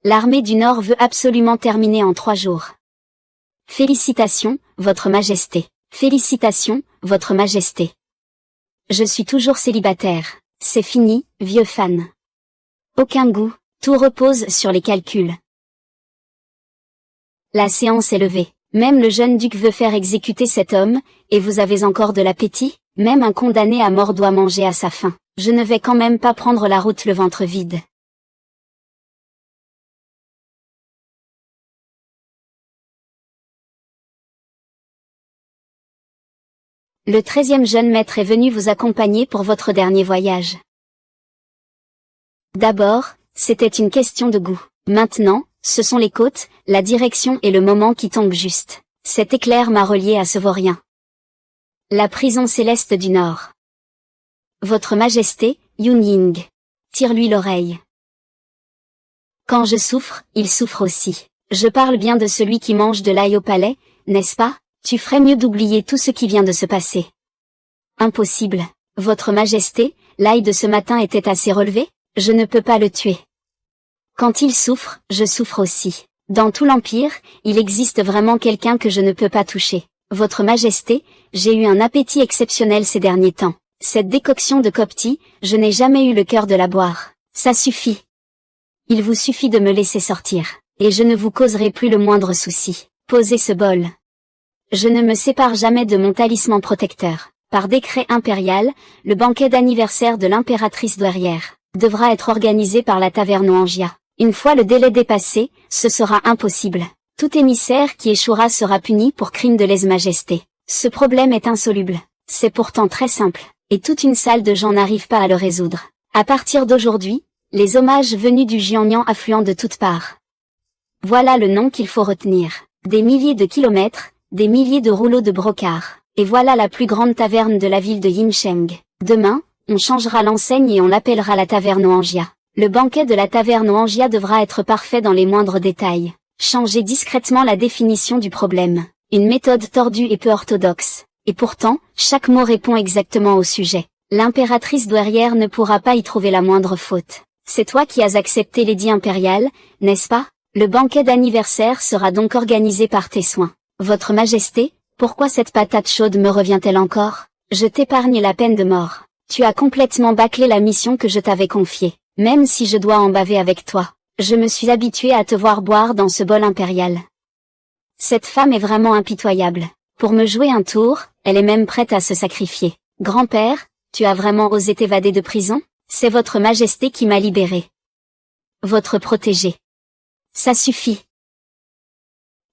L'armée du Nord veut absolument terminer en 3 jours. Félicitations, Votre Majesté. Félicitations, Votre Majesté. Je suis toujours célibataire. C'est fini, vieux fan. Aucun goût, tout repose sur les calculs. La séance est levée. Même le jeune duc veut faire exécuter cet homme, et vous avez encore de l'appétit? Même un condamné à mort doit manger à sa faim. Je ne vais quand même pas prendre la route le ventre vide. Le 13e jeune maître est venu vous accompagner pour votre dernier voyage. D'abord, c'était une question de goût. Maintenant, ce sont les côtes, la direction et le moment qui tombent juste. Cet éclair m'a relié à ce vaurien. La prison céleste du Nord. Votre Majesté, Yun Ying. Tire-lui l'oreille. Quand je souffre, il souffre aussi. Je parle bien de celui qui mange de l'ail au palais, n'est-ce pas? Tu ferais mieux d'oublier tout ce qui vient de se passer. Impossible. Votre Majesté, l'ail de ce matin était assez relevé? Je ne peux pas le tuer. Quand il souffre, je souffre aussi. Dans tout l'Empire, il existe vraiment quelqu'un que je ne peux pas toucher. Votre Majesté, j'ai eu un appétit exceptionnel ces derniers temps. Cette décoction de copti, je n'ai jamais eu le cœur de la boire. Ça suffit. Il vous suffit de me laisser sortir, et je ne vous causerai plus le moindre souci. Posez ce bol. Je ne me sépare jamais de mon talisman protecteur. Par décret impérial, le banquet d'anniversaire de l'impératrice douairière devra être organisé par la taverne Angia. Une fois le délai dépassé, ce sera impossible. Tout émissaire qui échouera sera puni pour crime de lèse-majesté. Ce problème est insoluble. C'est pourtant très simple, et toute une salle de gens n'arrive pas à le résoudre. À partir d'aujourd'hui, les hommages venus du Jiangnan affluent de toutes parts. Voilà le nom qu'il faut retenir. Des milliers de kilomètres, des milliers de rouleaux de brocart. Et voilà la plus grande taverne de la ville de Yimcheng. Demain, on changera l'enseigne et on l'appellera la taverne Angia. Le banquet de la taverne Angia devra être parfait dans les moindres détails. Changez discrètement la définition du problème. Une méthode tordue et peu orthodoxe. Et pourtant, chaque mot répond exactement au sujet. L'impératrice douairière ne pourra pas y trouver la moindre faute. C'est toi qui as accepté l'édit impérial, n'est-ce pas? Le banquet d'anniversaire sera donc organisé par tes soins. Votre Majesté, pourquoi cette patate chaude me revient-elle encore? Je t'épargne la peine de mort. Tu as complètement bâclé la mission que je t'avais confiée. Même si je dois en baver avec toi, je me suis habitué à te voir boire dans ce bol impérial. Cette femme est vraiment impitoyable. Pour me jouer un tour, elle est même prête à se sacrifier. Grand-père, tu as vraiment osé t'évader de prison? C'est votre Majesté qui m'a libéré. Votre protégé. Ça suffit.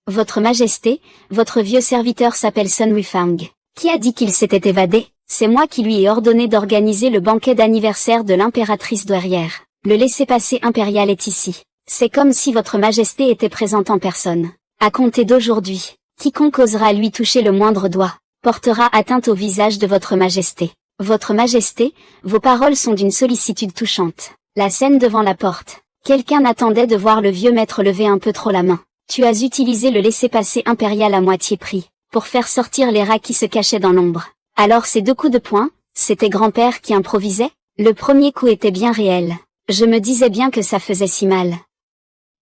Votre Majesté, votre vieux serviteur s'appelle Sun Wufang. Qui a dit qu'il s'était évadé? C'est moi qui lui ai ordonné d'organiser le banquet d'anniversaire de l'impératrice douairière. Le laissez-passer impérial est ici. C'est comme si votre Majesté était présente en personne. À compter d'aujourd'hui, quiconque osera lui toucher le moindre doigt, portera atteinte au visage de votre Majesté. Votre Majesté, vos paroles sont d'une sollicitude touchante. La scène devant la porte. Quelqu'un attendait de voir le vieux maître lever un peu trop la main. Tu as utilisé le laissez-passer impérial à moitié prix, pour faire sortir les rats qui se cachaient dans l'ombre. Alors ces 2 coups de poing, c'était grand-père qui improvisait? Le premier coup était bien réel. Je me disais bien que ça faisait si mal.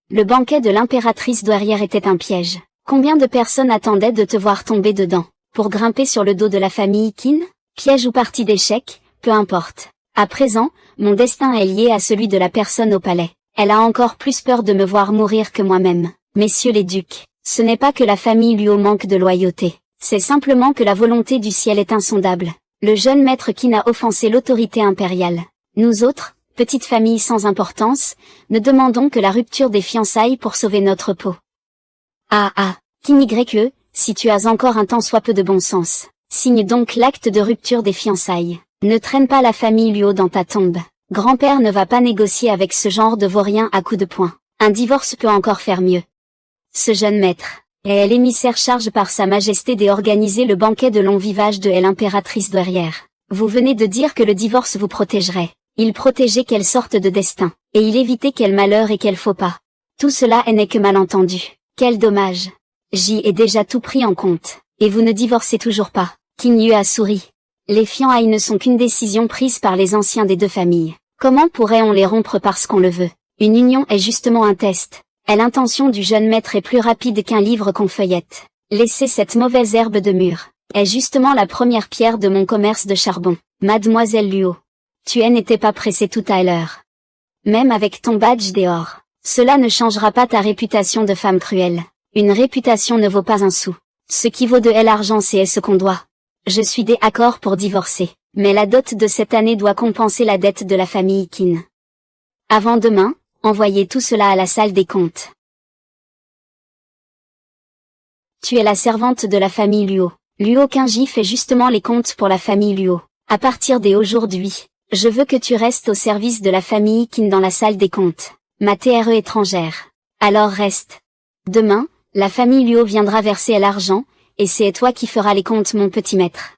Le banquet de l'impératrice douairière était un piège. Combien de personnes attendaient de te voir tomber dedans, pour grimper sur le dos de la famille Qin? Piège ou partie d'échecs, peu importe. À présent, mon destin est lié à celui de la personne au palais. Elle a encore plus peur de me voir mourir que moi-même. Messieurs les ducs, ce n'est pas que la famille Luo manque de loyauté, c'est simplement que la volonté du ciel est insondable. Le jeune maître Qin a offensé l'autorité impériale. Nous autres, petite famille sans importance, ne demandons que la rupture des fiançailles pour sauver notre peau. Qin YE, si tu as encore un tant soit peu de bon sens, signe donc l'acte de rupture des fiançailles. Ne traîne pas la famille Luo dans ta tombe. Grand-père ne va pas négocier avec ce genre de vaurien à coups de poing. Un divorce peut encore faire mieux. Ce jeune maître est l'émissaire charge par sa majesté d'organiser le banquet de long vivage de l'impératrice douairière. Vous venez de dire que le divorce vous protégerait. Il protégeait quelle sorte de destin, et il évitait quel malheur et quel faux pas. Tout cela n'est que malentendu. Quel dommage. J'y ai déjà tout pris en compte, et vous ne divorcez toujours pas. Qin Yue a souri. Les fiançailles ne sont qu'une décision prise par les anciens des 2 familles. Comment pourrait-on les rompre parce qu'on le veut? Une union est justement un test. Et l'intention du jeune maître est plus rapide qu'un livre qu'on feuillette. Laissez cette mauvaise herbe de mur. Est justement la première pierre de mon commerce de charbon. Mademoiselle Luo. Tu n'étais pas pressée tout à l'heure. Même avec ton badge dehors. Cela ne changera pas ta réputation de femme cruelle. Une réputation ne vaut pas un sou. Ce qui vaut de elle l'argent c'est ce qu'on doit. Je suis d'accord pour divorcer. Mais la dot de cette année doit compenser la dette de la famille Qin. Avant demain, envoyez tout cela à la salle des comptes. Tu es la servante de la famille Luo. Luo Qingji fait justement les comptes pour la famille Luo. À partir d'aujourd'hui, je veux que tu restes au service de la famille Qin dans la salle des comptes. Ma TRE étrangère. Alors reste. Demain, la famille Luo viendra verser l'argent, et c'est toi qui feras les comptes mon petit maître.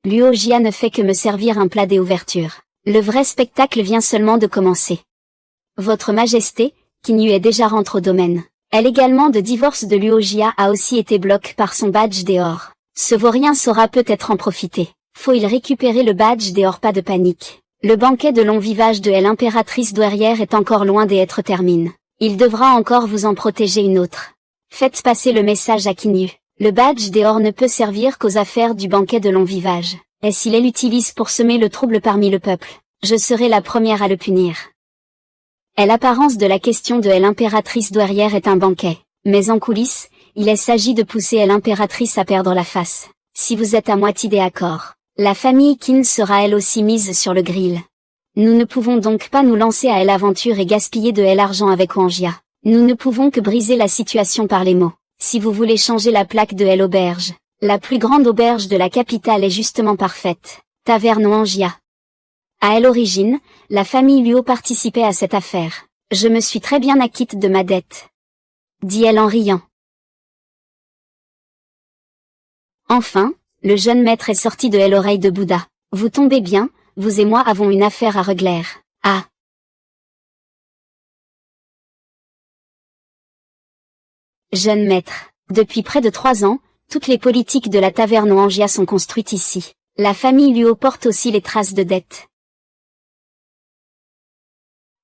Luo Jia ne fait que me servir un plat des ouvertures. Le vrai spectacle vient seulement de commencer. Votre Majesté, Qin Yu est déjà rentré au domaine. Elle également de divorce de Luo Jia a aussi été bloquée par son badge dehors. Ce vaurien saura peut-être en profiter. Faut-il récupérer le badge dehors, pas de panique. Le banquet de long vivage de l'impératrice douairière est encore loin d'être terminé. Il devra encore vous en protéger une autre. Faites passer le message à Qin Yu. Le badge dehors ne peut servir qu'aux affaires du banquet de long vivage. Et s'il l'utilise pour semer le trouble parmi le peuple, je serai la première à le punir. Et l'apparence de la question de l'impératrice douairière est un banquet. Mais en coulisses, il s'agit de pousser l'impératrice à perdre la face. Si vous êtes à moitié d'accord, la famille Qin sera elle aussi mise sur le grill. Nous ne pouvons donc pas nous lancer à l'aventure et gaspiller de l'argent avec Wangjia. Nous ne pouvons que briser la situation par les mots. Si vous voulez changer la plaque de l'auberge, la plus grande auberge de la capitale est justement parfaite. Taverne Wangjia. À l'origine, la famille Luo participait à cette affaire. Je me suis très bien acquitte de ma dette. Dit-elle en riant. Enfin, le jeune maître est sorti de l'oreille de Bouddha. Vous tombez bien, vous et moi avons une affaire à régler. Ah. Jeune maître. Depuis près de 3 ans, toutes les politiques de la taverne Wangjia sont construites ici. La famille Luo porte aussi les traces de dette.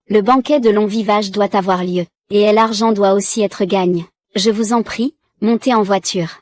Le banquet de long vivage doit avoir lieu, et l'argent doit aussi être gagne. Je vous en prie, montez en voiture.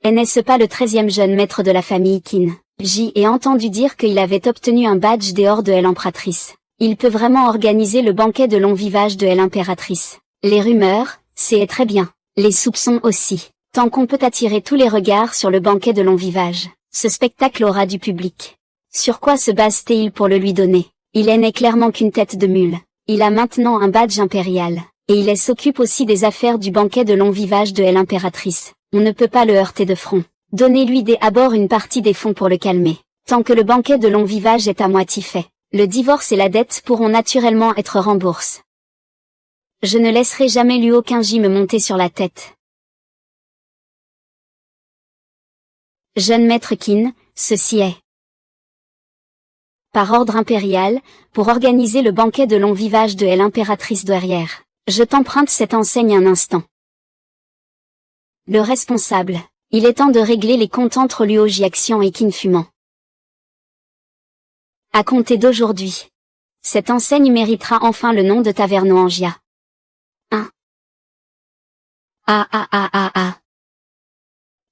Et n'est-ce pas le 13e jeune maître de la famille Qin? J'y ai entendu dire qu'il avait obtenu un badge dehors de l'impératrice. Il peut vraiment organiser le banquet de long vivage de l'impératrice. Les rumeurs, c'est très bien. Les soupçons aussi. Tant qu'on peut attirer tous les regards sur le banquet de long vivage, ce spectacle aura du public. Sur quoi se base-t-il pour le lui donner? Il n'est clairement qu'une tête de mule. Il a maintenant un badge impérial. Et il s'occupe aussi des affaires du banquet de long vivage de l'impératrice. On ne peut pas le heurter de front. Donnez-lui dès abord une partie des fonds pour le calmer. Tant que le banquet de long vivage est à moitié fait, le divorce et la dette pourront naturellement être remboursés. Je ne laisserai jamais Luo Qingji me monter sur la tête. Jeune maître Qin, ceci est. Par ordre impérial, pour organiser le banquet de long vivage de l'impératrice douairière. Je t'emprunte cette enseigne un instant. Le responsable. Il est temps de régler les comptes entre Luo Jiaxian et Qin Fumant. À compter d'aujourd'hui. Cette enseigne méritera enfin le nom de Taverne Wangjia. 1.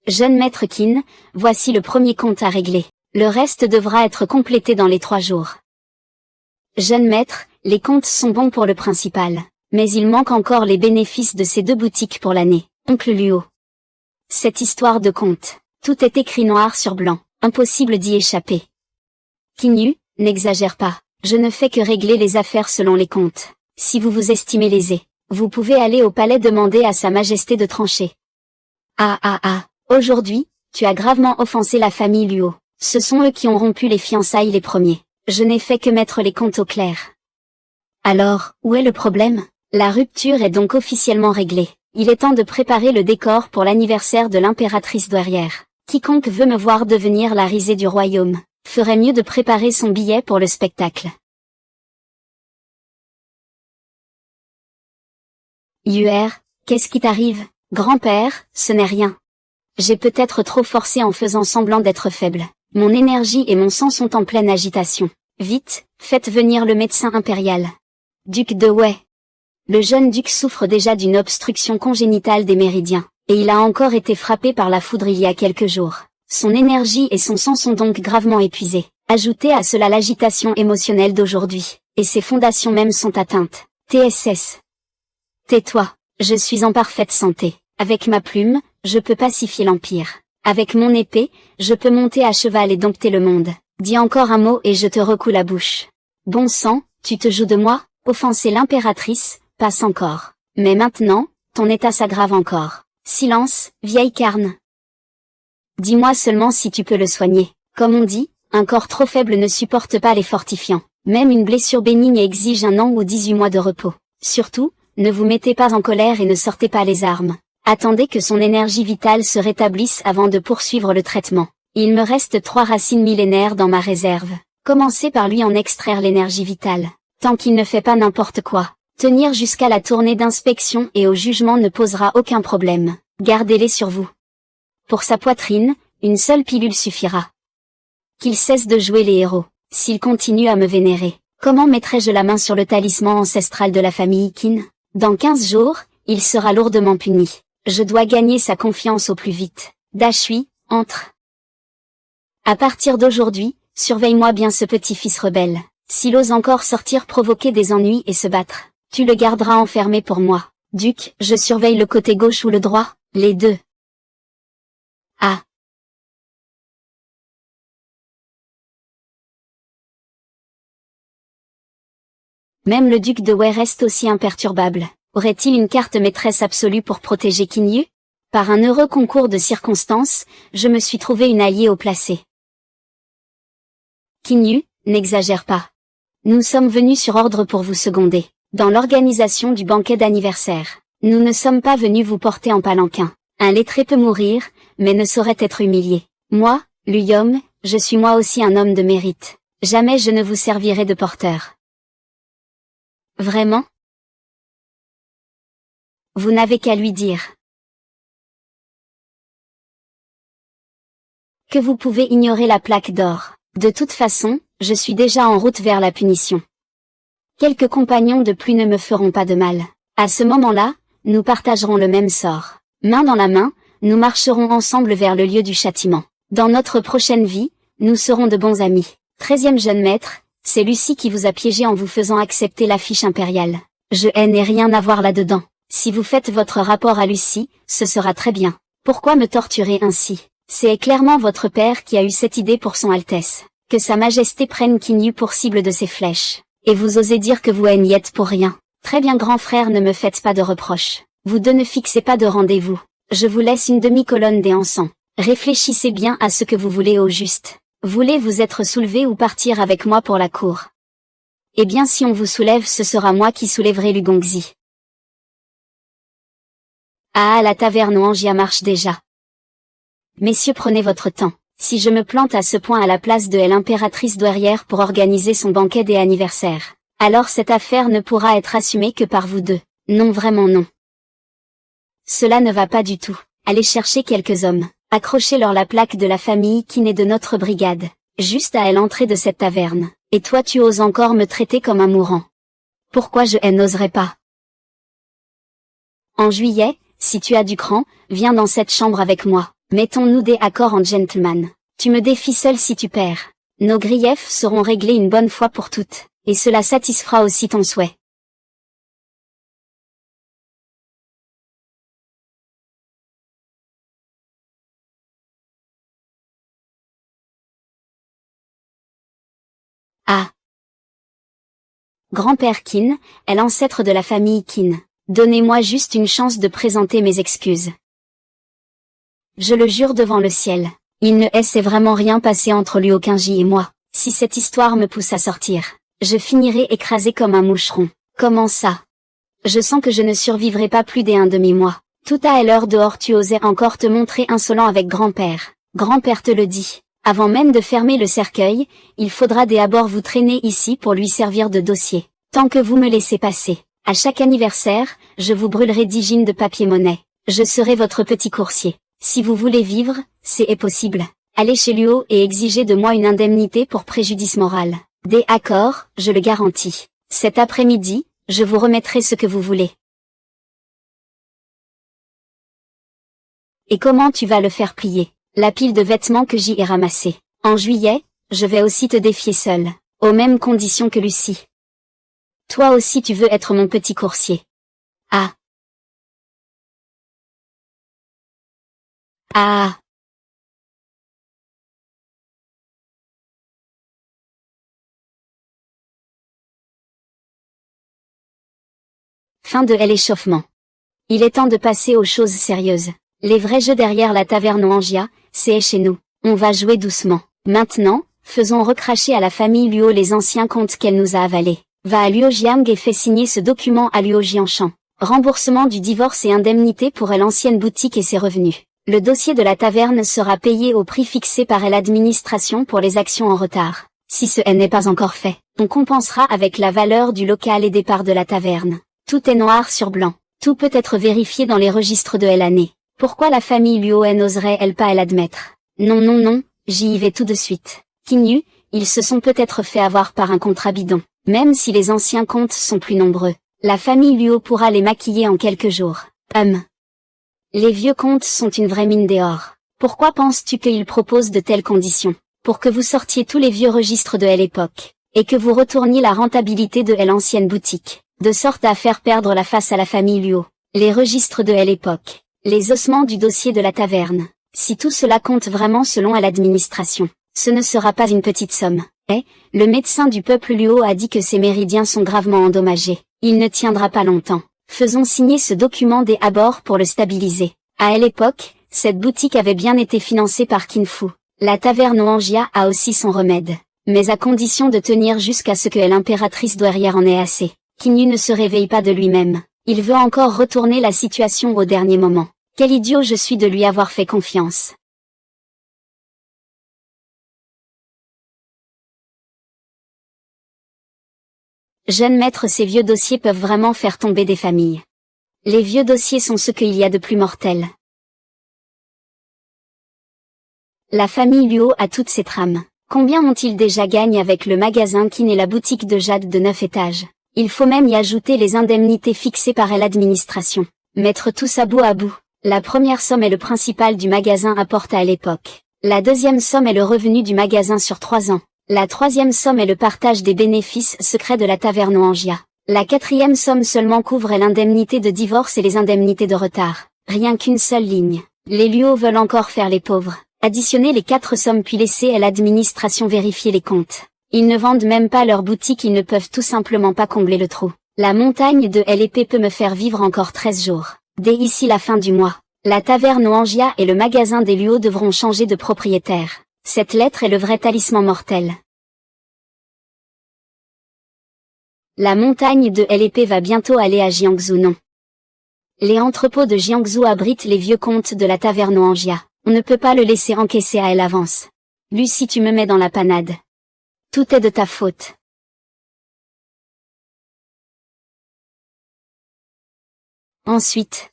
Jeune maître Qin, voici le premier compte à régler. Le reste devra être complété dans les 3 jours. Jeune maître, les comptes sont bons pour le principal, mais il manque encore les bénéfices de ces 2 boutiques pour l'année. Oncle Luo. Cette histoire de compte, tout est écrit noir sur blanc, impossible d'y échapper. Qin Yu, n'exagère pas, je ne fais que régler les affaires selon les comptes. Si vous vous estimez lésé, vous pouvez aller au palais demander à Sa Majesté de trancher. Aujourd'hui, tu as gravement offensé la famille Luo. Ce sont eux qui ont rompu les fiançailles les premiers. Je n'ai fait que mettre les comptes au clair. Alors, où est le problème? La rupture est donc officiellement réglée. Il est temps de préparer le décor pour l'anniversaire de l'impératrice douairière. Quiconque veut me voir devenir la risée du royaume, ferait mieux de préparer son billet pour le spectacle. Yuer, qu'est-ce qui t'arrive? Grand-père, ce n'est rien. J'ai peut-être trop forcé en faisant semblant d'être faible. Mon énergie et mon sang sont en pleine agitation. Vite, faites venir le médecin impérial. Duc de Wei. Le jeune duc souffre déjà d'une obstruction congénitale des méridiens, et il a encore été frappé par la foudre il y a quelques jours. Son énergie et son sang sont donc gravement épuisés. Ajoutez à cela l'agitation émotionnelle d'aujourd'hui, et ses fondations même sont atteintes. TSS. Tais-toi, je suis en parfaite santé. Avec ma plume, je peux pacifier l'Empire. Avec mon épée, je peux monter à cheval et dompter le monde. Dis encore un mot et je te recoue la bouche. Bon sang, tu te joues de moi? Offenser l'impératrice, passe encore. Mais maintenant, ton état s'aggrave encore. Silence, vieille carne. Dis-moi seulement si tu peux le soigner. Comme on dit, un corps trop faible ne supporte pas les fortifiants. Même une blessure bénigne exige 1 an ou 18 mois de repos. Surtout, ne vous mettez pas en colère et ne sortez pas les armes. Attendez que son énergie vitale se rétablisse avant de poursuivre le traitement. Il me reste 3 racines millénaires dans ma réserve. Commencez par lui en extraire l'énergie vitale. Tant qu'il ne fait pas n'importe quoi. Tenir jusqu'à la tournée d'inspection et au jugement ne posera aucun problème. Gardez-les sur vous. Pour sa poitrine, une seule pilule suffira. Qu'il cesse de jouer les héros. S'il continue à me vénérer, comment mettrai-je la main sur le talisman ancestral de la famille Qin? Dans 15 jours, il sera lourdement puni. Je dois gagner sa confiance au plus vite. Dashui, entre. À partir d'aujourd'hui, surveille-moi bien ce petit-fils rebelle. S'il ose encore sortir provoquer des ennuis et se battre, tu le garderas enfermé pour moi. Duc, je surveille le côté gauche ou le droit? Les deux. Ah. Même le duc de Wei reste aussi imperturbable. Aurait-il une carte maîtresse absolue pour protéger Qin Yu? Par un heureux concours de circonstances, je me suis trouvé une alliée haut placée. Qin Yu, n'exagère pas. Nous sommes venus sur ordre pour vous seconder, dans l'organisation du banquet d'anniversaire. Nous ne sommes pas venus vous porter en palanquin. Un lettré peut mourir, mais ne saurait être humilié. Moi, Luyom, je suis moi aussi un homme de mérite. Jamais je ne vous servirai de porteur. Vraiment? Vous n'avez qu'à lui dire que vous pouvez ignorer la plaque d'or. De toute façon, je suis déjà en route vers la punition. Quelques compagnons de plus ne me feront pas de mal. À ce moment-là, nous partagerons le même sort. Main dans la main, nous marcherons ensemble vers le lieu du châtiment. Dans notre prochaine vie, nous serons de bons amis. 13e jeune maître, c'est Lucie qui vous a piégé en vous faisant accepter l'affiche impériale. Je n'ai rien à voir là-dedans. Si vous faites votre rapport à Lucie, ce sera très bien. Pourquoi me torturer ainsi? C'est clairement votre père qui a eu cette idée pour son Altesse. Que sa Majesté prenne Qin Yu pour cible de ses flèches. Et vous osez dire que vous n'y êtes pour rien. Très bien grand frère, ne me faites pas de reproches. Vous deux ne fixez pas de rendez-vous. Je vous laisse une demi-colonne des encens. Réfléchissez bien à ce que vous voulez au juste. Voulez-vous être soulevé ou partir avec moi pour la cour? Eh bien si on vous soulève, ce sera moi qui soulèverai Lu Gongzi. Ah, la taverne Wanjia marche déjà. Messieurs, prenez votre temps. Si je me plante à ce point à la place de l'impératrice douairière pour organiser son banquet des anniversaires, alors cette affaire ne pourra être assumée que par vous deux. Non, vraiment non. Cela ne va pas du tout. Allez chercher quelques hommes. Accrochez-leur la plaque de la famille qui naît de notre brigade. Juste à l'entrée de cette taverne. Et toi tu oses encore me traiter comme un mourant. Pourquoi je n'oserais pas? En juillet, si tu as du cran, viens dans cette chambre avec moi. Mettons-nous des accords en gentleman. Tu me défies seul si tu perds. Nos griefs seront réglés une bonne fois pour toutes, et cela satisfera aussi ton souhait. Ah. Grand-père Qin, est l'ancêtre de la famille Qin. Donnez-moi juste une chance de présenter mes excuses. Je le jure devant le ciel. Il ne s'est vraiment rien passé entre Liu Qingji et moi. Si cette histoire me pousse à sortir, je finirai écrasé comme un moucheron. Comment ça? Je sens que je ne survivrai pas plus d'un demi-mois. Tout à l'heure dehors tu osais encore te montrer insolent avec grand-père. Grand-père te le dit. Avant même de fermer le cercueil, il faudra d'abord vous traîner ici pour lui servir de dossier. Tant que vous me laissez passer. À chaque anniversaire, je vous brûlerai 10 gines de papier-monnaie. Je serai votre petit coursier. Si vous voulez vivre, c'est possible. Allez chez Luo et exigez de moi une indemnité pour préjudice moral. D'accord, je le garantis. Cet après-midi, je vous remettrai ce que vous voulez. Et comment tu vas le faire plier, la pile de vêtements que j'y ai ramassée? En juillet, je vais aussi te défier seule, aux mêmes conditions que Lucie. Toi aussi tu veux être mon petit coursier. Ah. Ah. Fin de l'échauffement. Il est temps de passer aux choses sérieuses. Les vrais jeux derrière la taverne Angia, c'est chez nous. On va jouer doucement. Maintenant, faisons recracher à la famille Luo les anciens comptes qu'elle nous a avalés. Va à Luo Jiang et fais signer ce document à Luo Jianshan. Remboursement du divorce et indemnité pour l'ancienne boutique et ses revenus. Le dossier de la taverne sera payé au prix fixé par l'administration pour les actions en retard. Si ce n'est pas encore fait, on compensera avec la valeur du local et des parts de la taverne. Tout est noir sur blanc. Tout peut être vérifié dans les registres de l'année. Pourquoi la famille Luo n'oserait-elle pas l'admettre? Non non non, j'y vais tout de suite. Qingyu, ils se sont peut-être fait avoir par un contrat bidon. Même si les anciens comptes sont plus nombreux, la famille Luo pourra les maquiller en quelques jours. Les vieux comptes sont une vraie mine d'or. Pourquoi penses-tu qu'ils proposent de telles conditions? Pour que vous sortiez tous les vieux registres de l'époque, et que vous retourniez la rentabilité de l'ancienne boutique, de sorte à faire perdre la face à la famille Luo. Les registres de l'époque, les ossements du dossier de la taverne. Si tout cela compte vraiment selon l'administration, ce ne sera pas une petite somme. Le médecin du peuple Luo a dit que ses méridiens sont gravement endommagés. Il ne tiendra pas longtemps. Faisons signer ce document dès à bord pour le stabiliser. À l'époque, cette boutique avait bien été financée par Kinfu. La taverne Angia a aussi son remède. Mais à condition de tenir jusqu'à ce que l'impératrice douairière en ait assez. Qingyu ne se réveille pas de lui-même. Il veut encore retourner la situation au dernier moment. Quel idiot je suis de lui avoir fait confiance. Jeune maître, ces vieux dossiers peuvent vraiment faire tomber des familles. Les vieux dossiers sont ce qu'il y a de plus mortel. La famille Luo a toutes ses trames. Combien ont-ils déjà gagné avec le magasin Qin et la boutique de Jade de 9 étages? Il faut même y ajouter les indemnités fixées par l'administration. Mettre tout ça bout à bout. La première somme est le principal du magasin apporte à l'époque. La deuxième somme est le revenu du magasin sur 3 ans. La troisième somme est le partage des bénéfices secrets de la taverne Angia. La quatrième somme seulement couvre l'indemnité de divorce et les indemnités de retard. Rien qu'une seule ligne. Les Luo veulent encore faire les pauvres. Additionner les 4 sommes puis laisser à l'administration vérifier les comptes. Ils ne vendent même pas leur boutique, ils ne peuvent tout simplement pas combler le trou. La montagne de l'épée peut me faire vivre encore 13 jours. Dès ici la fin du mois, la taverne Angia et le magasin des Luo devront changer de propriétaire. Cette lettre est le vrai talisman mortel. La montagne de l'épée va bientôt aller à Jiangsu, non. Les entrepôts de Jiangsu abritent les vieux comptes de la taverne Angia. On ne peut pas le laisser encaisser à l'avance. Lucie, tu me mets dans la panade. Tout est de ta faute. Ensuite,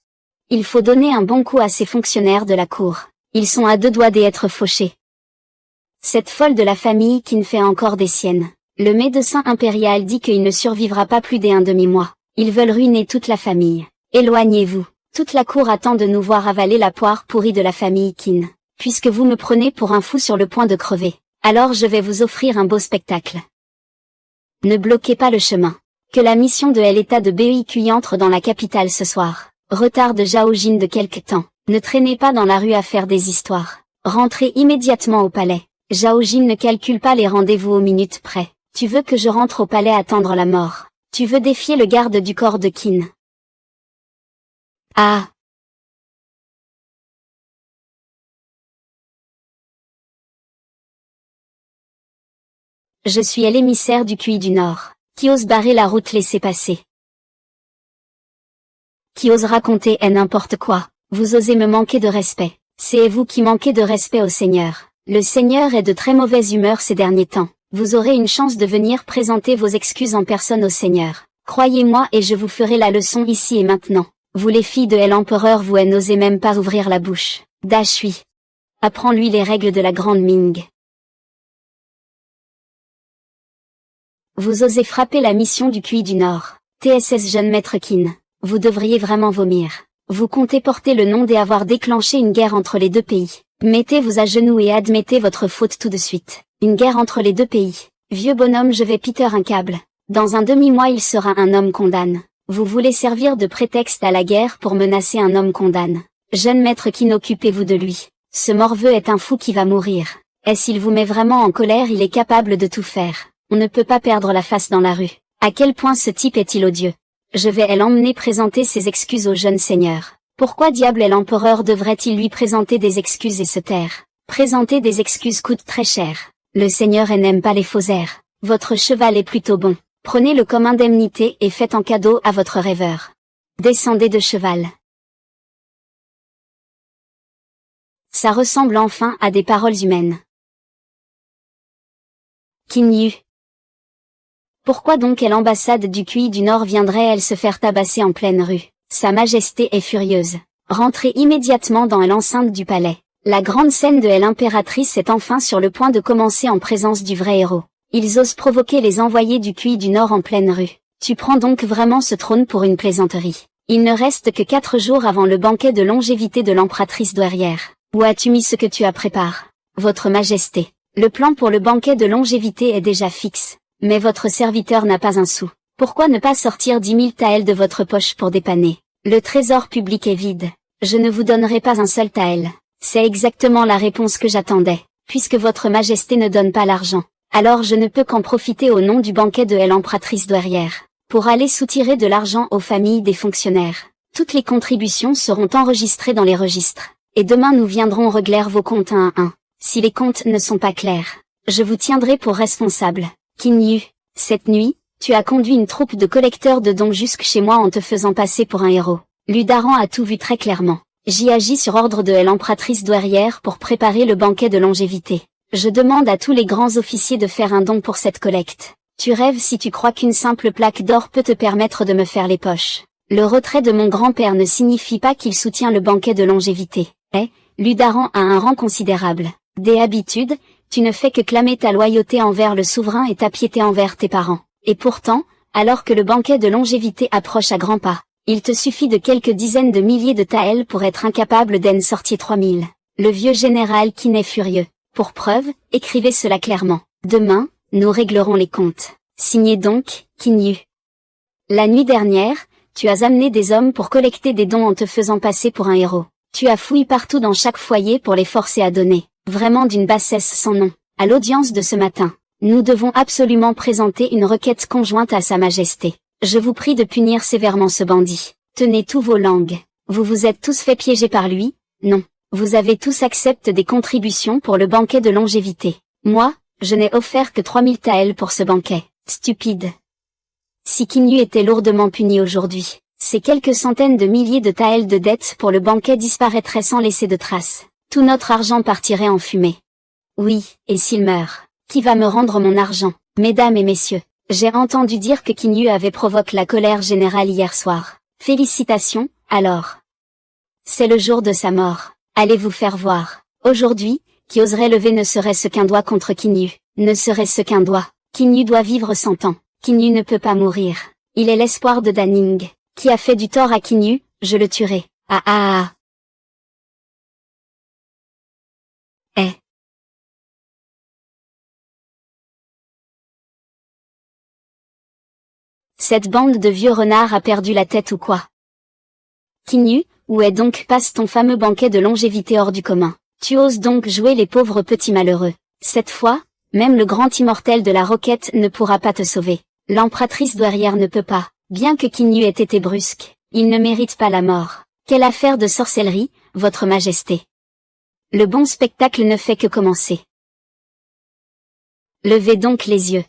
il faut donner un bon coup à ces fonctionnaires de la cour. Ils sont à 2 doigts d'être fauchés. Cette folle de la famille qui ne fait encore des siennes. Le médecin impérial dit qu'il ne survivra pas plus d'un demi-mois. Ils veulent ruiner toute la famille. Éloignez-vous. Toute la cour attend de nous voir avaler la poire pourrie de la famille Qin. Puisque vous me prenez pour un fou sur le point de crever, alors je vais vous offrir un beau spectacle. Ne bloquez pas le chemin. Que la mission de l'état de BEIQ entre dans la capitale ce soir. Retard de Zhaojin de quelque temps. Ne traînez pas dans la rue à faire des histoires. Rentrez immédiatement au palais. Zhaojin ne calcule pas les rendez-vous aux minutes près. Tu veux que je rentre au palais attendre la mort. Tu veux défier le garde du corps de Qin. Ah. Je suis l'émissaire du QI du Nord. Qui ose barrer la route laisser passer? Qui ose raconter n'importe quoi? Vous osez me manquer de respect. C'est vous qui manquez de respect au Seigneur. Le Seigneur est de très mauvaise humeur ces derniers temps. Vous aurez une chance de venir présenter vos excuses en personne au Seigneur. Croyez-moi et je vous ferai la leçon ici et maintenant. Vous les filles de l'empereur, vous n'osez même pas ouvrir la bouche. Da Shui. Apprends-lui les règles de la grande Ming. Vous osez frapper la mission du QI du Nord. TSS jeune maître Qin. Vous devriez vraiment vomir. Vous comptez porter le nom d'avoir déclenché une guerre entre les deux pays. Mettez-vous à genoux et admettez votre faute tout de suite. Une guerre entre les deux pays. Vieux bonhomme, je vais Peter un câble. Dans un demi-mois il sera un homme condamné. Vous voulez servir de prétexte à la guerre pour menacer un homme condamné. Jeune maître Qin, occupez-vous de lui. Ce morveux est un fou qui va mourir. Et s'il vous met vraiment en colère, il est capable de tout faire. On ne peut pas perdre la face dans la rue. À quel point ce type est-il odieux. Je vais l'emmener présenter ses excuses au jeune seigneur. Pourquoi diable l'empereur devrait-il lui présenter des excuses et se taire? Présenter des excuses coûte très cher. Le seigneur n'aime pas les faux airs. Votre cheval est plutôt bon. Prenez-le comme indemnité et faites en cadeau à votre rêveur. Descendez de cheval. Ça ressemble enfin à des paroles humaines. Qin Yu. Pourquoi donc l'ambassade du QI du Nord viendrait-elle se faire tabasser en pleine rue? Sa Majesté est furieuse. Rentrez immédiatement dans l'enceinte du palais. La grande scène de l'impératrice est enfin sur le point de commencer en présence du vrai héros. Ils osent provoquer les envoyés du QI du Nord en pleine rue. Tu prends donc vraiment ce trône pour une plaisanterie. Il ne reste que 4 jours avant le banquet de longévité de l'empératrice douairière. Où as-tu mis ce que tu as préparé? Votre Majesté. Le plan pour le banquet de longévité est déjà fixe. Mais votre serviteur n'a pas un sou. Pourquoi ne pas sortir 10 000 taels de votre poche pour dépanner? Le trésor public est vide. Je ne vous donnerai pas un seul tael. C'est exactement la réponse que j'attendais. Puisque votre Majesté ne donne pas l'argent, alors je ne peux qu'en profiter au nom du banquet de l'empératrice douairière, pour aller soutirer de l'argent aux familles des fonctionnaires. Toutes les contributions seront enregistrées dans les registres. Et demain nous viendrons régler vos comptes un à un. Si les comptes ne sont pas clairs, je vous tiendrai pour responsable. Qin Yu, cette nuit, tu as conduit une troupe de collecteurs de dons jusque chez moi en te faisant passer pour un héros. Ludaran a tout vu très clairement. J'y agis sur ordre de l'empératrice douairière pour préparer le banquet de longévité. Je demande à tous les grands officiers de faire un don pour cette collecte. Tu rêves si tu crois qu'une simple plaque d'or peut te permettre de me faire les poches. Le retrait de mon grand-père ne signifie pas qu'il soutient le banquet de longévité. Ludaran a un rang considérable. Des habitudes, tu ne fais que clamer ta loyauté envers le souverain et ta piété envers tes parents. Et pourtant, alors que le banquet de longévité approche à grands pas, il te suffit de quelques dizaines de milliers de taels pour être incapable d'en sortir 3000. Le vieux général Qin est furieux. Pour preuve, écrivez cela clairement. Demain, nous réglerons les comptes. Signez donc, Qin Yu. La nuit dernière, tu as amené des hommes pour collecter des dons en te faisant passer pour un héros. Tu as fouillé partout dans chaque foyer pour les forcer à donner. Vraiment d'une bassesse sans nom. À l'audience de ce matin, nous devons absolument présenter une requête conjointe à Sa Majesté. Je vous prie de punir sévèrement ce bandit. Tenez tous vos langues. Vous vous êtes tous fait piéger par lui? Non. Vous avez tous accepté des contributions pour le banquet de longévité. Moi, je n'ai offert que 3000 taels pour ce banquet. Stupide. Si Qin Yu était lourdement puni aujourd'hui, ces quelques centaines de milliers de taels de dettes pour le banquet disparaîtraient sans laisser de traces. Tout notre argent partirait en fumée. Oui, et s'il meurt, qui va me rendre mon argent? Mesdames et messieurs, j'ai entendu dire que Qin Yu avait provoqué la colère générale hier soir. Félicitations, alors. C'est le jour de sa mort. Allez vous faire voir. Aujourd'hui, qui oserait lever ne serait-ce qu'un doigt contre Qin Yu? Ne serait-ce qu'un doigt. Qin Yu doit vivre 100 ans. Qin Yu ne peut pas mourir. Il est l'espoir de Daning. Qui a fait du tort à Qin Yu, je le tuerai. Ah ah ah. Cette bande de vieux renards a perdu la tête ou quoi? Qin Yu, où est donc passe ton fameux banquet de longévité hors du commun? Tu oses donc jouer les pauvres petits malheureux. Cette fois, même le grand immortel de la roquette ne pourra pas te sauver. L'empératrice douairière ne peut pas, bien que Qin Yu ait été brusque. Il ne mérite pas la mort. Quelle affaire de sorcellerie, votre Majesté. Le bon spectacle ne fait que commencer. Levez donc les yeux.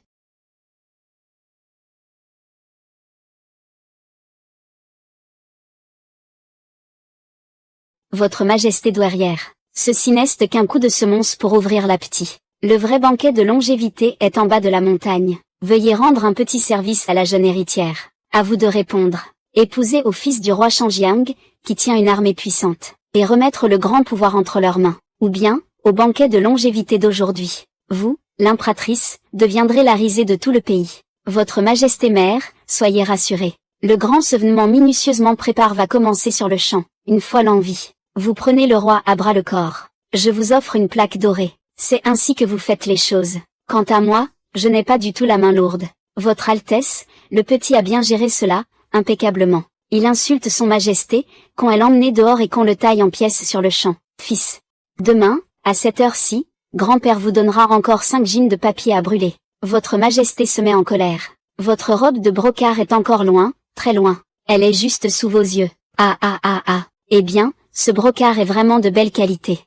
Votre Majesté douairière, ceci n'est qu'un coup de semonce pour ouvrir l'appétit. Le vrai banquet de longévité est en bas de la montagne. Veuillez rendre un petit service à la jeune héritière. À vous de répondre. Épouser au fils du roi Shangjiang, qui tient une armée puissante, et remettre le grand pouvoir entre leurs mains. Ou bien, au banquet de longévité d'aujourd'hui, vous, l'impératrice, deviendrez la risée de tout le pays. Votre Majesté mère, soyez rassurée. Le grand sevenement minutieusement préparé va commencer sur le champ. Une fois l'envie, vous prenez le roi à bras le corps. Je vous offre une plaque dorée. C'est ainsi que vous faites les choses. Quant à moi, je n'ai pas du tout la main lourde. Votre Altesse, le petit a bien géré cela, impeccablement. Il insulte son Majesté, qu'on elle emmené dehors et qu'on le taille en pièces sur le champ. Fils. Demain, à cette heure-ci, grand-père vous donnera encore 5 jeans de papier à brûler. Votre Majesté se met en colère. Votre robe de brocart est encore loin, très loin. Elle est juste sous vos yeux. Ah ah ah ah. Eh bien, ce brocart est vraiment de belle qualité.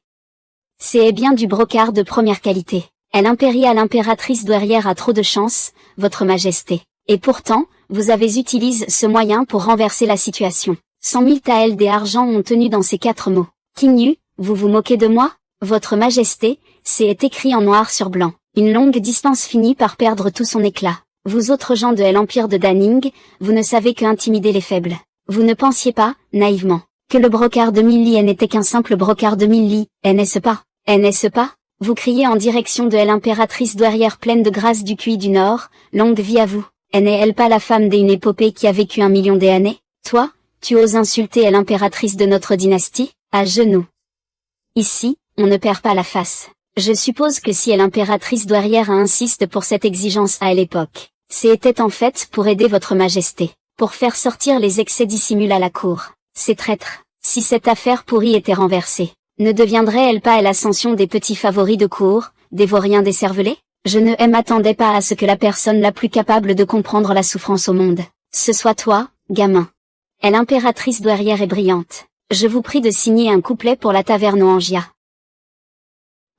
C'est bien du brocart de première qualité. L'impériale impératrice douairière a trop de chance, votre Majesté. Et pourtant, vous avez utilisé ce moyen pour renverser la situation. 100 000 taels d'argent ont tenu dans ces 4 mots. King Yu, vous vous moquez de moi? Votre Majesté, c'est écrit en noir sur blanc. Une longue distance finit par perdre tout son éclat. Vous autres gens de l'Empire de Daning, vous ne savez que intimider les faibles. Vous ne pensiez pas, naïvement, que le brocart de 1000 li n'était qu'un simple brocart de 1000 li, n'est-ce pas? N'est-ce pas? Vous criez en direction de l'impératrice douairière pleine de grâce du Quy du Nord, longue vie à vous. N'est-elle pas la femme d'une épopée qui a vécu 1 million d'années? Toi, tu oses insulter l'impératrice de notre dynastie? À genoux. Ici, on ne perd pas la face. Je suppose que si l'impératrice douairière insiste pour cette exigence à l'époque, c'était en fait pour aider votre Majesté, pour faire sortir les excès dissimulés à la cour. C'est traître. Si cette affaire pourrie était renversée, ne deviendrait-elle pas l'ascension des petits favoris de cour, des vauriens décervelés? Je ne m'attendais pas à ce que la personne la plus capable de comprendre la souffrance au monde, ce soit toi, gamin. L'impératrice douairière est brillante. Je vous prie de signer un couplet pour la taverne Angia.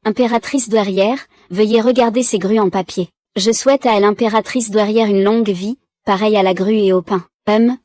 Impératrice douairière, veuillez regarder ces grues en papier. Je souhaite à l'impératrice douairière une longue vie, pareille à la grue et au pain.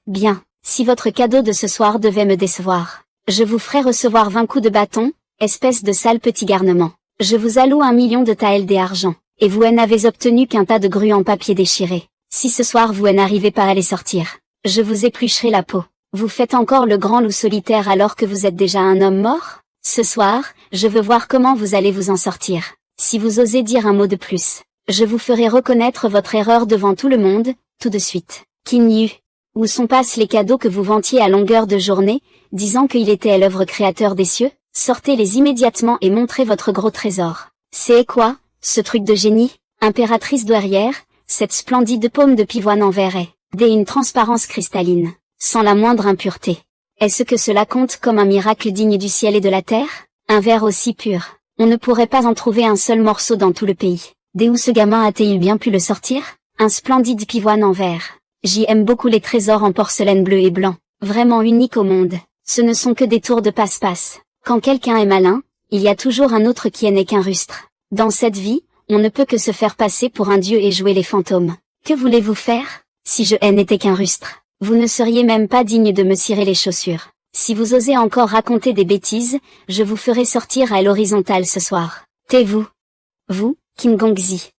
Bien, si votre cadeau de ce soir devait me décevoir, je vous ferai recevoir 20 coups de bâton, espèce de sale petit garnement. Je vous alloue 1 million de taels d'argent, et vous n'avez obtenu qu'un tas de grues en papier déchiré. Si ce soir vous n'arrivez pas à les sortir, je vous éplucherai la peau. Vous faites encore le grand loup solitaire alors que vous êtes déjà un homme mort? Ce soir, je veux voir comment vous allez vous en sortir. Si vous osez dire un mot de plus, je vous ferai reconnaître votre erreur devant tout le monde, tout de suite. King Yu. Où sont passés les cadeaux que vous vantiez à longueur de journée, disant qu'il était l'œuvre créateur des cieux? Sortez-les immédiatement et montrez votre gros trésor. C'est quoi, ce truc de génie? Impératrice douairière, cette splendide paume de pivoine en verre est, d'une transparence cristalline, sans la moindre impureté. Est-ce que cela compte comme un miracle digne du ciel et de la terre? Un verre aussi pur, on ne pourrait pas en trouver un seul morceau dans tout le pays. D'où ce gamin a-t-il bien pu le sortir? Un splendide pivoine en verre. J'y aime beaucoup les trésors en porcelaine bleu et blanc, vraiment uniques au monde. Ce ne sont que des tours de passe-passe. Quand quelqu'un est malin, il y a toujours un autre qui n'est qu'un rustre. Dans cette vie, on ne peut que se faire passer pour un dieu et jouer les fantômes. Que voulez-vous faire? Si je n'étais qu'un rustre, vous ne seriez même pas digne de me cirer les chaussures. Si vous osez encore raconter des bêtises, je vous ferai sortir à l'horizontale ce soir. Taisez-vous. Vous, King Gongzi.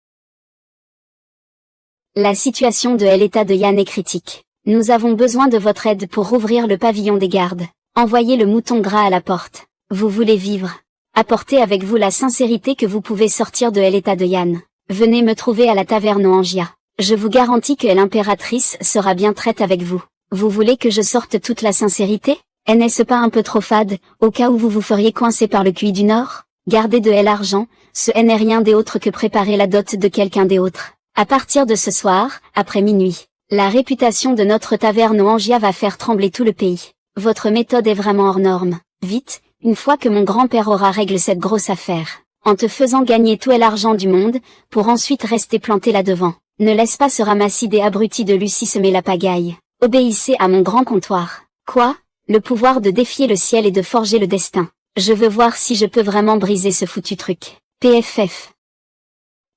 La situation de l'état de Yan est critique. Nous avons besoin de votre aide pour rouvrir le pavillon des gardes. Envoyez le mouton gras à la porte. Vous voulez vivre. Apportez avec vous la sincérité que vous pouvez sortir de l'état de Yan. Venez me trouver à la taverne Angia. Je vous garantis que l'impératrice sera bien traite avec vous. Vous voulez que je sorte toute la sincérité? N'est-ce pas un peu trop fade, au cas où vous vous feriez coincer par le Quy du Nord? Gardez de l'argent, ce n'est rien d'autre que préparer la dot de quelqu'un d'autre. À partir de ce soir, après minuit, la réputation de notre taverne Angia va faire trembler tout le pays. Votre méthode est vraiment hors norme. Vite, une fois que mon grand-père aura réglé cette grosse affaire, en te faisant gagner tout l'argent du monde, pour ensuite rester planté là-devant. Ne laisse pas ce ramassis des abrutis de Lucie semer la pagaille. Obéissez à mon grand comptoir. Quoi? Le pouvoir de défier le ciel et de forger le destin. Je veux voir si je peux vraiment briser ce foutu truc. PFF.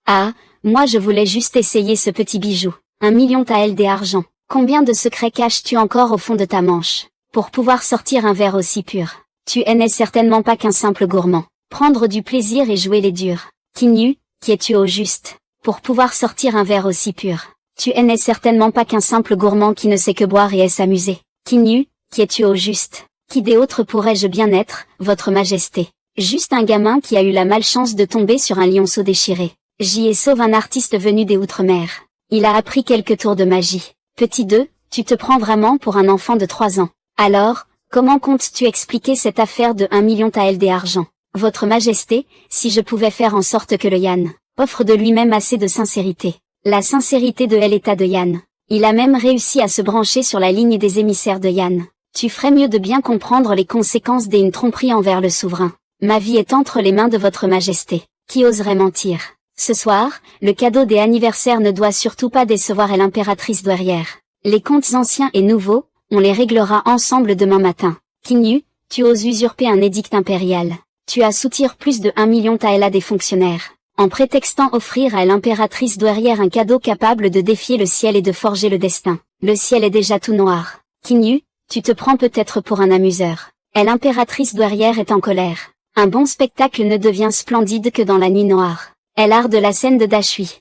Ah, moi je voulais juste essayer ce petit bijou. 1 million taels d'argent. Combien de secrets caches-tu encore au fond de ta manche, pour pouvoir sortir un verre aussi pur? Tu n'es certainement pas qu'un simple gourmand. Prendre du plaisir et jouer les durs. King Yu, qui es-tu au juste, pour pouvoir sortir un verre aussi pur? Tu n'es certainement pas qu'un simple gourmand qui ne sait que boire et s'amuser. King Yu, qui es-tu au juste? Qui d'autre pourrais-je bien être, votre Majesté? Juste un gamin qui a eu la malchance de tomber sur un lionceau déchiré. J'y ai sauve un artiste venu des Outre-mer. Il a appris quelques tours de magie. Petit 2, tu te prends vraiment pour un enfant de 3 ans. Alors, comment comptes-tu expliquer cette affaire de 1 million TLD argent? Votre Majesté, si je pouvais faire en sorte que le Yan offre de lui-même assez de sincérité. La sincérité de l'état de Yan. Il a même réussi à se brancher sur la ligne des émissaires de Yan. Tu ferais mieux de bien comprendre les conséquences d'une tromperie envers le souverain. Ma vie est entre les mains de votre Majesté. Qui oserait mentir? Ce soir, le cadeau des anniversaires ne doit surtout pas décevoir l'impératrice douairière. Les comptes anciens et nouveaux, on les réglera ensemble demain matin. Kinyu, tu oses usurper un édict impérial. Tu as soutir plus de 1 million TLA des fonctionnaires, en prétextant offrir à l'impératrice douairière un cadeau capable de défier le ciel et de forger le destin. Le ciel est déjà tout noir. Kinyu, tu te prends peut-être pour un amuseur. L'impératrice douairière est en colère. Un bon spectacle ne devient splendide que dans la nuit noire. L'art de la scène de Dashui.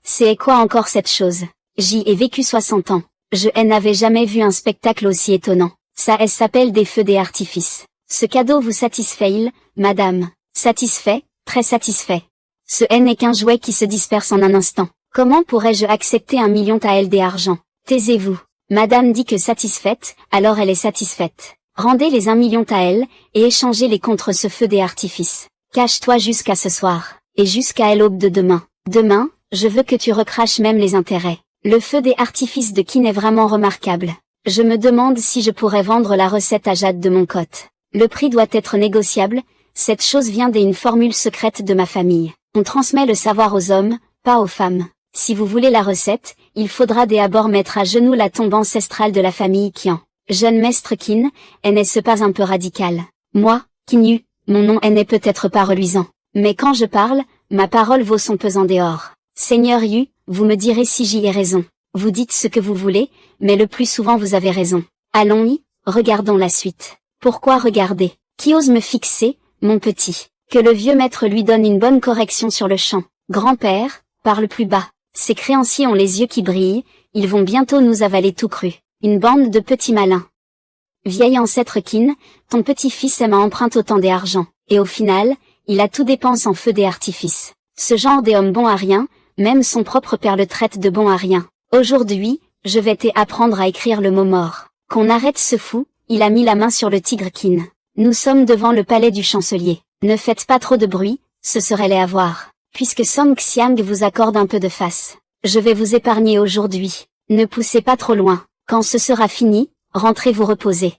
C'est quoi encore cette chose? J'y ai vécu 60 ans. Je n'avais jamais vu un spectacle aussi étonnant. Ça s'appelle des feux d'artifice. Ce cadeau vous satisfait-il, madame? Satisfait, très satisfait. Ce n'est qu'un jouet qui se disperse en un instant. Comment pourrais-je accepter 1 million TLD argent? Taisez-vous. Madame dit que satisfaite, alors elle est satisfaite. Rendez les 1 million TL, et échangez-les contre ce feu d'artifice. Cache-toi jusqu'à ce soir, et jusqu'à l'aube de demain. Demain, je veux que tu recraches même les intérêts. Le feu d'artifice de Kin est vraiment remarquable. Je me demande si je pourrais vendre la recette à Jade de Moncotte. Le prix doit être négociable, cette chose vient d'une formule secrète de ma famille. On transmet le savoir aux hommes, pas aux femmes. Si vous voulez la recette, il faudra d'abord mettre à genoux la tombe ancestrale de la famille Qian. Jeune maître Qin, n'est-ce pas un peu radical? Moi, Kinyu, mon nom n'est peut-être pas reluisant. Mais quand je parle, ma parole vaut son pesant d'or. Seigneur Yu, vous me direz si j'y ai raison. Vous dites ce que vous voulez, mais le plus souvent vous avez raison. Allons-y, regardons la suite. Pourquoi regarder? Qui ose me fixer, mon petit? Que le vieux maître lui donne une bonne correction sur le champ. Grand-père, parle plus bas. Ces créanciers ont les yeux qui brillent, ils vont bientôt nous avaler tout cru. Une bande de petits malins. Vieil ancêtre Qin, ton petit-fils m'a emprunté autant d'argent, et au final, il a tout dépensé en feu d'artifice. Ce genre d'homme bon à rien, même son propre père le traite de bon à rien. Aujourd'hui, je vais t'apprendre à écrire le mot mort. Qu'on arrête ce fou, il a mis la main sur le tigre Qin. Nous sommes devant le palais du chancelier. Ne faites pas trop de bruit, ce serait les avoir. Puisque Song Xiang vous accorde un peu de face. Je vais vous épargner aujourd'hui. Ne poussez pas trop loin. Quand ce sera fini, rentrez vous reposer.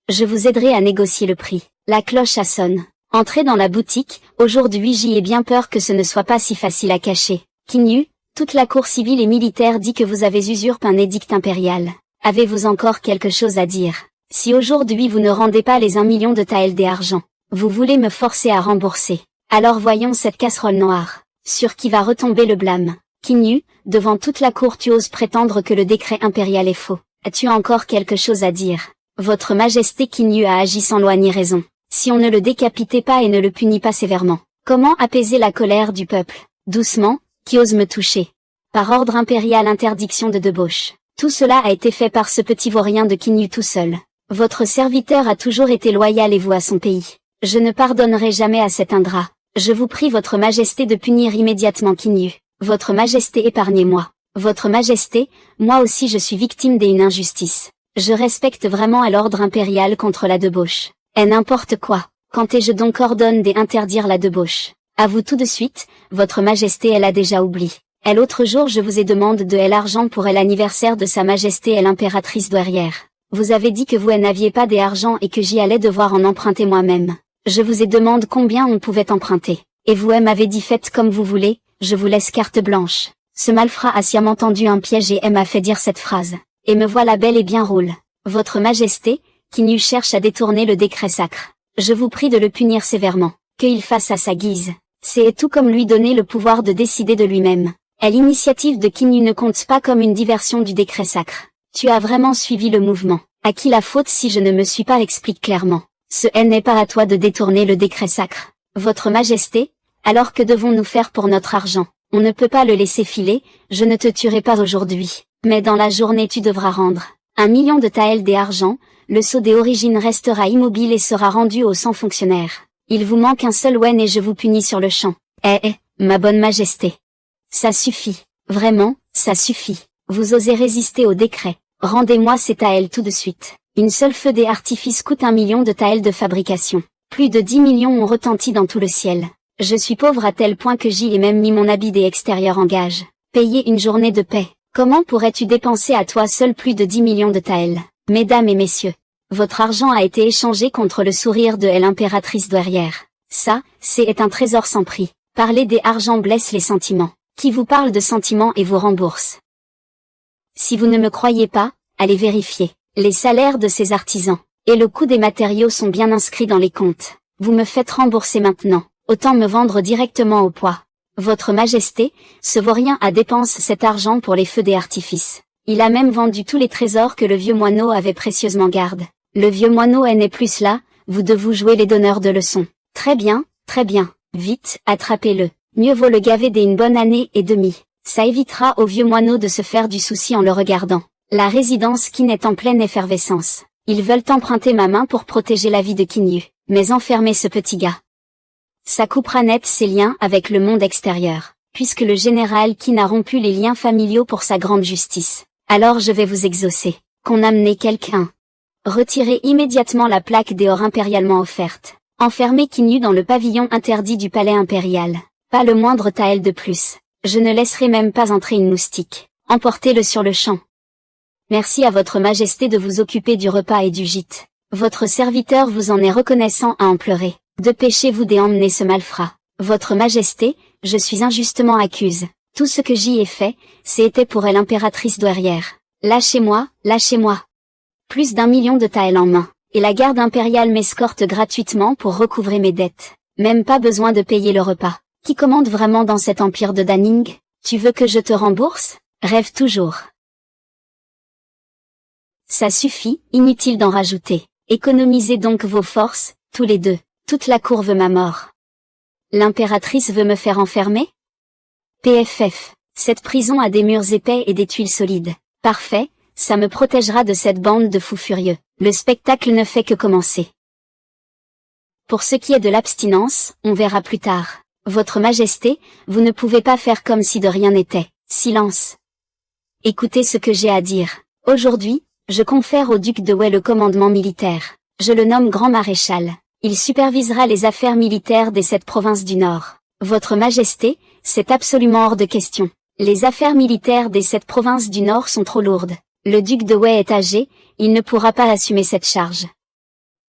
Je vous aiderai à négocier le prix. La cloche sonne. Entrez dans la boutique, aujourd'hui j'y ai bien peur que ce ne soit pas si facile à cacher. Kinyu, toute la cour civile et militaire dit que vous avez usurpé un édict impérial. Avez-vous encore quelque chose à dire? Si aujourd'hui vous ne rendez pas les 1 million de TLD argent, vous voulez me forcer à rembourser. Alors voyons cette casserole noire. Sur qui va retomber le blâme? Kinyu, devant toute la cour tu oses prétendre que le décret impérial est faux. As-tu encore quelque chose à dire? Votre Majesté Kinyu a agi sans loi ni raison. Si on ne le décapitait pas et ne le punit pas sévèrement, comment apaiser la colère du peuple? Doucement, qui ose me toucher? Par ordre impérial, interdiction de débauche. Tout cela a été fait par ce petit vaurien de Kinyu tout seul. Votre serviteur a toujours été loyal et vous à son pays. Je ne pardonnerai jamais à cet ingrat. Je vous prie votre Majesté de punir immédiatement Kinyu. Votre Majesté, épargnez-moi. Votre Majesté, moi aussi je suis victime d'une injustice. Je respecte vraiment à l'ordre impérial contre la débauche. Et n'importe quoi. Quand je donc ordonne d'interdire la débauche. À vous tout de suite, votre Majesté elle a déjà oublié. Et l'autre jour je vous ai demandé de l'argent pour l'anniversaire de sa Majesté et l'impératrice douairière. Vous avez dit que vous n'aviez pas d'argent et que j'y allais devoir en emprunter moi-même. Je vous ai demandé combien on pouvait emprunter. Et vous m'avez dit faites comme vous voulez, je vous laisse carte blanche. Ce malfrat a sciemment tendu un piège et m'a fait dire cette phrase. Et me voilà belle et bien roule. Votre Majesté, Kinyu cherche à détourner le décret sacre. Je vous prie de le punir sévèrement, qu'il fasse à sa guise. C'est tout comme lui donner le pouvoir de décider de lui-même. Et l'initiative de Kinyu ne compte pas comme une diversion du décret sacre. Tu as vraiment suivi le mouvement. À qui la faute si je ne me suis pas expliqué clairement? Ce n'est pas à toi de détourner le décret sacre. Votre Majesté, alors que devons-nous faire pour notre argent? On ne peut pas le laisser filer, je ne te tuerai pas aujourd'hui. Mais dans la journée tu devras rendre 1 million de TLD argent, le sceau des origines restera immobile et sera rendu aux 100 fonctionnaires. Il vous manque un seul wen et je vous punis sur le champ. Ma bonne majesté. Ça suffit. Vraiment, ça suffit. Vous osez résister au décret. Rendez-moi ces taëls tout de suite. Une seule feu des artifices coûte 1 million de taëls de fabrication. Plus de 10 millions ont retenti dans tout le ciel. Je suis pauvre à tel point que j'y ai même mis mon habit des extérieurs en gage. Payer une journée de paix. Comment pourrais-tu dépenser à toi seul plus de 10 millions de taëls? Mesdames et messieurs, votre argent a été échangé contre le sourire de l'impératrice douairière. Ça, c'est un trésor sans prix. Parler des argents blesse les sentiments. Qui vous parle de sentiments et vous rembourse? Si vous ne me croyez pas, allez vérifier. Les salaires de ces artisans et le coût des matériaux sont bien inscrits dans les comptes. Vous me faites rembourser maintenant, autant me vendre directement au poids. Votre Majesté, ce vaurien a dépensé cet argent pour les feux des artifices. Il a même vendu tous les trésors que le vieux moineau avait précieusement garde. Le vieux moineau n'est plus là, vous devez jouer les donneurs de leçons. Très bien, vite, attrapez-le. Mieux vaut le gaver dès une bonne année et demie. Ça évitera au vieux moineau de se faire du souci en le regardant. La résidence Qin est en pleine effervescence. Ils veulent emprunter ma main pour protéger la vie de Qin Yu, mais enfermer ce petit gars. Ça coupera net ses liens avec le monde extérieur, puisque le général Qin a rompu les liens familiaux pour sa grande justice. Alors je vais vous exaucer. Qu'on amenez quelqu'un. Retirez immédiatement la plaque des ors impérialement offerte. Enfermez Qin Yu dans le pavillon interdit du palais impérial. Pas le moindre taël de plus. Je ne laisserai même pas entrer une moustique. Emportez-le sur le champ. Merci à votre majesté de vous occuper du repas et du gîte. Votre serviteur vous en est reconnaissant à en pleurer. Dépêchez-vous d'emmener ce malfrat. Votre majesté, je suis injustement accuse. Tout ce que j'y ai fait, c'était pour elle impératrice douairière. Lâchez-moi, lâchez-moi. Plus d'1 million de taëls en main. Et la garde impériale m'escorte gratuitement pour recouvrer mes dettes. Même pas besoin de payer le repas. Qui commande vraiment dans cet empire de Daning? Tu veux que je te rembourse? Rêve toujours. Ça suffit, inutile d'en rajouter. Économisez donc vos forces, tous les deux. Toute la cour veut ma mort. L'impératrice veut me faire enfermer? PFF. Cette prison a des murs épais et des tuiles solides. Parfait, ça me protégera de cette bande de fous furieux. Le spectacle ne fait que commencer. Pour ce qui est de l'abstinence, on verra plus tard. Votre Majesté, vous ne pouvez pas faire comme si de rien n'était. Silence. Écoutez ce que j'ai à dire. Aujourd'hui, je confère au duc de Wei le commandement militaire. Je le nomme grand maréchal. Il supervisera les affaires militaires des 7 provinces du Nord. Votre Majesté, c'est absolument hors de question. Les affaires militaires des 7 provinces du Nord sont trop lourdes. Le duc de Wei est âgé, il ne pourra pas assumer cette charge.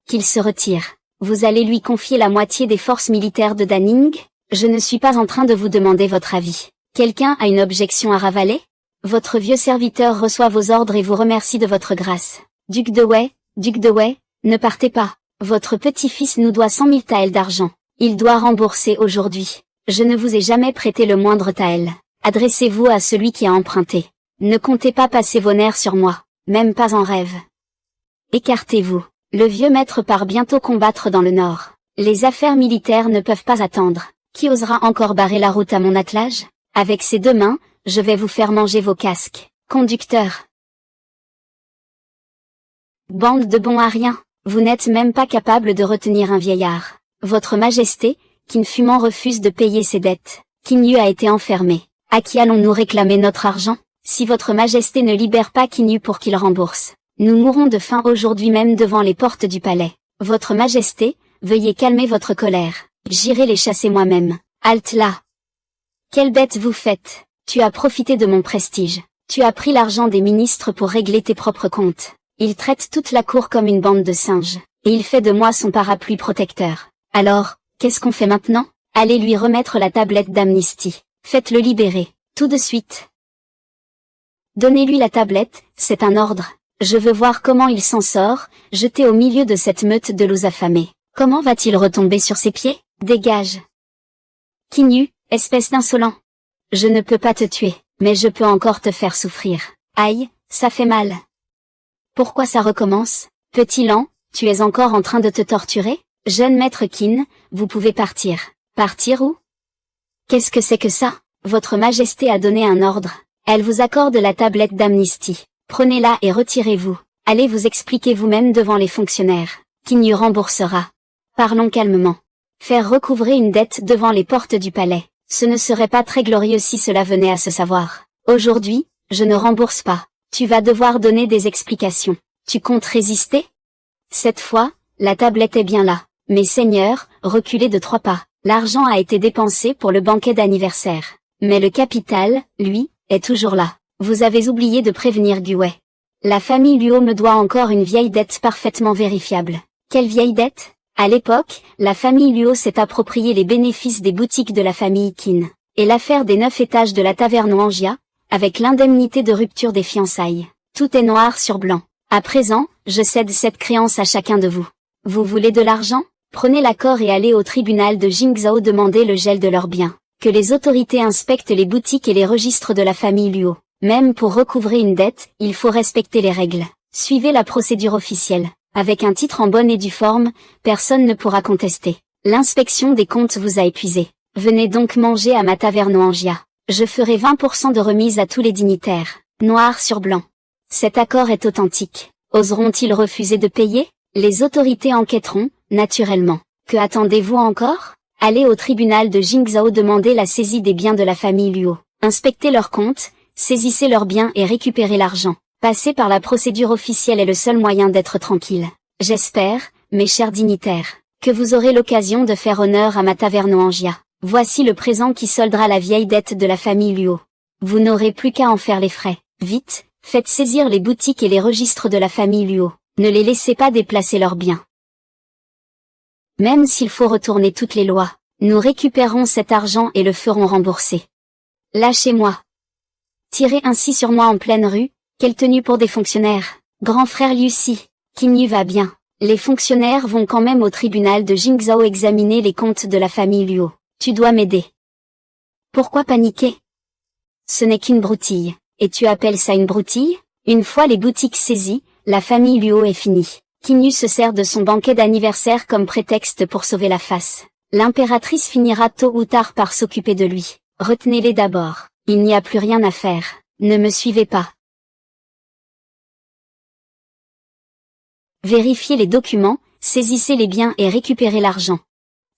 Qu'il se retire. Vous allez lui confier la moitié des forces militaires de Daning? Je ne suis pas en train de vous demander votre avis. Quelqu'un a une objection à ravaler? Votre vieux serviteur reçoit vos ordres et vous remercie de votre grâce. Duc de Wei, ne partez pas. Votre petit-fils nous doit 100 000 taëls d'argent. Il doit rembourser aujourd'hui. Je ne vous ai jamais prêté le moindre taël. Adressez-vous à celui qui a emprunté. Ne comptez pas passer vos nerfs sur moi, même pas en rêve. Écartez-vous. Le vieux maître part bientôt combattre dans le Nord. Les affaires militaires ne peuvent pas attendre. Qui osera encore barrer la route à mon attelage? Avec ces 2 mains, je vais vous faire manger vos casques. Conducteur. Bande de bons à rien. Vous n'êtes même pas capable de retenir un vieillard. Votre Majesté, Qin Fumant refuse de payer ses dettes. Qin Yu a été enfermé. À qui allons-nous réclamer notre argent? Si votre Majesté ne libère pas Qin Yu pour qu'il rembourse, nous mourrons de faim aujourd'hui même devant les portes du palais. Votre Majesté, veuillez calmer votre colère. J'irai les chasser moi-même. Halte là. Quelle bête vous faites? Tu as profité de mon prestige. Tu as pris l'argent des ministres pour régler tes propres comptes. Il traite toute la cour comme une bande de singes. Et il fait de moi son parapluie protecteur. Alors, qu'est-ce qu'on fait maintenant? Allez lui remettre la tablette d'amnistie. Faites-le libérer. Tout de suite. Donnez-lui la tablette, c'est un ordre. Je veux voir comment il s'en sort, jeté au milieu de cette meute de loups affamés. Comment va-t-il retomber sur ses pieds? Dégage. Qin Yu, espèce d'insolent. Je ne peux pas te tuer, mais je peux encore te faire souffrir. Aïe, ça fait mal. Pourquoi ça recommence? Petit lent, tu es encore en train de te torturer? Jeune maître Qin, vous pouvez partir. Partir où? Qu'est-ce que c'est que ça? Votre Majesté a donné un ordre. Elle vous accorde la tablette d'amnistie. Prenez-la et retirez-vous. Allez vous expliquer vous-même devant les fonctionnaires. Qin Yu remboursera. Parlons calmement. Faire recouvrer une dette devant les portes du palais. Ce ne serait pas très glorieux si cela venait à se savoir. Aujourd'hui, je ne rembourse pas. Tu vas devoir donner des explications. Tu comptes résister? Cette fois, la tablette est bien là. Mais Seigneur, reculez de 3 pas. L'argent a été dépensé pour le banquet d'anniversaire. Mais le capital, lui, est toujours là. Vous avez oublié de prévenir Guet. La famille Luo me doit encore une vieille dette parfaitement vérifiable. Quelle vieille dette? À l'époque, la famille Luo s'est approprié les bénéfices des boutiques de la famille Qin. Et l'affaire des 9 étages de la taverne Wanjia, avec l'indemnité de rupture des fiançailles. Tout est noir sur blanc. À présent, je cède cette créance à chacun de vous. Vous voulez de l'argent? Prenez l'accord et allez au tribunal de Jingzhou demander le gel de leurs biens. Que les autorités inspectent les boutiques et les registres de la famille Luo. Même pour recouvrer une dette, il faut respecter les règles. Suivez la procédure officielle. Avec un titre en bonne et due forme, personne ne pourra contester. L'inspection des comptes vous a épuisé. Venez donc manger à ma taverne Wanjia. Je ferai 20% de remise à tous les dignitaires. Noir sur blanc. Cet accord est authentique. Oseront-ils refuser de payer? Les autorités enquêteront, naturellement. Que attendez-vous encore? Allez au tribunal de Jingzhou demander la saisie des biens de la famille Luo. Inspectez leurs comptes, saisissez leurs biens et récupérez l'argent. Passer par la procédure officielle est le seul moyen d'être tranquille. J'espère, mes chers dignitaires, que vous aurez l'occasion de faire honneur à ma taverne Wanjia. Voici le présent qui soldera la vieille dette de la famille Luo. Vous n'aurez plus qu'à en faire les frais. Vite, faites saisir les boutiques et les registres de la famille Luo. Ne les laissez pas déplacer leurs biens. Même s'il faut retourner toutes les lois, nous récupérerons cet argent et le ferons rembourser. Lâchez-moi. Tirez ainsi sur moi en pleine rue, quelle tenue pour des fonctionnaires. Grand frère Liu-Si, Qin va bien. Les fonctionnaires vont quand même au tribunal de Jingzhou examiner les comptes de la famille Luo. Tu dois m'aider. Pourquoi paniquer? Ce n'est qu'une broutille. Et tu appelles ça une broutille? Une fois les boutiques saisies, la famille Luo est finie. Qin se sert de son banquet d'anniversaire comme prétexte pour sauver la face. L'impératrice finira tôt ou tard par s'occuper de lui. Retenez-les d'abord. Il n'y a plus rien à faire. Ne me suivez pas. Vérifiez les documents, saisissez les biens et récupérez l'argent.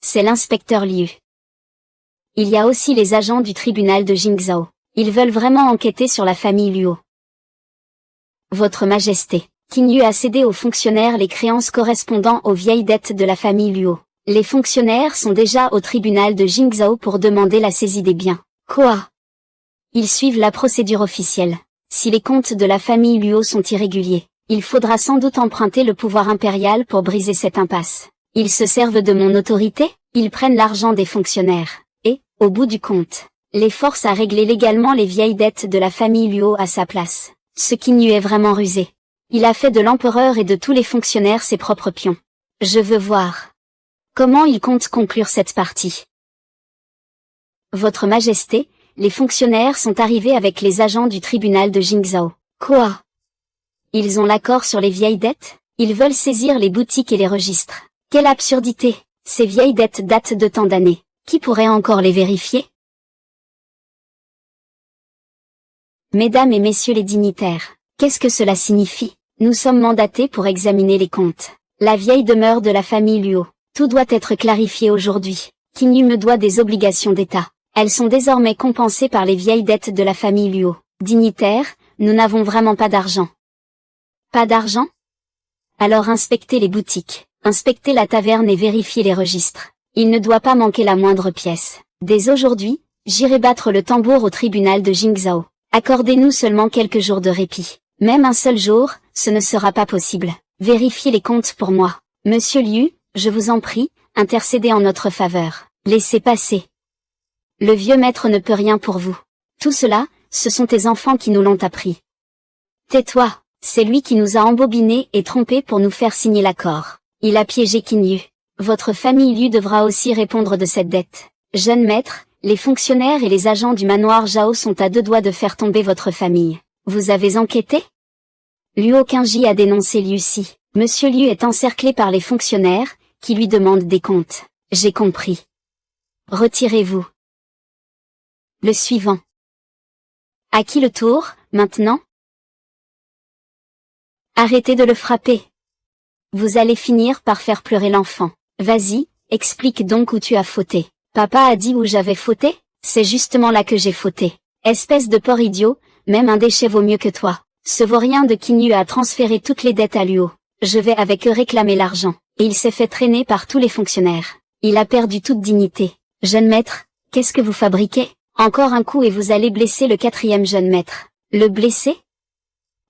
C'est l'inspecteur Liu. Il y a aussi les agents du tribunal de Jingzhou. Ils veulent vraiment enquêter sur la famille Luo. Votre Majesté, Qin Yu a cédé aux fonctionnaires les créances correspondant aux vieilles dettes de la famille Luo. Les fonctionnaires sont déjà au tribunal de Jingzhou pour demander la saisie des biens. Quoi? Ils suivent la procédure officielle. Si les comptes de la famille Luo sont irréguliers, il faudra sans doute emprunter le pouvoir impérial pour briser cette impasse. Ils se servent de mon autorité, ils prennent l'argent des fonctionnaires. Et, au bout du compte, les forcent à régler légalement les vieilles dettes de la famille Luo à sa place. Ce Qin Yu est vraiment rusé. Il a fait de l'empereur et de tous les fonctionnaires ses propres pions. Je veux voir. Comment il compte conclure cette partie? Votre Majesté, les fonctionnaires sont arrivés avec les agents du tribunal de Jingzhou. Quoi? Ils ont l'accord sur les vieilles dettes? Ils veulent saisir les boutiques et les registres. Quelle absurdité! Ces vieilles dettes datent de tant d'années. Qui pourrait encore les vérifier? Mesdames et messieurs les dignitaires, qu'est-ce que cela signifie? Nous sommes mandatés pour examiner les comptes. La vieille demeure de la famille Luo. Tout doit être clarifié aujourd'hui. Qin Yu me doit des obligations d'État. Elles sont désormais compensées par les vieilles dettes de la famille Luo. Dignitaires, nous n'avons vraiment pas d'argent. Pas d'argent? Alors inspectez les boutiques, inspectez la taverne et vérifiez les registres. Il ne doit pas manquer la moindre pièce. Dès aujourd'hui, j'irai battre le tambour au tribunal de Jingzhou. Accordez-nous seulement quelques jours de répit. Même un seul jour, ce ne sera pas possible. Vérifiez les comptes pour moi. Monsieur Liu, je vous en prie, intercédez en notre faveur. Laissez passer. Le vieux maître ne peut rien pour vous. Tout cela, ce sont tes enfants qui nous l'ont appris. Tais-toi, c'est lui qui nous a embobinés et trompés pour nous faire signer l'accord. Il a piégé Qin Yu. Votre famille Liu devra aussi répondre de cette dette. Jeune maître, les fonctionnaires et les agents du manoir Zhao sont à 2 doigts de faire tomber votre famille. Vous avez enquêté? Luo Qingji a dénoncé Liu-Si. Monsieur Liu est encerclé par les fonctionnaires, qui lui demandent des comptes. J'ai compris. Retirez-vous. Le suivant. À qui le tour, maintenant? Arrêtez de le frapper. Vous allez finir par faire pleurer l'enfant. Vas-y, explique donc où tu as fauté. Papa a dit où j'avais fauté? C'est justement là que j'ai fauté. Espèce de porc idiot, même un déchet vaut mieux que toi. Ce vaurien de Kinyu a transféré toutes les dettes à Luo. Je vais avec eux réclamer l'argent. Et il s'est fait traîner par tous les fonctionnaires. Il a perdu toute dignité. Jeune maître, qu'est-ce que vous fabriquez? Encore un coup et vous allez blesser le 4e jeune maître. Le blesser?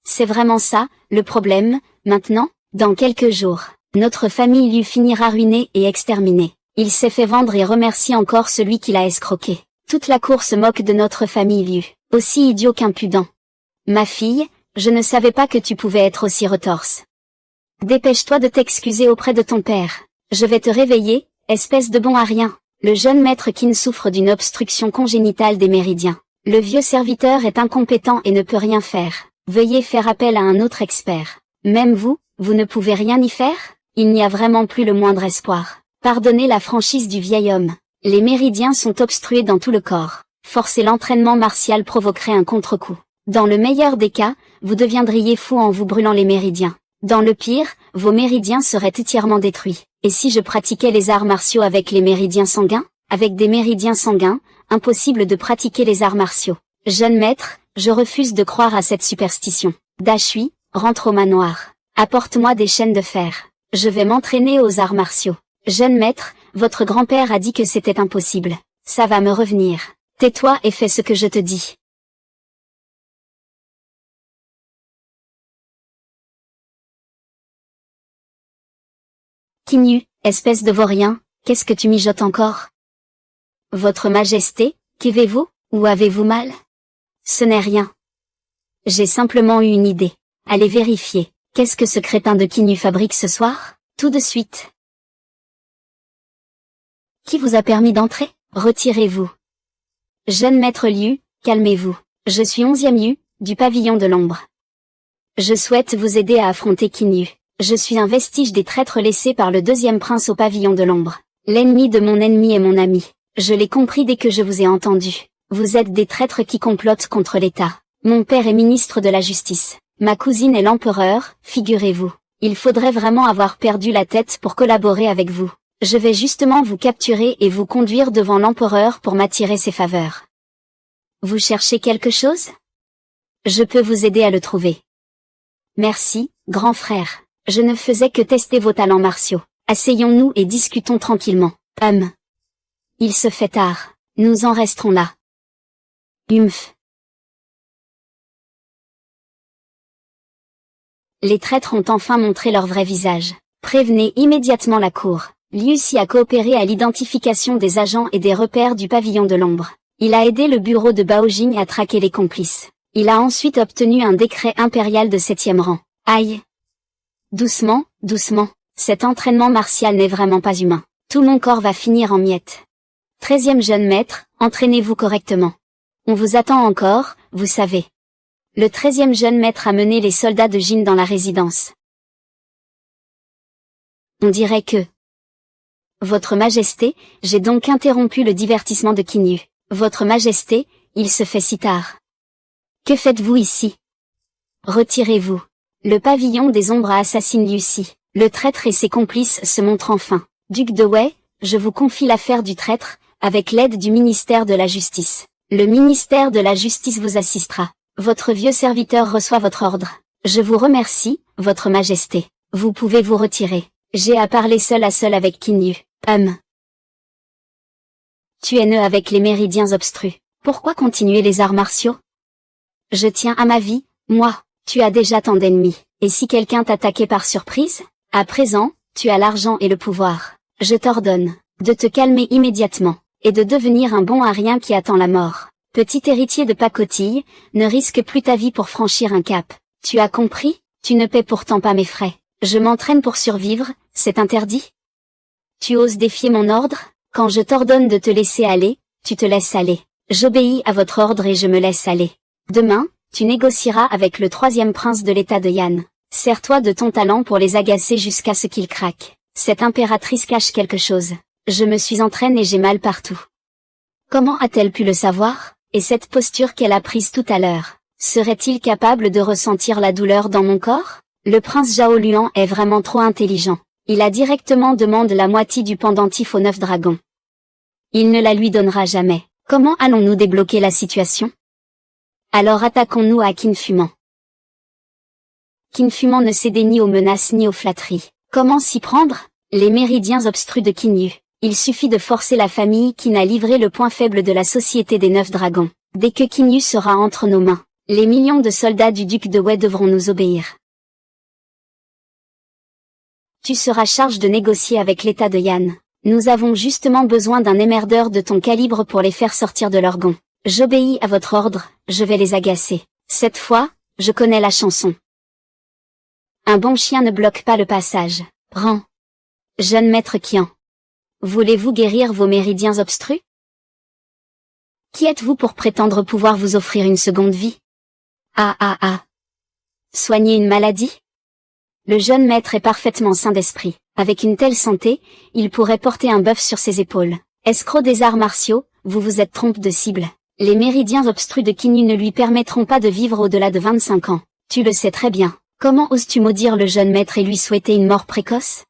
C'est vraiment ça, le problème, maintenant? Dans quelques jours, notre famille lui finira ruinée et exterminée. Il s'est fait vendre et remercie encore celui qui l'a escroqué. Toute la cour se moque de notre famille Liu, aussi idiot qu'impudent. Ma fille, je ne savais pas que tu pouvais être aussi retorse. Dépêche-toi de t'excuser auprès de ton père. Je vais te réveiller, espèce de bon à rien. Le jeune maître Qin souffre d'une obstruction congénitale des méridiens. Le vieux serviteur est incompétent et ne peut rien faire. Veuillez faire appel à un autre expert. Même vous, vous ne pouvez rien y faire? Il n'y a vraiment plus le moindre espoir. Pardonnez la franchise du vieil homme. Les méridiens sont obstrués dans tout le corps. Forcer l'entraînement martial provoquerait un contre-coup. Dans le meilleur des cas, vous deviendriez fou en vous brûlant les méridiens. Dans le pire, vos méridiens seraient entièrement détruits. Et si je pratiquais les arts martiaux avec les méridiens sanguins? Avec des méridiens sanguins, impossible de pratiquer les arts martiaux. Jeune maître, je refuse de croire à cette superstition. Dashui, rentre au manoir. Apporte-moi des chaînes de fer. Je vais m'entraîner aux arts martiaux. Jeune maître, votre grand-père a dit que c'était impossible. Ça va me revenir. Tais-toi et fais ce que je te dis. Kinyu, espèce de vaurien, qu'est-ce que tu mijotes encore? Votre Majesté, qu'avez-vous, ou avez-vous mal? Ce n'est rien. J'ai simplement eu une idée. Allez vérifier. Qu'est-ce que ce crétin de Kinyu fabrique ce soir? Tout de suite. Qui vous a permis d'entrer? Retirez-vous. Jeune maître Liu, calmez-vous. Je suis 11e Yu, du pavillon de l'ombre. Je souhaite vous aider à affronter Kinyu. Je suis un vestige des traîtres laissés par le 2e prince au pavillon de l'ombre. L'ennemi de mon ennemi est mon ami. Je l'ai compris dès que je vous ai entendu. Vous êtes des traîtres qui complotent contre l'État. Mon père est ministre de la Justice. Ma cousine est l'empereur, figurez-vous. Il faudrait vraiment avoir perdu la tête pour collaborer avec vous. Je vais justement vous capturer et vous conduire devant l'empereur pour m'attirer ses faveurs. Vous cherchez quelque chose? Je peux vous aider à le trouver. Merci, grand frère. Je ne faisais que tester vos talents martiaux. Asseyons-nous et discutons tranquillement. Il se fait tard. Nous en resterons là. Les traîtres ont enfin montré leur vrai visage. Prévenez immédiatement la cour. Liu Xi a coopéré à l'identification des agents et des repères du pavillon de l'ombre. Il a aidé le bureau de Baojing à traquer les complices. Il a ensuite obtenu un décret impérial de 7e rang. Aïe! Doucement, doucement. Cet entraînement martial n'est vraiment pas humain. Tout mon corps va finir en miettes. 13e jeune maître, entraînez-vous correctement. On vous attend encore, vous savez. Le 13e jeune maître a mené les soldats de Jin dans la résidence. On dirait que... Votre Majesté, j'ai donc interrompu le divertissement de Kinyu. Votre Majesté, il se fait si tard. Que faites-vous ici? Retirez-vous. Le pavillon des ombres assassine Liu Xi. Le traître et ses complices se montrent enfin. Duc de Wei, je vous confie l'affaire du traître, avec l'aide du ministère de la Justice. Le ministère de la Justice vous assistera. Votre vieux serviteur reçoit votre ordre. Je vous remercie, votre Majesté. Vous pouvez vous retirer. J'ai à parler seul à seul avec Kinyu. Tu es nœud avec les méridiens obstrus. Pourquoi continuer les arts martiaux? Je tiens à ma vie, moi. Tu as déjà tant d'ennemis. Et si quelqu'un t'attaquait par surprise? À présent, tu as l'argent et le pouvoir. Je t'ordonne de te calmer immédiatement, et de devenir un bon à rien qui attend la mort. Petit héritier de pacotille, ne risque plus ta vie pour franchir un cap. Tu as compris? Tu ne paies pourtant pas mes frais. Je m'entraîne pour survivre, c'est interdit? Tu oses défier mon ordre? Quand je t'ordonne de te laisser aller, tu te laisses aller. J'obéis à votre ordre et je me laisse aller. Demain, tu négocieras avec le 3e prince de l'état de Yan. Sers-toi de ton talent pour les agacer jusqu'à ce qu'ils craquent. Cette impératrice cache quelque chose. Je me suis entraînée et j'ai mal partout. Comment a-t-elle pu le savoir? Et cette posture qu'elle a prise tout à l'heure, serait-il capable de ressentir la douleur dans mon corps? Le prince Zhao Luan est vraiment trop intelligent. Il a directement demandé la moitié du pendentif aux 9 dragons. Il ne la lui donnera jamais. Comment allons-nous débloquer la situation? Alors attaquons-nous à Qin Fumant. Qin Fumant ne cédait ni aux menaces ni aux flatteries. Comment s'y prendre? Les méridiens obstrus de Qin Yu. Il suffit de forcer la famille Qin à livrer le point faible de la société des 9 dragons. Dès que Qin Yu sera entre nos mains, les millions de soldats du duc de Wei devront nous obéir. Tu seras charge de négocier avec l'état de Yan. Nous avons justement besoin d'un émerdeur de ton calibre pour les faire sortir de leur gond. J'obéis à votre ordre, je vais les agacer. Cette fois, je connais la chanson. Un bon chien ne bloque pas le passage. Rang. Jeune maître Qian. Voulez-vous guérir vos méridiens obstrus? Qui êtes-vous pour prétendre pouvoir vous offrir une seconde vie? Soigner une maladie? Le jeune maître est parfaitement sain d'esprit. Avec une telle santé, il pourrait porter un bœuf sur ses épaules. Escroc des arts martiaux, vous vous êtes trompé de cible. Les méridiens obstrus de Qin Yu ne lui permettront pas de vivre au-delà de 25 ans. Tu le sais très bien. Comment oses-tu maudire le jeune maître et lui souhaiter une mort précoce?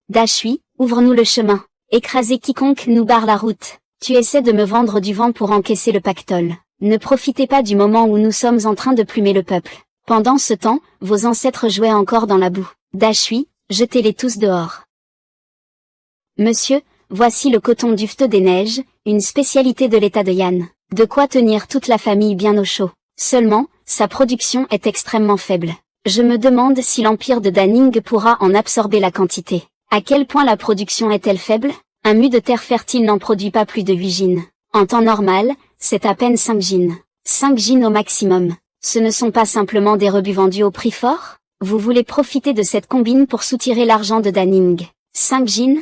Da Shui, ouvre-nous le chemin. Écraser quiconque nous barre la route. Tu essaies de me vendre du vent pour encaisser le pactole. Ne profitez pas du moment où nous sommes en train de plumer le peuple. Pendant ce temps, vos ancêtres jouaient encore dans la boue. Da Shui, jetez-les tous dehors. Monsieur, voici le coton duft des neiges, une spécialité de l'état de Yan. De quoi tenir toute la famille bien au chaud. Seulement, sa production est extrêmement faible. Je me demande si l'empire de Daning pourra en absorber la quantité. À quel point la production est-elle faible? Un mu de terre fertile n'en produit pas plus de 8 gines. En temps normal, c'est à peine 5 gines. 5 gines au maximum. Ce ne sont pas simplement des rebuts vendus au prix fort? Vous voulez profiter de cette combine pour soutirer l'argent de Daning. 5 gines?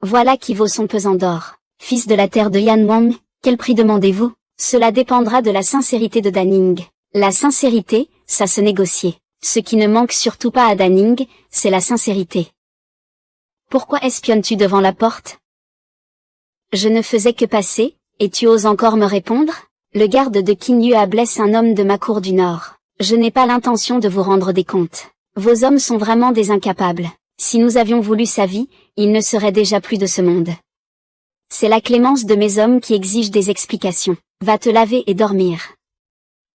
Voilà qui vaut son pesant d'or. Fils de la terre de Yan Wang, quel prix demandez-vous? Cela dépendra de la sincérité de Daning. La sincérité, ça se négocie. Ce qui ne manque surtout pas à Daning, c'est la sincérité. Pourquoi espionnes-tu devant la porte? Je ne faisais que passer, et tu oses encore me répondre? Le garde de Qin Yu a blessé un homme de ma cour du Nord. Je n'ai pas l'intention de vous rendre des comptes. Vos hommes sont vraiment des incapables. Si nous avions voulu sa vie, il ne serait déjà plus de ce monde. C'est la clémence de mes hommes qui exige des explications. Va te laver et dormir.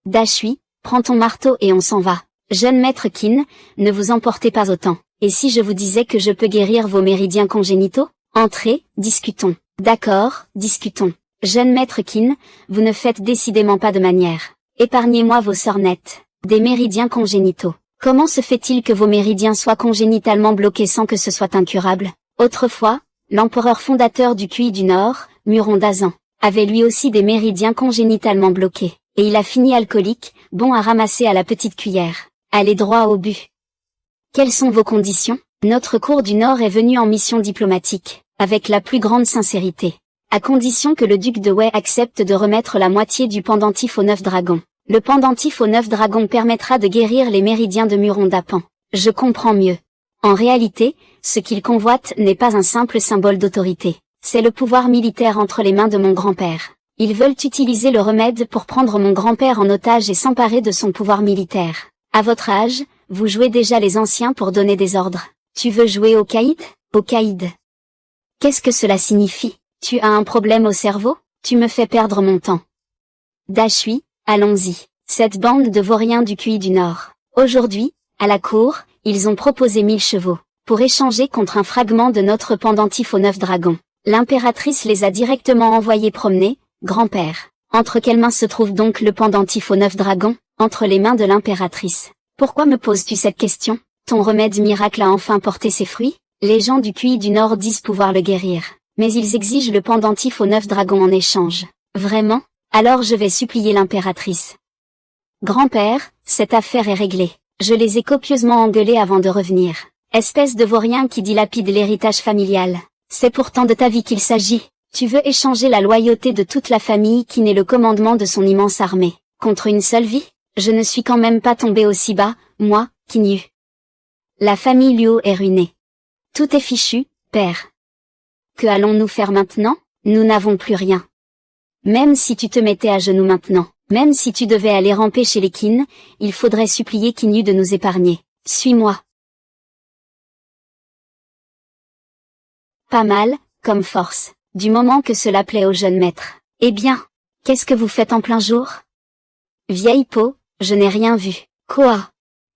Da Shui, prends ton marteau et on s'en va. Jeune maître Qin, ne vous emportez pas autant. Et si je vous disais que je peux guérir vos méridiens congénitaux? Entrez, discutons. D'accord, discutons. Jeune maître Qin, vous ne faites décidément pas de manière. Épargnez-moi vos sornettes. Des méridiens congénitaux. Comment se fait-il que vos méridiens soient congénitalement bloqués sans que ce soit incurable? Autrefois, l'empereur fondateur du Qi du Nord, Muron Dazan, avait lui aussi des méridiens congénitalement bloqués. Et il a fini alcoolique, bon à ramasser à la petite cuillère. Allez droit au but. Quelles sont vos conditions? Notre cour du Nord est venue en mission diplomatique, avec la plus grande sincérité. À condition que le duc de Wei accepte de remettre la moitié du pendentif aux 9 dragons. Le pendentif aux 9 dragons permettra de guérir les méridiens de Muron d'Apan. Je comprends mieux. En réalité, ce qu'il convoite n'est pas un simple symbole d'autorité. C'est le pouvoir militaire entre les mains de mon grand-père. Ils veulent utiliser le remède pour prendre mon grand-père en otage et s'emparer de son pouvoir militaire. À votre âge, vous jouez déjà les anciens pour donner des ordres. Tu veux jouer au caïd? Au caïd. Qu'est-ce que cela signifie? Tu as un problème au cerveau? Tu me fais perdre mon temps. Da Shui, allons-y. Cette bande de vauriens du Qi du Nord. Aujourd'hui, à la cour, ils ont proposé 1000 chevaux, pour échanger contre un fragment de notre pendentif aux 9 dragons. L'impératrice les a directement envoyés promener, grand-père. Entre quelles mains se trouve donc le pendentif aux 9 dragons? Entre les mains de l'impératrice. Pourquoi me poses-tu cette question? Ton remède miracle a enfin porté ses fruits? Les gens du Qi du Nord disent pouvoir le guérir. Mais ils exigent le pendentif aux 9 dragons en échange. Vraiment? Alors je vais supplier l'impératrice. Grand-père, cette affaire est réglée. Je les ai copieusement engueulés avant de revenir. Espèce de vaurien qui dilapide l'héritage familial. C'est pourtant de ta vie qu'il s'agit. Tu veux échanger la loyauté de toute la famille qui n'est le commandement de son immense armée, contre une seule vie? Je ne suis quand même pas tombé aussi bas, moi, Qin Yu. La famille Luo est ruinée. Tout est fichu, père. Que allons-nous faire maintenant? Nous n'avons plus rien. Même si tu te mettais à genoux maintenant, même si tu devais aller ramper chez les Qin, il faudrait supplier Qin Yu de nous épargner. Suis-moi. Pas mal, comme force, du moment que cela plaît au jeune maître. Eh bien, qu'est-ce que vous faites en plein jour? Vieille peau, je n'ai rien vu. Quoi?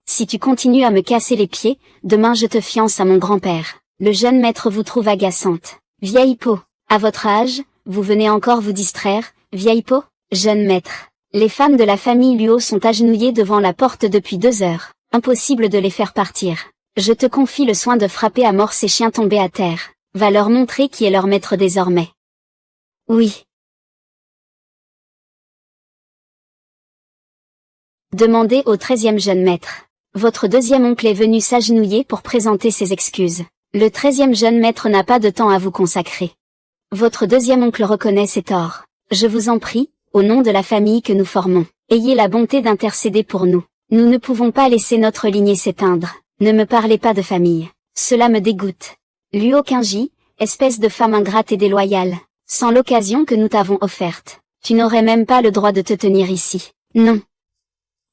Si tu continues à me casser les pieds, demain je te fiance à mon grand-père. Le jeune maître vous trouve agaçante. Vieille peau, à votre âge, vous venez encore vous distraire, vieille peau? Jeune maître. Les femmes de la famille Luo sont agenouillées devant la porte depuis 2 heures. Impossible de les faire partir. Je te confie le soin de frapper à mort ces chiens tombés à terre. Va leur montrer qui est leur maître désormais. Oui. Demandez au 13e jeune maître. Votre 2e oncle est venu s'agenouiller pour présenter ses excuses. Le 13e jeune maître n'a pas de temps à vous consacrer. Votre 2e oncle reconnaît ses torts. Je vous en prie, au nom de la famille que nous formons, ayez la bonté d'intercéder pour nous. Nous ne pouvons pas laisser notre lignée s'éteindre. Ne me parlez pas de famille. Cela me dégoûte. Luo Qingji, espèce de femme ingrate et déloyale. Sans l'occasion que nous t'avons offerte, tu n'aurais même pas le droit de te tenir ici. Non.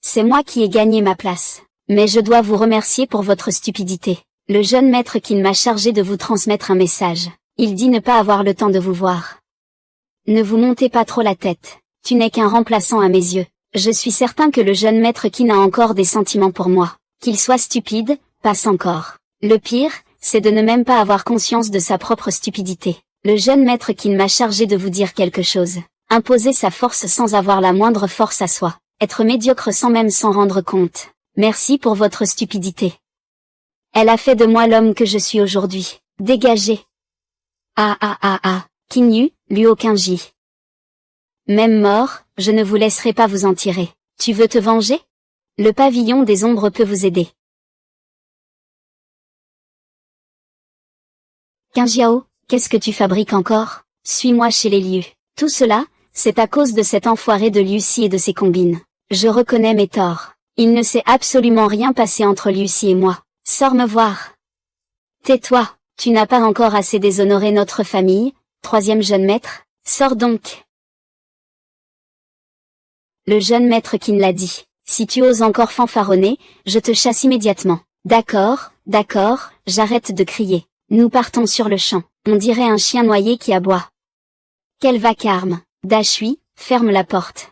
C'est moi qui ai gagné ma place. Mais je dois vous remercier pour votre stupidité. Le jeune maître Qin m'a chargé de vous transmettre un message. Il dit ne pas avoir le temps de vous voir. Ne vous montez pas trop la tête. Tu n'es qu'un remplaçant à mes yeux. Je suis certain que le jeune maître Qin a encore des sentiments pour moi. Qu'il soit stupide, passe encore. Le pire, c'est de ne même pas avoir conscience de sa propre stupidité. Le jeune maître Qin m'a chargé de vous dire quelque chose. Imposer sa force sans avoir la moindre force à soi. Être médiocre sans même s'en rendre compte. Merci pour votre stupidité. Elle a fait de moi l'homme que je suis aujourd'hui. Dégagez. Qin Yu, Luo Qingji. Même mort, je ne vous laisserai pas vous en tirer. Tu veux te venger? Le pavillon des ombres peut vous aider. Qingjiao, qu'est-ce que tu fabriques encore? Suis-moi chez les Liu. Tout cela, c'est à cause de cet enfoiré de Liu Si et de ses combines. Je reconnais mes torts. Il ne s'est absolument rien passé entre Liu Si et moi. Sors me voir. Tais-toi, tu n'as pas encore assez déshonoré notre famille, 3e jeune maître, sors donc. Le jeune maître Qin l'a dit. Si tu oses encore fanfaronner, je te chasse immédiatement. D'accord, j'arrête de crier. Nous partons sur le champ. On dirait un chien noyé qui aboie. Quel vacarme. Dashui, ferme la porte.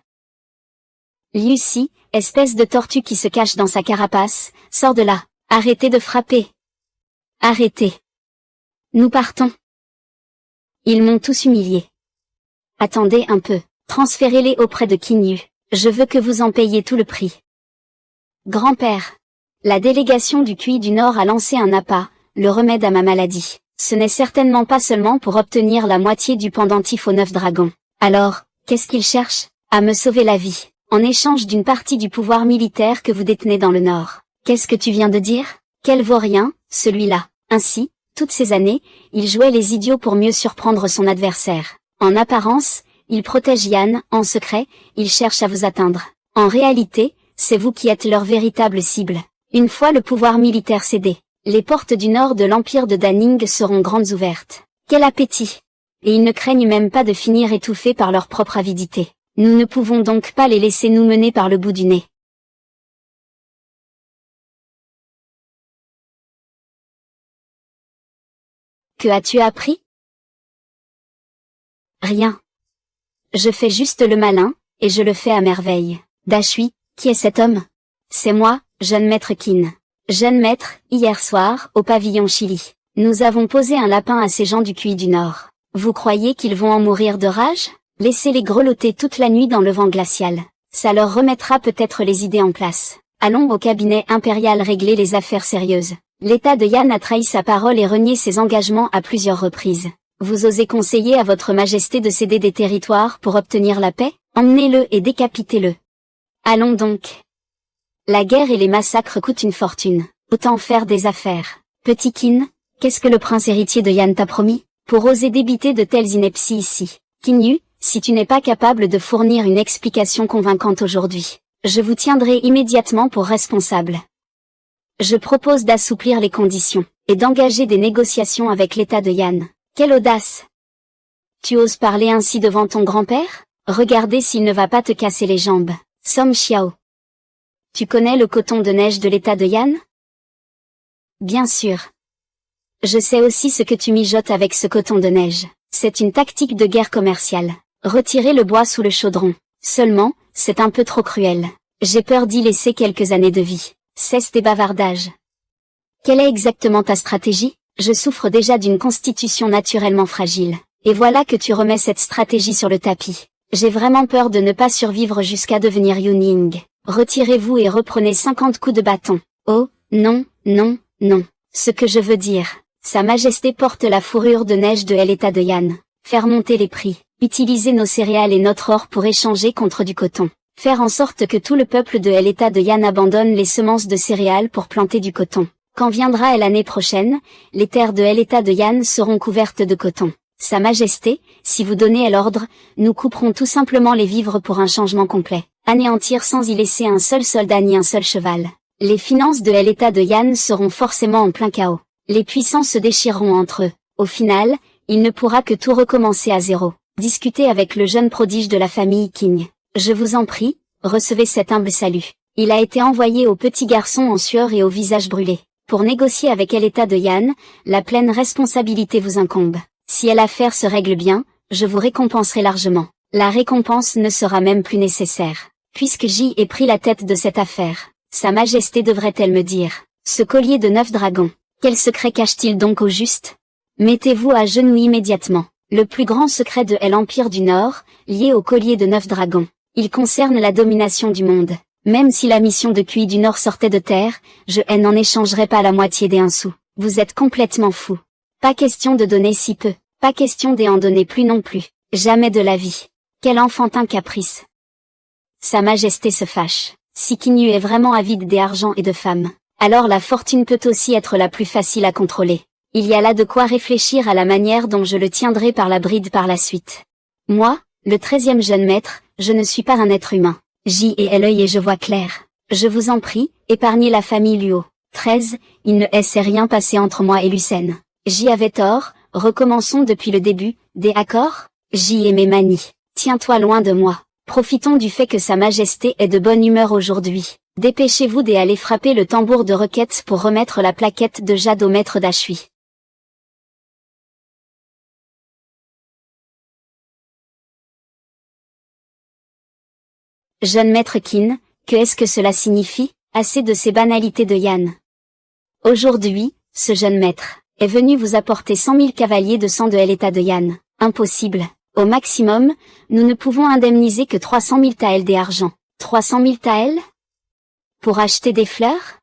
Liu Si, espèce de tortue qui se cache dans sa carapace, sors de là. Arrêtez de frapper. Arrêtez. Nous partons. Ils m'ont tous humilié. Attendez un peu. Transférez-les auprès de Qin Yu. Je veux que vous en payiez tout le prix. Grand-père. La délégation du QI du Nord a lancé un appât, le remède à ma maladie. Ce n'est certainement pas seulement pour obtenir la moitié du pendentif aux 9 dragons. Alors, qu'est-ce qu'ils cherchent? À me sauver la vie, en échange d'une partie du pouvoir militaire que vous détenez dans le Nord. Qu'est-ce que tu viens de dire? Quel vaurien, celui-là. Ainsi, toutes ces années, il jouait les idiots pour mieux surprendre son adversaire. En apparence, il protège Yan, en secret, il cherche à vous atteindre. En réalité, c'est vous qui êtes leur véritable cible. Une fois le pouvoir militaire cédé, les portes du nord de l'empire de Daning seront grandes ouvertes. Quel appétit! Et ils ne craignent même pas de finir étouffés par leur propre avidité. Nous ne pouvons donc pas les laisser nous mener par le bout du nez. Que as-tu appris? Rien. Je fais juste le malin, et je le fais à merveille. Dashui, qui est cet homme? C'est moi, jeune maître Qin. Jeune maître, hier soir, au pavillon Chili, nous avons posé un lapin à ces gens du QI du Nord. Vous croyez qu'ils vont en mourir de rage? Laissez-les grelotter toute la nuit dans le vent glacial. Ça leur remettra peut-être les idées en place. Allons au cabinet impérial régler les affaires sérieuses. L'État de Yan a trahi sa parole et renié ses engagements à plusieurs reprises. Vous osez conseiller à votre majesté de céder des territoires pour obtenir la paix? Emmenez-le et décapitez-le. Allons donc. La guerre et les massacres coûtent une fortune. Autant faire des affaires. Petit Qin, qu'est-ce que le prince héritier de Yan t'a promis? Pour oser débiter de telles inepties ici. Qin Yu, si tu n'es pas capable de fournir une explication convaincante aujourd'hui, je vous tiendrai immédiatement pour responsable. Je propose d'assouplir les conditions, et d'engager des négociations avec l'État de Yan. Quelle audace! Tu oses parler ainsi devant ton grand-père? Regardez s'il ne va pas te casser les jambes. Song Xiao. Tu connais le coton de neige de l'État de Yan? Bien sûr. Je sais aussi ce que tu mijotes avec ce coton de neige. C'est une tactique de guerre commerciale. Retirez le bois sous le chaudron. Seulement, c'est un peu trop cruel. J'ai peur d'y laisser quelques années de vie. Cesse tes bavardages. Quelle est exactement ta stratégie? Je souffre déjà d'une constitution naturellement fragile. Et voilà que tu remets cette stratégie sur le tapis. J'ai vraiment peur de ne pas survivre jusqu'à devenir Yuning. Retirez-vous et reprenez 50 coups de bâton. Oh, non, non, non. Ce que je veux dire. Sa Majesté porte la fourrure de neige de l'État de Yan. Faire monter les prix. Utiliser nos céréales et notre or pour échanger contre du coton. Faire en sorte que tout le peuple de l'État de Yan abandonne les semences de céréales pour planter du coton. Quand viendra l'année prochaine, les terres de l'État de Yan seront couvertes de coton. Sa Majesté, si vous donnez l'ordre, nous couperons tout simplement les vivres pour un changement complet. Anéantir sans y laisser un seul soldat ni un seul cheval. Les finances de l'État de Yan seront forcément en plein chaos. Les puissants se déchireront entre eux. Au final, il ne pourra que tout recommencer à zéro. Discutez avec le jeune prodige de la famille Qing. Je vous en prie, recevez cet humble salut. Il a été envoyé au petit garçon en sueur et au visage brûlé. Pour négocier avec l'État de Yan, la pleine responsabilité vous incombe. Si l'affaire se règle bien, je vous récompenserai largement. La récompense ne sera même plus nécessaire. Puisque j'y ai pris la tête de cette affaire, Sa Majesté devrait-elle me dire, ce collier de 9 dragons, quel secret cache-t-il donc au juste? Mettez-vous à genoux immédiatement. Le plus grand secret de l'Empire du Nord, lié au collier de 9 dragons. Il concerne la domination du monde. Même si la mission de Cui du Nord sortait de terre, je n'en échangerais pas la moitié des 1 sou. Vous êtes complètement fou. Pas question de donner si peu, pas question d'en donner plus non plus. Jamais de la vie. Quel enfantin caprice. Sa Majesté se fâche. Si Kinyu est vraiment avide d'argent et de femmes, alors la fortune peut aussi être la plus facile à contrôler. Il y a là de quoi réfléchir à la manière dont je le tiendrai par la bride par la suite. Moi, le 13e jeune maître, je ne suis pas un être humain. J'y ai l'œil et je vois clair. Je vous en prie, épargnez la famille Luo. 13, il ne s'est rien passé entre moi et Lucène. J'y avais tort, recommençons depuis le début, des accords? J'y ai mes manies. Tiens-toi loin de moi. Profitons du fait que Sa Majesté est de bonne humeur aujourd'hui. Dépêchez-vous d'aller frapper le tambour de requête pour remettre la plaquette de jade au maître d'Achui. Jeune maître Qin, que est-ce que cela signifie? Assez de ces banalités de Yan. Aujourd'hui, ce jeune maître est venu vous apporter 100 000 cavaliers de sang de l'État de Yan. Impossible. Au maximum, nous ne pouvons indemniser que 300 000 taels d'argent. 300 000 taels? Pour acheter des fleurs?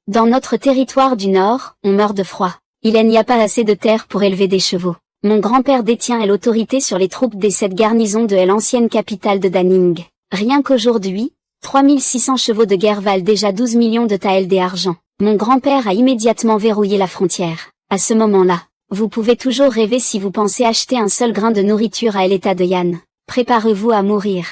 Dans notre territoire du Nord, on meurt de froid. Il n'y a pas assez de terre pour élever des chevaux. Mon grand-père détient l'autorité sur les troupes des 7 garnisons de l'ancienne capitale de Daning. Rien qu'aujourd'hui, 3600 chevaux de guerre valent déjà 12 millions de taels d'argent. Mon grand-père a immédiatement verrouillé la frontière. À ce moment-là, vous pouvez toujours rêver si vous pensez acheter un seul grain de nourriture à l'État de Yan. Préparez-vous à mourir.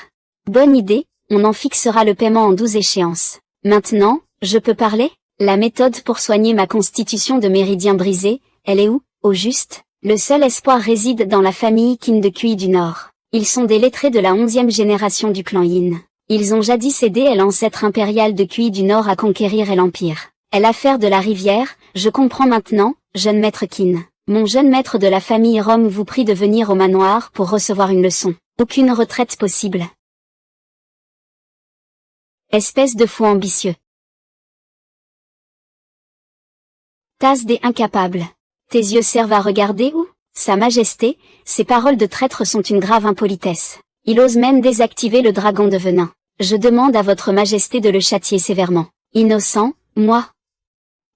Bonne idée, on en fixera le paiement en 12 échéances. Maintenant, je peux parler? La méthode pour soigner ma constitution de méridien brisé, elle est où, au juste? Le seul espoir réside dans la famille Qin de Cui du Nord. Ils sont des lettrés de la 11e génération du clan Yin. Ils ont jadis aidé l'ancêtre impérial de Cui du Nord à conquérir l'Empire. L'affaire de la rivière, je comprends maintenant, jeune maître Qin. Mon jeune maître de la famille Rome vous prie de venir au manoir pour recevoir une leçon. Aucune retraite possible. Espèce de fou ambitieux. Tasse des incapables. Tes yeux servent à regarder où? Sa Majesté, ces paroles de traître sont une grave impolitesse. Il ose même désactiver le dragon de venin. Je demande à votre Majesté de le châtier sévèrement. Innocent, moi.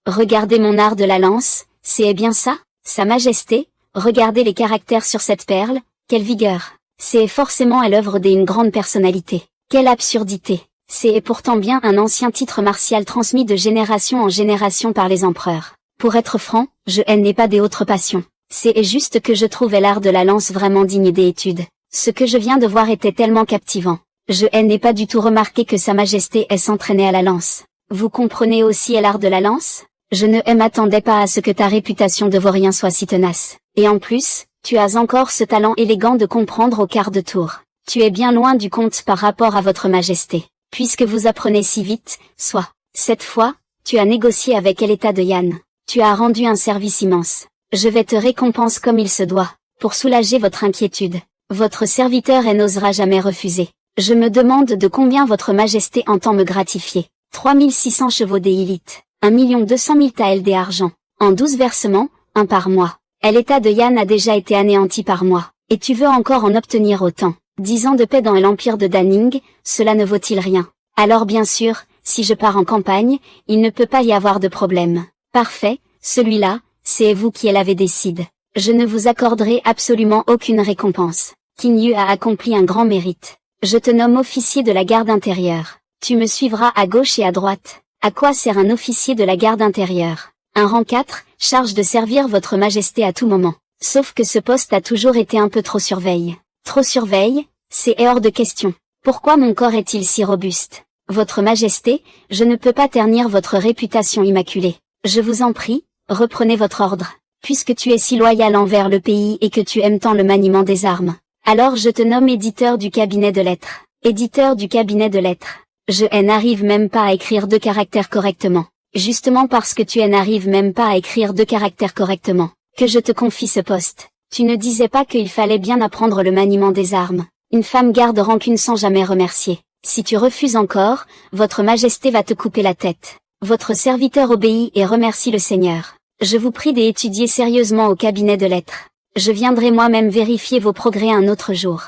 Regardez mon art de la lance, c'est bien ça? Sa Majesté, regardez les caractères sur cette perle, quelle vigueur. C'est forcément à l'œuvre d'une grande personnalité. Quelle absurdité. C'est pourtant bien un ancien titre martial transmis de génération en génération par les empereurs. Pour être franc, je n'ai pas des autres passions. C'est juste que je trouvais l'art de la lance vraiment digne d'étude. Ce que je viens de voir était tellement captivant. Je n'ai pas du tout remarqué que Sa Majesté s'entraînait à la lance. Vous comprenez aussi l'art de la lance? Je ne m'attendais pas à ce que ta réputation de vaurien soit si tenace. Et en plus, tu as encore ce talent élégant de comprendre au quart de tour. Tu es bien loin du compte par rapport à votre Majesté. Puisque vous apprenez si vite, soit. Cette fois, tu as négocié avec l'État de Yan. Tu as rendu un service immense. Je vais te récompenser comme il se doit, pour soulager votre inquiétude. Votre serviteur n'osera jamais refuser. Je me demande de combien votre majesté entend me gratifier. 3600 chevaux d'élite, 1 200 000 taels d'argent, en 12 versements, un par mois. Et l'état de Yan a déjà été anéanti par moi, et tu veux encore en obtenir autant. 10 ans de paix dans l'empire de Daning, cela ne vaut-il rien? Alors bien sûr, si je pars en campagne, il ne peut pas y avoir de problème. Parfait, celui-là, c'est vous qui l'avez décidé. Je ne vous accorderai absolument aucune récompense. Qin Yu a accompli un grand mérite. Je te nomme officier de la garde intérieure. Tu me suivras à gauche et à droite. À quoi sert un officier de la garde intérieure? Un rang 4, charge de servir votre majesté à tout moment. Sauf que ce poste a toujours été un peu trop surveille. Trop surveille, c'est hors de question. Pourquoi mon corps est-il si robuste? Votre majesté, je ne peux pas ternir votre réputation immaculée. Je vous en prie, reprenez votre ordre. Puisque tu es si loyal envers le pays et que tu aimes tant le maniement des armes. Alors je te nomme éditeur du cabinet de lettres. Éditeur du cabinet de lettres. Je n'arrive même pas à écrire 2 caractères correctement. Justement parce que tu n'arrives même pas à écrire 2 caractères correctement, que je te confie ce poste. Tu ne disais pas qu'il fallait bien apprendre le maniement des armes. Une femme garde rancune sans jamais remercier. Si tu refuses encore, votre majesté va te couper la tête. Votre serviteur obéit et remercie le Seigneur. Je vous prie d'étudier sérieusement au cabinet de lettres. Je viendrai moi-même vérifier vos progrès un autre jour.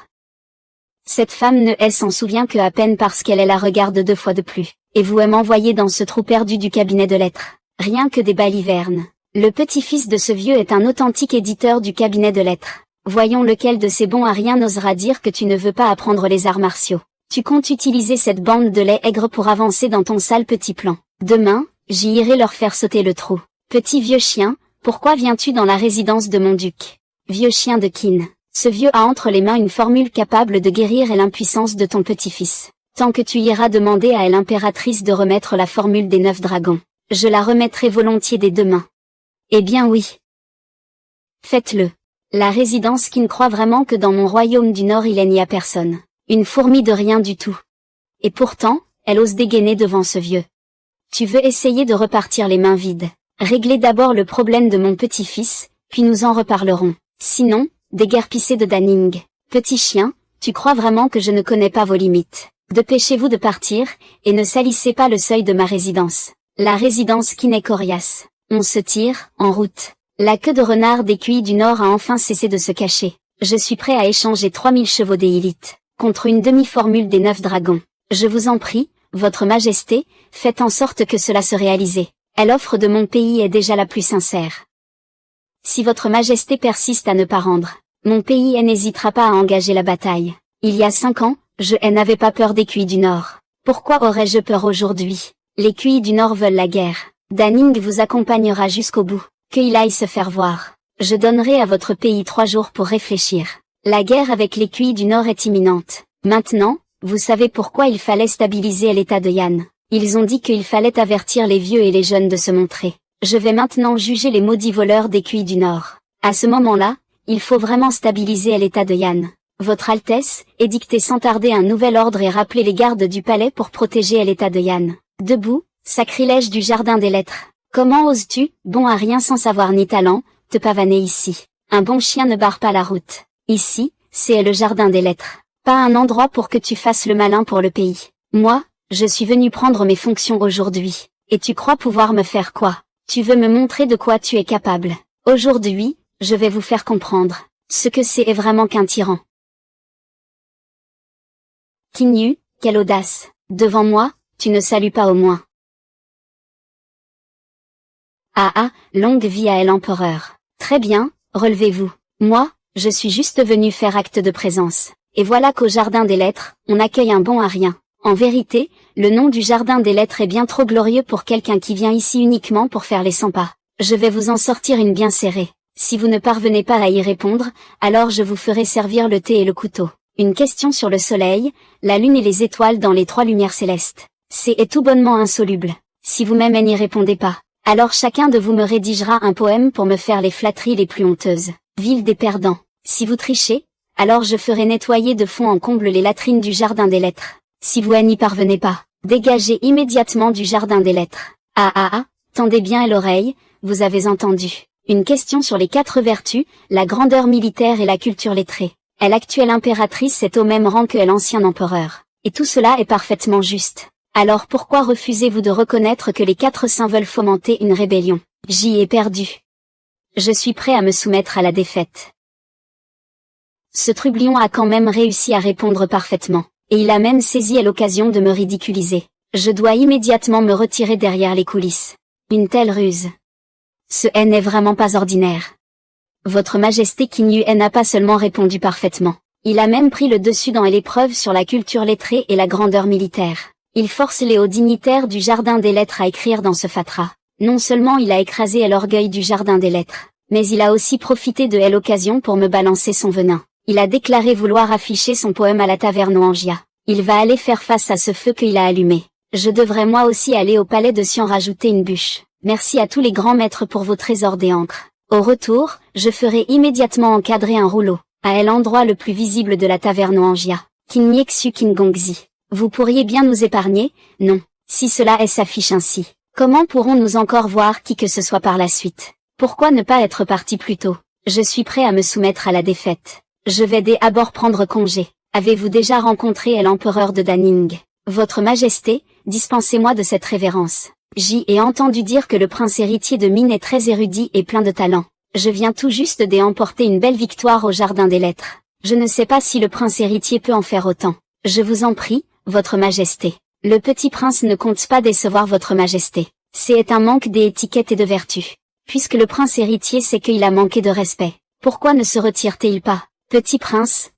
Cette femme ne s'en souvient que à peine parce qu'elle la regarde 2 fois de plus. Et vous m'envoyez dans ce trou perdu du cabinet de lettres. Rien que des balivernes. Le petit-fils de ce vieux est un authentique éditeur du cabinet de lettres. Voyons lequel de ces bons à rien n'osera dire que tu ne veux pas apprendre les arts martiaux. Tu comptes utiliser cette bande de lait aigre pour avancer dans ton sale petit plan. Demain, j'y irai leur faire sauter le trou. Petit vieux chien, pourquoi viens-tu dans la résidence de mon duc? Vieux chien de Qin. Ce vieux a entre les mains une formule capable de guérir l'impuissance de ton petit-fils. Tant que tu iras demander à l'impératrice de remettre la formule des 9 dragons, je la remettrai volontiers des 2 mains. Eh bien oui. Faites-le. La résidence Qin croit vraiment que dans mon royaume du Nord il n'y a personne. Une fourmi de rien du tout. Et pourtant, elle ose dégainer devant ce vieux. Tu veux essayer de repartir les mains vides. Réglez d'abord le problème de mon petit-fils, puis nous en reparlerons. Sinon, déguerpissez de Daning. Petit chien, tu crois vraiment que je ne connais pas vos limites. Dépêchez-vous de partir, et ne salissez pas le seuil de ma résidence. La résidence Qin est coriace. On se tire, en route. La queue de renard des QI du Nord a enfin cessé de se cacher. Je suis prêt à échanger 3000 chevaux d'élite, contre une demi-formule des 9 dragons. Je vous en prie, votre majesté, faites en sorte que cela se réalise. L'offre de mon pays est déjà la plus sincère. Si votre majesté persiste à ne pas rendre, mon pays n'hésitera pas à engager la bataille. Il y a 5 ans, je n'avais pas peur des QI du Nord. Pourquoi aurais-je peur aujourd'hui? Les QI du Nord veulent la guerre. Daning vous accompagnera jusqu'au bout. Qu'il aille se faire voir. Je donnerai à votre pays 3 jours pour réfléchir. La guerre avec les QI du Nord est imminente. Maintenant, vous savez pourquoi il fallait stabiliser l'état de Yan. Ils ont dit qu'il fallait avertir les vieux et les jeunes de se montrer. Je vais maintenant juger les maudits voleurs des QI du Nord. À ce moment-là, il faut vraiment stabiliser l'état de Yan. Votre Altesse, édictez sans tarder un nouvel ordre et rappelez les gardes du palais pour protéger l'état de Yan. Debout, sacrilège du jardin des lettres. Comment oses-tu, bon à rien sans savoir ni talent, te pavaner ici? Un bon chien ne barre pas la route. Ici, c'est le jardin des lettres. Pas un endroit pour que tu fasses le malin pour le pays. Moi, je suis venu prendre mes fonctions aujourd'hui. Et tu crois pouvoir me faire quoi? Tu veux me montrer de quoi tu es capable. Aujourd'hui, je vais vous faire comprendre ce que c'est vraiment qu'un tyran. Qin Yu, quelle audace. Devant moi, tu ne salues pas au moins. Ah, longue vie à l'empereur. Très bien, relevez-vous. Moi, je suis juste venu faire acte de présence. Et voilà qu'au jardin des lettres, on accueille un bon à rien. En vérité, le nom du jardin des lettres est bien trop glorieux pour quelqu'un qui vient ici uniquement pour faire les 100 pas. Je vais vous en sortir une bien serrée. Si vous ne parvenez pas à y répondre, alors je vous ferai servir le thé et le couteau. Une question sur le soleil, la lune et les étoiles dans les 3 lumières célestes. C'est tout bonnement insoluble. Si vous-même n'y répondez pas, alors chacun de vous me rédigera un poème pour me faire les flatteries les plus honteuses. Vive des perdants. Si vous trichez, alors je ferai nettoyer de fond en comble les latrines du jardin des lettres. Si vous n'y parvenez pas, dégagez immédiatement du jardin des lettres. Tendez bien l'oreille, vous avez entendu. Une question sur les 4 vertus, la grandeur militaire et la culture lettrée. Elle actuelle impératrice est au même rang que l'ancien empereur. Et tout cela est parfaitement juste. Alors pourquoi refusez-vous de reconnaître que les 4 saints veulent fomenter une rébellion? J'y ai perdu. Je suis prêt à me soumettre à la défaite. Ce trublion a quand même réussi à répondre parfaitement, et il a même saisi à l'occasion de me ridiculiser. Je dois immédiatement me retirer derrière les coulisses. Une telle ruse. Ce N n'est vraiment pas ordinaire. Votre Majesté Qin Yue n'a pas seulement répondu parfaitement, il a même pris le dessus dans l'épreuve sur la culture lettrée et la grandeur militaire. Il force les hauts dignitaires du Jardin des Lettres à écrire dans ce fatras. Non seulement il a écrasé l'orgueil du Jardin des Lettres, mais il a aussi profité de l'occasion pour me balancer son venin. Il a déclaré vouloir afficher son poème à la taverne Angia. Il va aller faire face à ce feu qu'il a allumé. Je devrais moi aussi aller au palais de Xian rajouter une bûche. Merci à tous les grands maîtres pour vos trésors d'encre. Au retour, je ferai immédiatement encadrer un rouleau, à l'endroit le plus visible de la taverne Angia. King Yexu King Gongzi. Vous pourriez bien nous épargner, non? Si cela s'affiche ainsi, comment pourrons-nous encore voir qui que ce soit par la suite? Pourquoi ne pas être parti plus tôt? Je suis prêt à me soumettre à la défaite. Je vais d'abord prendre congé. Avez-vous déjà rencontré l'empereur de Daning? Votre Majesté, dispensez-moi de cette révérence. J'y ai entendu dire que le prince héritier de Mine est très érudit et plein de talent. Je viens tout juste d'emporter une belle victoire au Jardin des Lettres. Je ne sais pas si le prince héritier peut en faire autant. Je vous en prie, votre Majesté. Le petit prince ne compte pas décevoir votre Majesté. C'est un manque d'étiquette et de vertu. Puisque le prince héritier sait qu'il a manqué de respect, pourquoi ne se retire-t-il pas? Petit prince,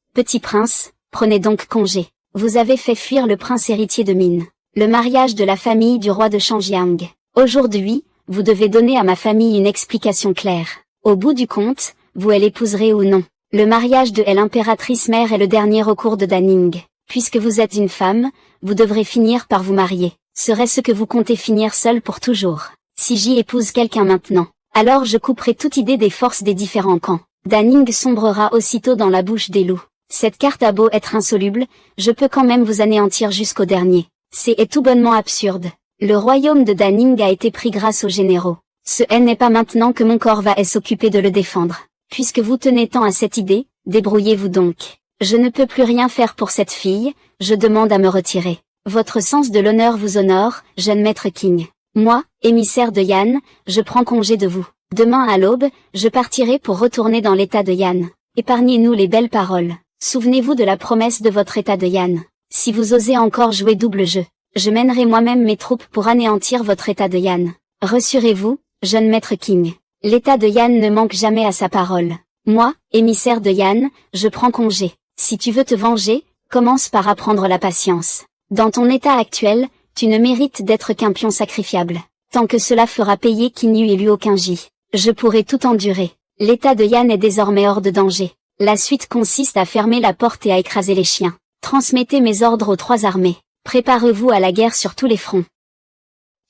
prenez donc congé. Vous avez fait fuir le prince héritier de Mine. Le mariage de la famille du roi de Shangjiang. Aujourd'hui, vous devez donner à ma famille une explication claire. Au bout du compte, vous l'épouserez ou non. Le mariage de l'impératrice mère est le dernier recours de Daning. Puisque vous êtes une femme, vous devrez finir par vous marier. Serait-ce que vous comptez finir seul pour toujours? Si j'y épouse quelqu'un maintenant, alors je couperai toute idée des forces des différents camps. Daning sombrera aussitôt dans la bouche des loups. Cette carte a beau être insoluble, je peux quand même vous anéantir jusqu'au dernier. C'est tout bonnement absurde. Le royaume de Daning a été pris grâce aux généraux. Ce n'est pas maintenant que mon corps va s'occuper de le défendre. Puisque vous tenez tant à cette idée, débrouillez-vous donc. Je ne peux plus rien faire pour cette fille, je demande à me retirer. Votre sens de l'honneur vous honore, jeune maître King. Moi, émissaire de Yan, je prends congé de vous. Demain à l'aube, je partirai pour retourner dans l'état de Yan. Épargnez-nous les belles paroles. Souvenez-vous de la promesse de votre état de Yan. Si vous osez encore jouer double jeu, je mènerai moi-même mes troupes pour anéantir votre état de Yan. Rassurez-vous, jeune maître King. L'état de Yan ne manque jamais à sa parole. Moi, émissaire de Yan, je prends congé. Si tu veux te venger, commence par apprendre la patience. Dans ton état actuel, tu ne mérites d'être qu'un pion sacrifiable. Tant que cela fera payer Qin Yu et Luo Qingji, je pourrai tout endurer. L'état de Yan est désormais hors de danger. La suite consiste à fermer la porte et à écraser les chiens. Transmettez mes ordres aux 3 armées. Préparez-vous à la guerre sur tous les fronts.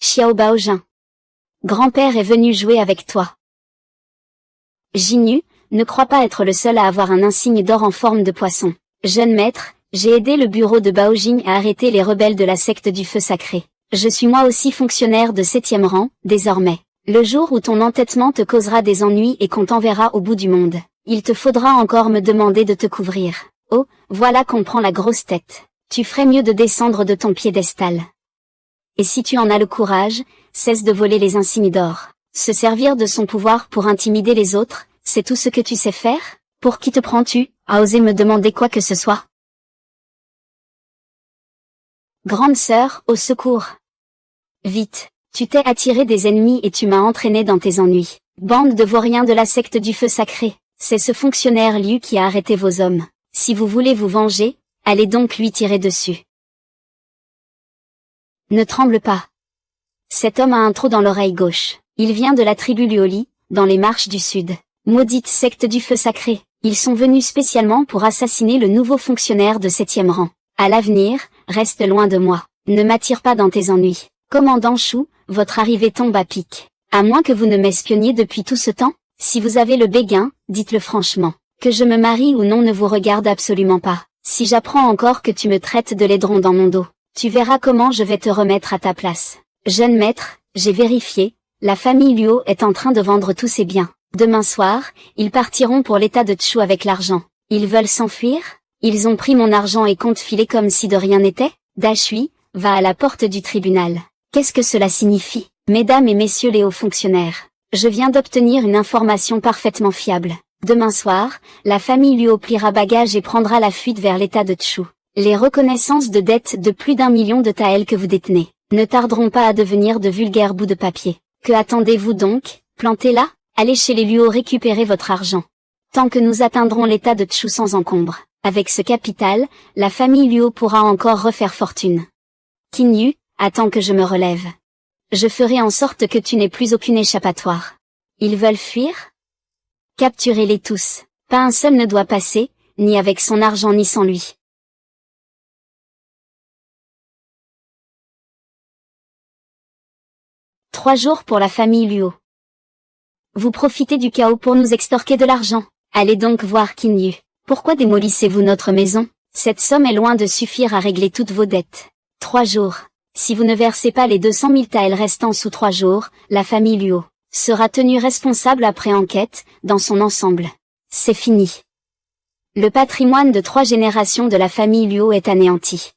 Xiao Baojin. Grand-père est venu jouer avec toi. Jinyu, ne crois pas être le seul à avoir un insigne d'or en forme de poisson. Jeune maître, j'ai aidé le bureau de Baojing à arrêter les rebelles de la secte du feu sacré. Je suis moi aussi fonctionnaire de 7e rang, désormais. Le jour où ton entêtement te causera des ennuis et qu'on t'enverra au bout du monde, il te faudra encore me demander de te couvrir. Oh, voilà qu'on prend la grosse tête. Tu ferais mieux de descendre de ton piédestal. Et si tu en as le courage, cesse de voler les insignes d'or. Se servir de son pouvoir pour intimider les autres, c'est tout ce que tu sais faire? Pour qui te prends-tu, à oser me demander quoi que ce soit? Grande sœur, au secours. Vite, tu t'es attiré des ennemis et tu m'as entraîné dans tes ennuis. Bande de vauriens de la secte du feu sacré, c'est ce fonctionnaire Liu qui a arrêté vos hommes. Si vous voulez vous venger, allez donc lui tirer dessus. Ne tremble pas. Cet homme a un trou dans l'oreille gauche. Il vient de la tribu Luoli, dans les marches du sud. Maudite secte du feu sacré, ils sont venus spécialement pour assassiner le nouveau fonctionnaire de 7e rang. À l'avenir, reste loin de moi. Ne m'attire pas dans tes ennuis. Commandant Chou, votre arrivée tombe à pic. À moins que vous ne m'espionniez depuis tout ce temps, si vous avez le béguin, dites-le franchement. Que je me marie ou non ne vous regarde absolument pas. Si j'apprends encore que tu me traites de laidron dans mon dos, tu verras comment je vais te remettre à ta place. Jeune maître, j'ai vérifié, la famille Luo est en train de vendre tous ses biens. Demain soir, ils partiront pour l'état de Tchou avec l'argent. Ils veulent s'enfuir? Ils ont pris mon argent et comptent filer comme si de rien n'était? Dashui va à la porte du tribunal. Qu'est-ce que cela signifie? Mesdames et messieurs les hauts fonctionnaires, je viens d'obtenir une information parfaitement fiable. Demain soir, la famille Luo pliera bagage et prendra la fuite vers l'état de Tchou. Les reconnaissances de dettes de plus d'1 million de taels que vous détenez ne tarderont pas à devenir de vulgaires bouts de papier. Que attendez-vous donc? Plantez là, allez chez les Luo récupérer votre argent. Tant que nous atteindrons l'état de Tchou sans encombre, avec ce capital, la famille Luo pourra encore refaire fortune. Qin Yu, attends que je me relève. Je ferai en sorte que tu n'aies plus aucune échappatoire. Ils veulent fuir? Capturez-les tous. Pas un seul ne doit passer, ni avec son argent ni sans lui. « 3 jours pour la famille Luo. Vous profitez du chaos pour nous extorquer de l'argent. Allez donc voir Qin Yu. Pourquoi démolissez-vous notre maison? Cette somme est loin de suffire à régler toutes vos dettes. 3 jours. Si vous ne versez pas les 200 000 taels restants sous 3 jours, la famille Luo sera tenue responsable après enquête, dans son ensemble. C'est fini. Le patrimoine de 3 générations de la famille Luo est anéanti.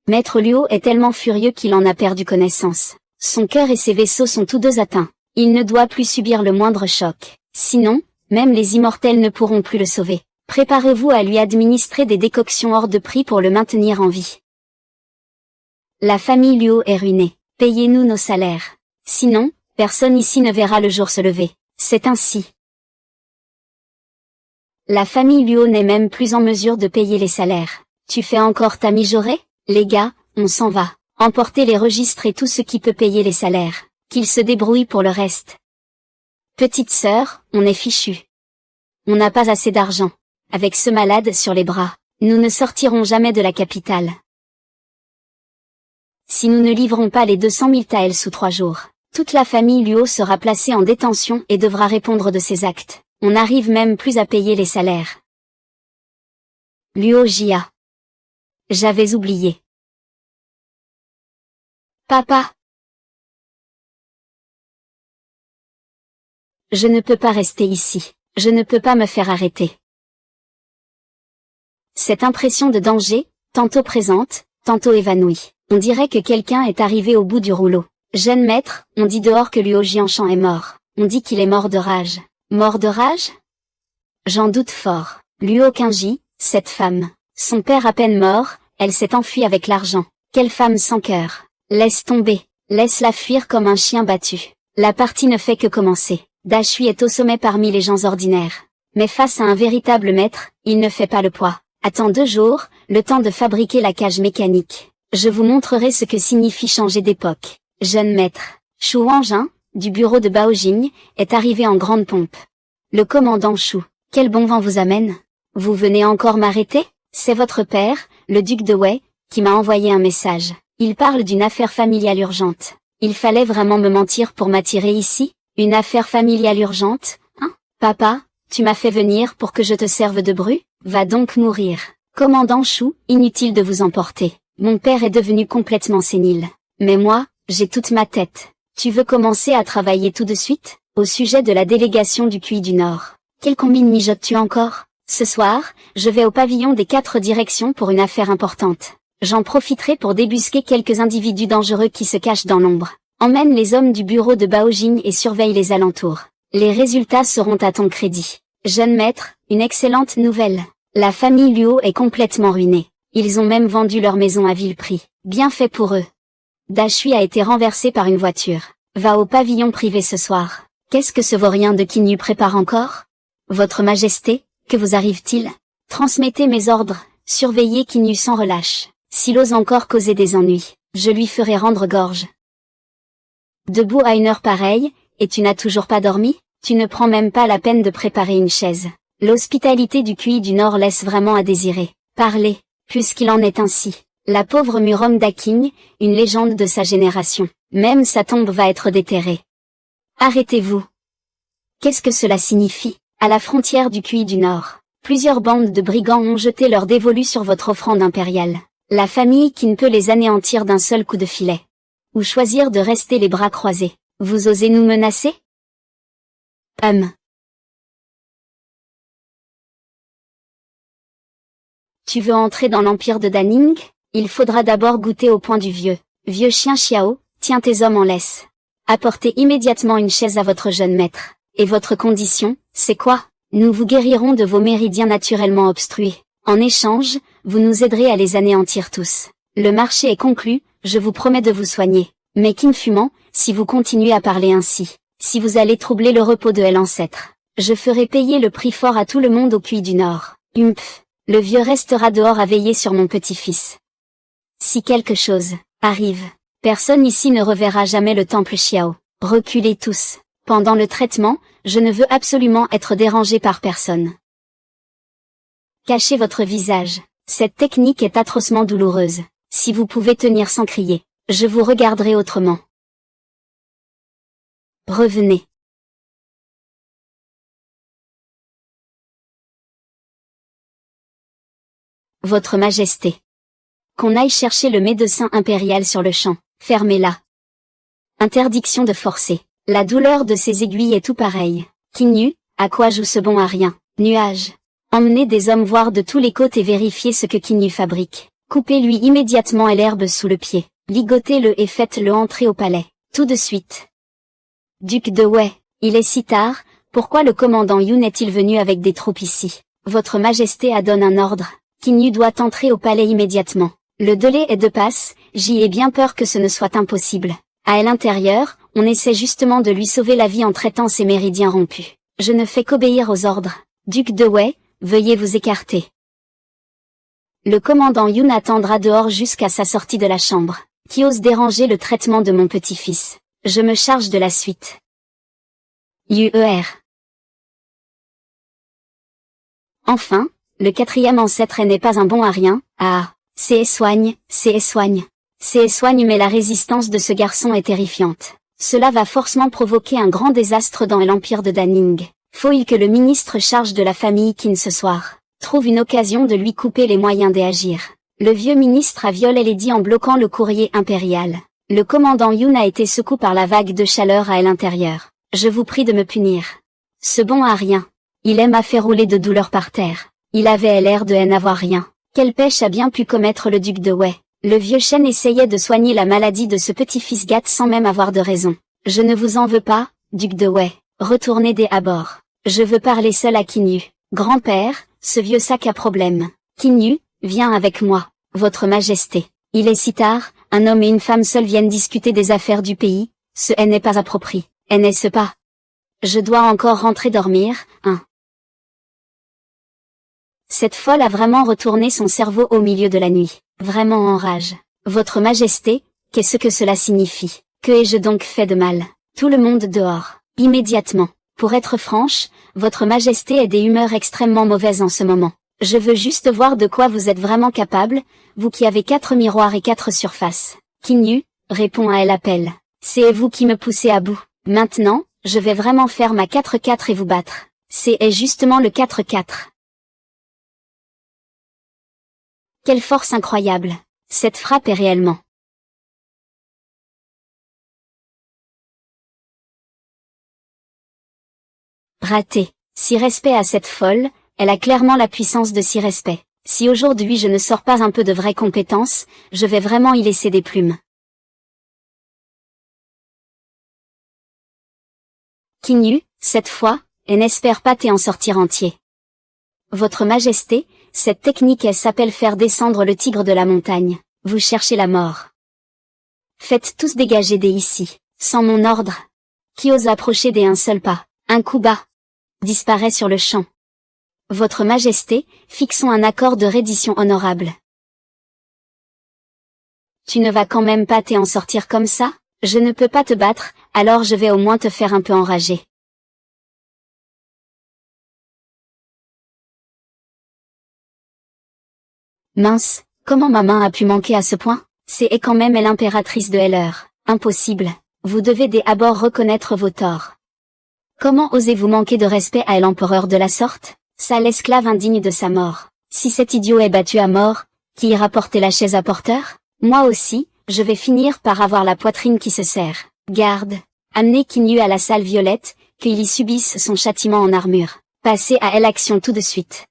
Maître Luo est tellement furieux qu'il en a perdu connaissance. Son cœur et ses vaisseaux sont tous deux atteints. Il ne doit plus subir le moindre choc. Sinon, même les immortels ne pourront plus le sauver. Préparez-vous à lui administrer des décoctions hors de prix pour le maintenir en vie. La famille Luo est ruinée. Payez-nous nos salaires. Sinon, personne ici ne verra le jour se lever. C'est ainsi. La famille Luo n'est même plus en mesure de payer les salaires. Tu fais encore ta mijaurée? Les gars, on s'en va. Emportez les registres et tout ce qui peut payer les salaires. Qu'ils se débrouillent pour le reste. Petite sœur, on est fichu. On n'a pas assez d'argent. Avec ce malade sur les bras, nous ne sortirons jamais de la capitale. Si nous ne livrons pas les 200 000 taels sous 3 jours, toute la famille Luo sera placée en détention et devra répondre de ses actes. On n'arrive même plus à payer les salaires. Luo Jia. J'avais oublié. Papa. Je ne peux pas rester ici. Je ne peux pas me faire arrêter. Cette impression de danger, tantôt présente, tantôt évanouie. On dirait que quelqu'un est arrivé au bout du rouleau. Jeune maître, on dit dehors que Luo Jianshan est mort. On dit qu'il est mort de rage. Mort de rage? J'en doute fort. Luo Qingji, cette femme. Son père à peine mort, elle s'est enfuie avec l'argent. Quelle femme sans cœur. Laisse tomber. Laisse-la fuir comme un chien battu. La partie ne fait que commencer. Dashui est au sommet parmi les gens ordinaires. Mais face à un véritable maître, il ne fait pas le poids. Attends 2 jours, le temps de fabriquer la cage mécanique. Je vous montrerai ce que signifie changer d'époque. Jeune maître. Shu Wangjin, du bureau de Baojing, est arrivé en grande pompe. Le commandant Shu, quel bon vent vous amène? Vous venez encore m'arrêter? C'est votre père, le duc de Wei, qui m'a envoyé un message. Il parle d'une affaire familiale urgente. Il fallait vraiment me mentir pour m'attirer ici? Une affaire familiale urgente, hein? Papa, tu m'as fait venir pour que je te serve de bru? Va donc mourir. Commandant Shu, inutile de vous emporter. Mon père est devenu complètement sénile. Mais moi, j'ai toute ma tête. Tu veux commencer à travailler tout de suite? Au sujet de la délégation du QI du Nord. Quelle combine mijotes-tu encore? Ce soir, je vais au pavillon des 4 directions pour une affaire importante. J'en profiterai pour débusquer quelques individus dangereux qui se cachent dans l'ombre. Emmène les hommes du bureau de Baojing et surveille les alentours. Les résultats seront à ton crédit. Jeune maître, une excellente nouvelle. La famille Luo est complètement ruinée. Ils ont même vendu leur maison à vil prix. Bien fait pour eux. Dashui a été renversé par une voiture. Va au pavillon privé ce soir. Qu'est-ce que ce vaurien de Qin Yu prépare encore? Votre Majesté, que vous arrive-t-il? Transmettez mes ordres, surveillez Qin Yu sans relâche. S'il ose encore causer des ennuis, je lui ferai rendre gorge. Debout à une heure pareille, et tu n'as toujours pas dormi? Tu ne prends même pas la peine de préparer une chaise. L'hospitalité du QI du Nord laisse vraiment à désirer. Parlez, puisqu'il en est ainsi. La pauvre Murom Daking, une légende de sa génération. Même sa tombe va être déterrée. Arrêtez-vous. Qu'est-ce que cela signifie? À la frontière du QI du Nord, plusieurs bandes de brigands ont jeté leur dévolu sur votre offrande impériale. La famille qui ne peut les anéantir d'un seul coup de filet. Ou choisir de rester les bras croisés. Vous osez nous menacer? Tu veux entrer dans l'empire de Daning? Il faudra d'abord goûter au poing du vieux chien Xiao, tiens tes hommes en laisse. Apportez immédiatement une chaise à votre jeune maître. Et votre condition, c'est quoi? Nous vous guérirons de vos méridiens naturellement obstrués. En échange, vous nous aiderez à les anéantir tous. Le marché est conclu, je vous promets de vous soigner. Mais Qin Fumant, si vous continuez à parler ainsi, si vous allez troubler le repos de l'ancêtre, je ferai payer le prix fort à tout le monde au Puy du Nord. Le vieux restera dehors à veiller sur mon petit-fils. Si quelque chose arrive, personne ici ne reverra jamais le temple Xiao. Reculez tous. Pendant le traitement, je ne veux absolument être dérangé par personne. Cachez votre visage. Cette technique est atrocement douloureuse. Si vous pouvez tenir sans crier, je vous regarderai autrement. Revenez. Votre Majesté. Qu'on aille chercher le médecin impérial sur le champ. Fermez-la. Interdiction de forcer. La douleur de ces aiguilles est tout pareil. Qin Yu, à quoi joue ce bon à rien? Nuage. Emmenez des hommes voir de tous les côtés et vérifier ce que Qin Yu fabrique. Coupez-lui immédiatement l'herbe sous le pied. Ligotez-le et faites-le entrer au palais. Tout de suite. Duc de Wei, il est si tard, pourquoi le commandant Yu n'est-il venu avec des troupes ici? Votre Majesté a donné un ordre. Qin Yu doit entrer au palais immédiatement. Le délai est de passe, j'y ai bien peur que ce ne soit impossible. À l'intérieur, on essaie justement de lui sauver la vie en traitant ses méridiens rompus. Je ne fais qu'obéir aux ordres. Duc de Wei, veuillez vous écarter. Le commandant Yun attendra dehors jusqu'à sa sortie de la chambre. Qui ose déranger le traitement de mon petit-fils? Je me charge de la suite. UER. Enfin, le quatrième ancêtre n'est pas un bon à rien. Ah, c'est soigne, mais la résistance de ce garçon est terrifiante. Cela va forcément provoquer un grand désastre dans l'empire de Daning. Faut-il que le ministre charge de la famille Qin ce soir trouve une occasion de lui couper les moyens d'agir. Le vieux ministre a violé l'édit en bloquant le courrier impérial. Le commandant Yun a été secoué par la vague de chaleur à l'intérieur. Je vous prie de me punir. Ce bon à rien. Il aime à faire rouler de douleur par terre. Il avait l'air de n'avoir rien. Quelle pêche a bien pu commettre le duc de Wei? Le vieux chêne essayait de soigner la maladie de ce petit-fils gâte sans même avoir de raison. Je ne vous en veux pas, duc de Wei. Retournez dès à bord. Je veux parler seul à Qin Yu. Grand-père, ce vieux sac a problème. Qin Yu, viens avec moi, votre Majesté. Il est si tard, un homme et une femme seuls viennent discuter des affaires du pays, ce n'est pas approprié, n'est-ce pas? Je dois encore rentrer dormir, hein. Cette folle a vraiment retourné son cerveau au milieu de la nuit, vraiment en rage. Votre Majesté, qu'est-ce que cela signifie? Que ai-je donc fait de mal? Tout le monde dehors, immédiatement. Pour être franche, votre Majesté est des humeurs extrêmement mauvaises en ce moment. Je veux juste voir de quoi vous êtes vraiment capable, vous qui avez 4 miroirs et 4 surfaces. Qin Yu, répond à l'appel. C'est vous qui me poussez à bout. Maintenant, je vais vraiment faire ma 4-4 et vous battre. C'est justement le 4-4. Quelle force incroyable. Cette frappe est réellement. Raté. Si respect à cette folle, elle a clairement la puissance de si respect. Si aujourd'hui je ne sors pas un peu de vraies compétences, je vais vraiment y laisser des plumes. Qin Yu, cette fois, et n'espère pas en sortir entier. Votre Majesté, cette technique elle s'appelle faire descendre le tigre de la montagne. Vous cherchez la mort. Faites tous dégager dès ici, sans mon ordre. Qui ose approcher dès un seul pas, un coup bas, disparaît sur le champ. Votre Majesté, fixons un accord de reddition honorable. Tu ne vas quand même pas en sortir comme ça? Je ne peux pas te battre, alors je vais au moins te faire un peu enrager. Mince, comment ma main a pu manquer à ce point? C'est quand même l'impératrice de Heller. Impossible. Vous devez dès abord reconnaître vos torts. Comment osez-vous manquer de respect à l'empereur de la sorte? Ça l'esclave indigne de sa mort. Si cet idiot est battu à mort, qui ira porter la chaise à porteur? Moi aussi, je vais finir par avoir la poitrine qui se serre. Garde. Amenez Qin Yu à la salle violette, qu'il y subisse son châtiment en armure. Passez à l'action tout de suite.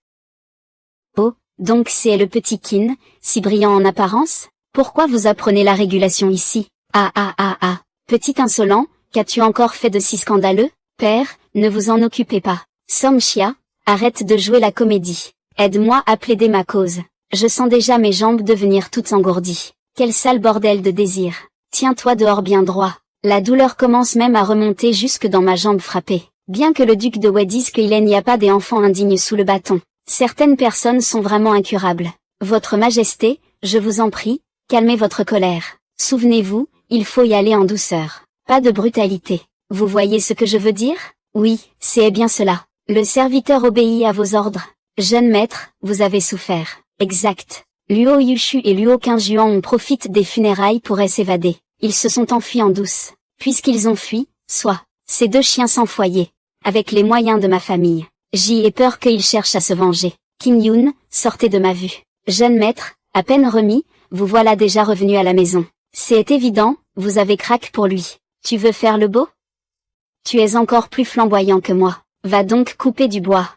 Oh, Donc c'est le petit Qin, si brillant en apparence? Pourquoi vous apprenez la régulation ici? Ah, petit insolent, qu'as-tu encore fait de si scandaleux? Père, ne vous en occupez pas. Somchia, arrête de jouer la comédie. Aide-moi à plaider ma cause. Je sens déjà mes jambes devenir toutes engourdies. Quel sale bordel de désir. Tiens-toi dehors bien droit. La douleur commence même à remonter jusque dans ma jambe frappée. Bien que le duc de Wei dise qu'il n'y a pas des enfants indignes sous le bâton, certaines personnes sont vraiment incurables. Votre Majesté, je vous en prie, calmez votre colère. Souvenez-vous, il faut y aller en douceur. Pas de brutalité. Vous voyez ce que je veux dire? Oui, c'est bien cela. Le serviteur obéit à vos ordres. Jeune maître, vous avez souffert. Exact. Luo Yushu et Luo Qingjuan ont profité des funérailles pour s'évader. Ils se sont enfuis en douce. Puisqu'ils ont fui, ces deux chiens sans foyer. Avec les moyens de ma famille. J'y ai peur qu'ils cherchent à se venger. Qin Yun, sortez de ma vue. Jeune maître, à peine remis, vous voilà déjà revenu à la maison. C'est évident, vous avez craqué pour lui. Tu veux faire le beau? Tu es encore plus flamboyant que moi. Va donc couper du bois.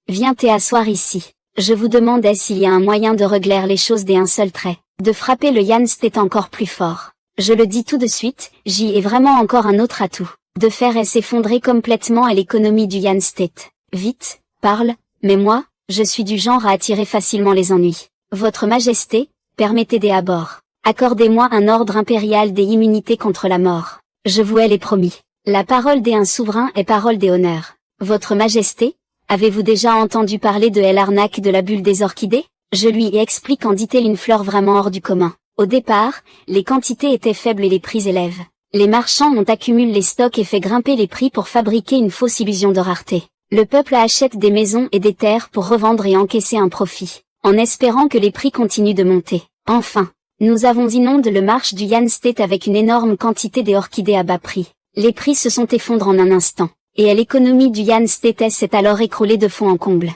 Viens t'asseoir ici. Je vous demandais s'il y a un moyen de régler les choses d'un seul trait. De frapper le Yan State encore plus fort. Je le dis tout de suite, j'y ai vraiment encore un autre atout. De faire s'effondrer complètement à l'économie du Yan State. Vite, parle, mais moi, je suis du genre à attirer facilement les ennuis. Votre Majesté, permettez des abords. Accordez-moi un ordre impérial des immunités contre la mort. Je vous ai promis. La parole d'un souverain est parole des honneurs. Votre Majesté, avez-vous déjà entendu parler de l'arnaque de la bulle des orchidées? Je lui explique en dit-elle une fleur vraiment hors du commun. Au départ, les quantités étaient faibles et les prix élèves. Les marchands ont accumulé les stocks et fait grimper les prix pour fabriquer une fausse illusion de rareté. Le peuple achète des maisons et des terres pour revendre et encaisser un profit, en espérant que les prix continuent de monter. Enfin, nous avons inondé le marché du Yan State avec une énorme quantité d'orchidées à bas prix. Les prix se sont effondrés en un instant, et l'économie du Yan State s'est alors écroulée de fond en comble.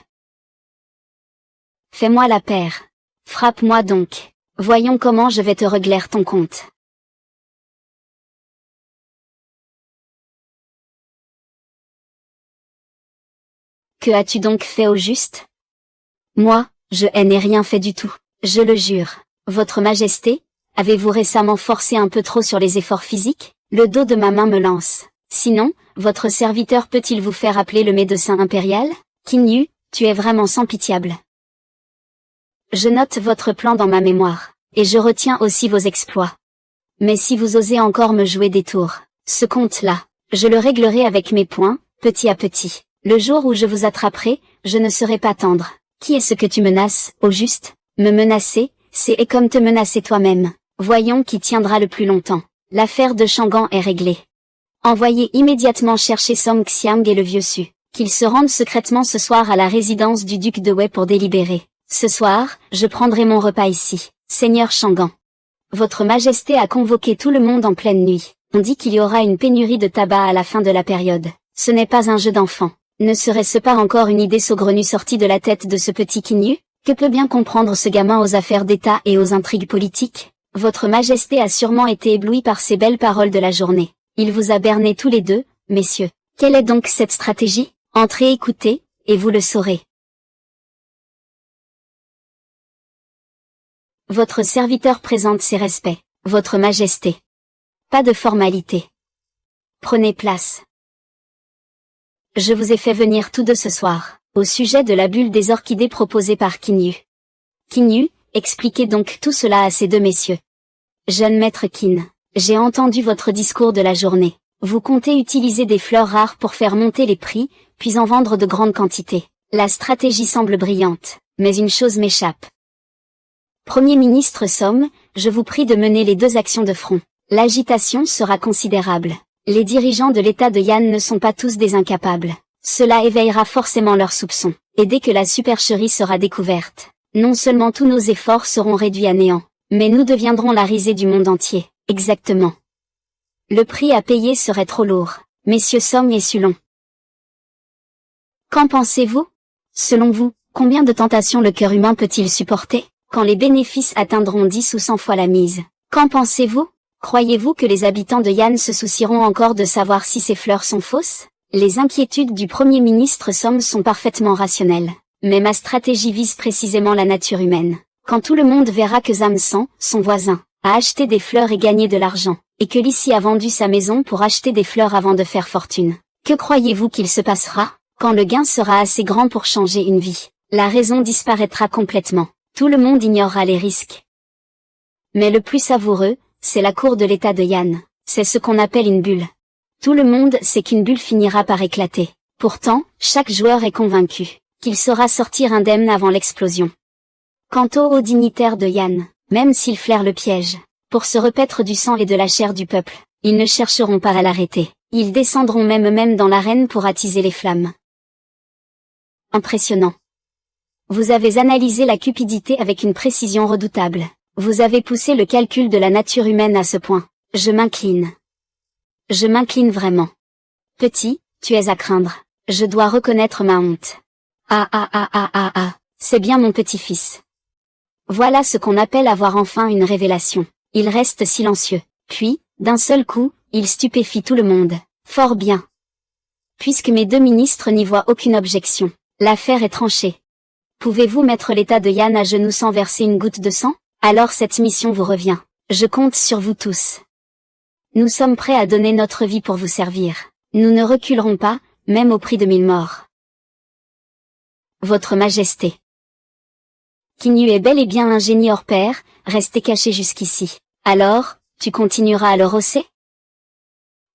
Fais-moi la paire. Frappe-moi donc. Voyons comment je vais te régler ton compte. Que as-tu donc fait au juste? Moi, je n'ai rien fait du tout. Je le jure. Votre Majesté, avez-vous récemment forcé un peu trop sur les efforts physiques? Le dos de ma main me lance. Sinon, votre serviteur peut-il vous faire appeler le médecin impérial? Qin Yu, tu es vraiment sans pitiable. Je note votre plan dans ma mémoire, et je retiens aussi vos exploits. Mais si vous osez encore me jouer des tours, ce compte-là, je le réglerai avec mes poings, petit à petit. Le jour où je vous attraperai, je ne serai pas tendre. Qui est-ce que tu menaces, au juste? Me menacer, c'est comme te menacer toi-même. Voyons qui tiendra le plus longtemps. L'affaire de Chang'an est réglée. Envoyez immédiatement chercher Song Xiang et le vieux Su, qu'ils se rendent secrètement ce soir à la résidence du duc de Wei pour délibérer. Ce soir, je prendrai mon repas ici, Seigneur Chang'an. Votre Majesté a convoqué tout le monde en pleine nuit. On dit qu'il y aura une pénurie de tabac à la fin de la période. Ce n'est pas un jeu d'enfant. Ne serait-ce pas encore une idée saugrenue sortie de la tête de ce petit Qin Yu? Que peut bien comprendre ce gamin aux affaires d'État et aux intrigues politiques? Votre Majesté a sûrement été ébloui par ces belles paroles de la journée. Il vous a berné tous les deux, messieurs. Quelle est donc cette stratégie? Entrez écoutez, et vous le saurez. Votre serviteur présente ses respects, Votre Majesté. Pas de formalité. Prenez place. Je vous ai fait venir tous deux ce soir, au sujet de la bulle des orchidées proposée par Qin Yu. Qin Yu, expliquez donc tout cela à ces deux messieurs. Jeune maître Qin, j'ai entendu votre discours de la journée. Vous comptez utiliser des fleurs rares pour faire monter les prix, puis en vendre de grandes quantités. La stratégie semble brillante, mais une chose m'échappe. Premier ministre Song, je vous prie de mener les deux actions de front. L'agitation sera considérable. Les dirigeants de l'État de Yan ne sont pas tous des incapables. Cela éveillera forcément leurs soupçons. Et dès que la supercherie sera découverte, non seulement tous nos efforts seront réduits à néant, mais nous deviendrons la risée du monde entier. Exactement. Le prix à payer serait trop lourd. Messieurs Song et Sulon. Qu'en pensez-vous? Selon vous, combien de tentations le cœur humain peut-il supporter, quand les bénéfices atteindront 10 ou 100 fois la mise? Qu'en pensez-vous? Croyez-vous que les habitants de Yan se soucieront encore de savoir si ces fleurs sont fausses? Les inquiétudes du Premier ministre Song sont parfaitement rationnelles. Mais ma stratégie vise précisément la nature humaine. Quand tout le monde verra que Zamsan, son voisin, a acheté des fleurs et gagné de l'argent, et que Lissi a vendu sa maison pour acheter des fleurs avant de faire fortune, que croyez-vous qu'il se passera? Quand le gain sera assez grand pour changer une vie, la raison disparaîtra complètement. Tout le monde ignorera les risques. Mais le plus savoureux, c'est la cour de l'état de Yann. C'est ce qu'on appelle une bulle. Tout le monde sait qu'une bulle finira par éclater. Pourtant, chaque joueur est convaincu qu'il saura sortir indemne avant l'explosion. Quant aux hauts dignitaires de Yann, même s'ils flairent le piège, pour se repaître du sang et de la chair du peuple, ils ne chercheront pas à l'arrêter. Ils descendront même dans l'arène pour attiser les flammes. Impressionnant. Vous avez analysé la cupidité avec une précision redoutable. Vous avez poussé le calcul de la nature humaine à ce point. Je m'incline. Je m'incline vraiment. Petit, tu es à craindre. Je dois reconnaître ma honte. C'est bien mon petit-fils. Voilà ce qu'on appelle avoir enfin une révélation. Il reste silencieux. Puis, d'un seul coup, il stupéfie tout le monde. Fort bien. Puisque mes deux ministres n'y voient aucune objection, l'affaire est tranchée. Pouvez-vous mettre l'état de Yann à genoux sans verser une goutte de sang? Alors cette mission vous revient. Je compte sur vous tous. Nous sommes prêts à donner notre vie pour vous servir. Nous ne reculerons pas, même au prix de 1000 morts. Votre Majesté. Kinyu est bel et bien un génie hors pair, resté caché jusqu'ici. Alors, tu continueras à le rosser?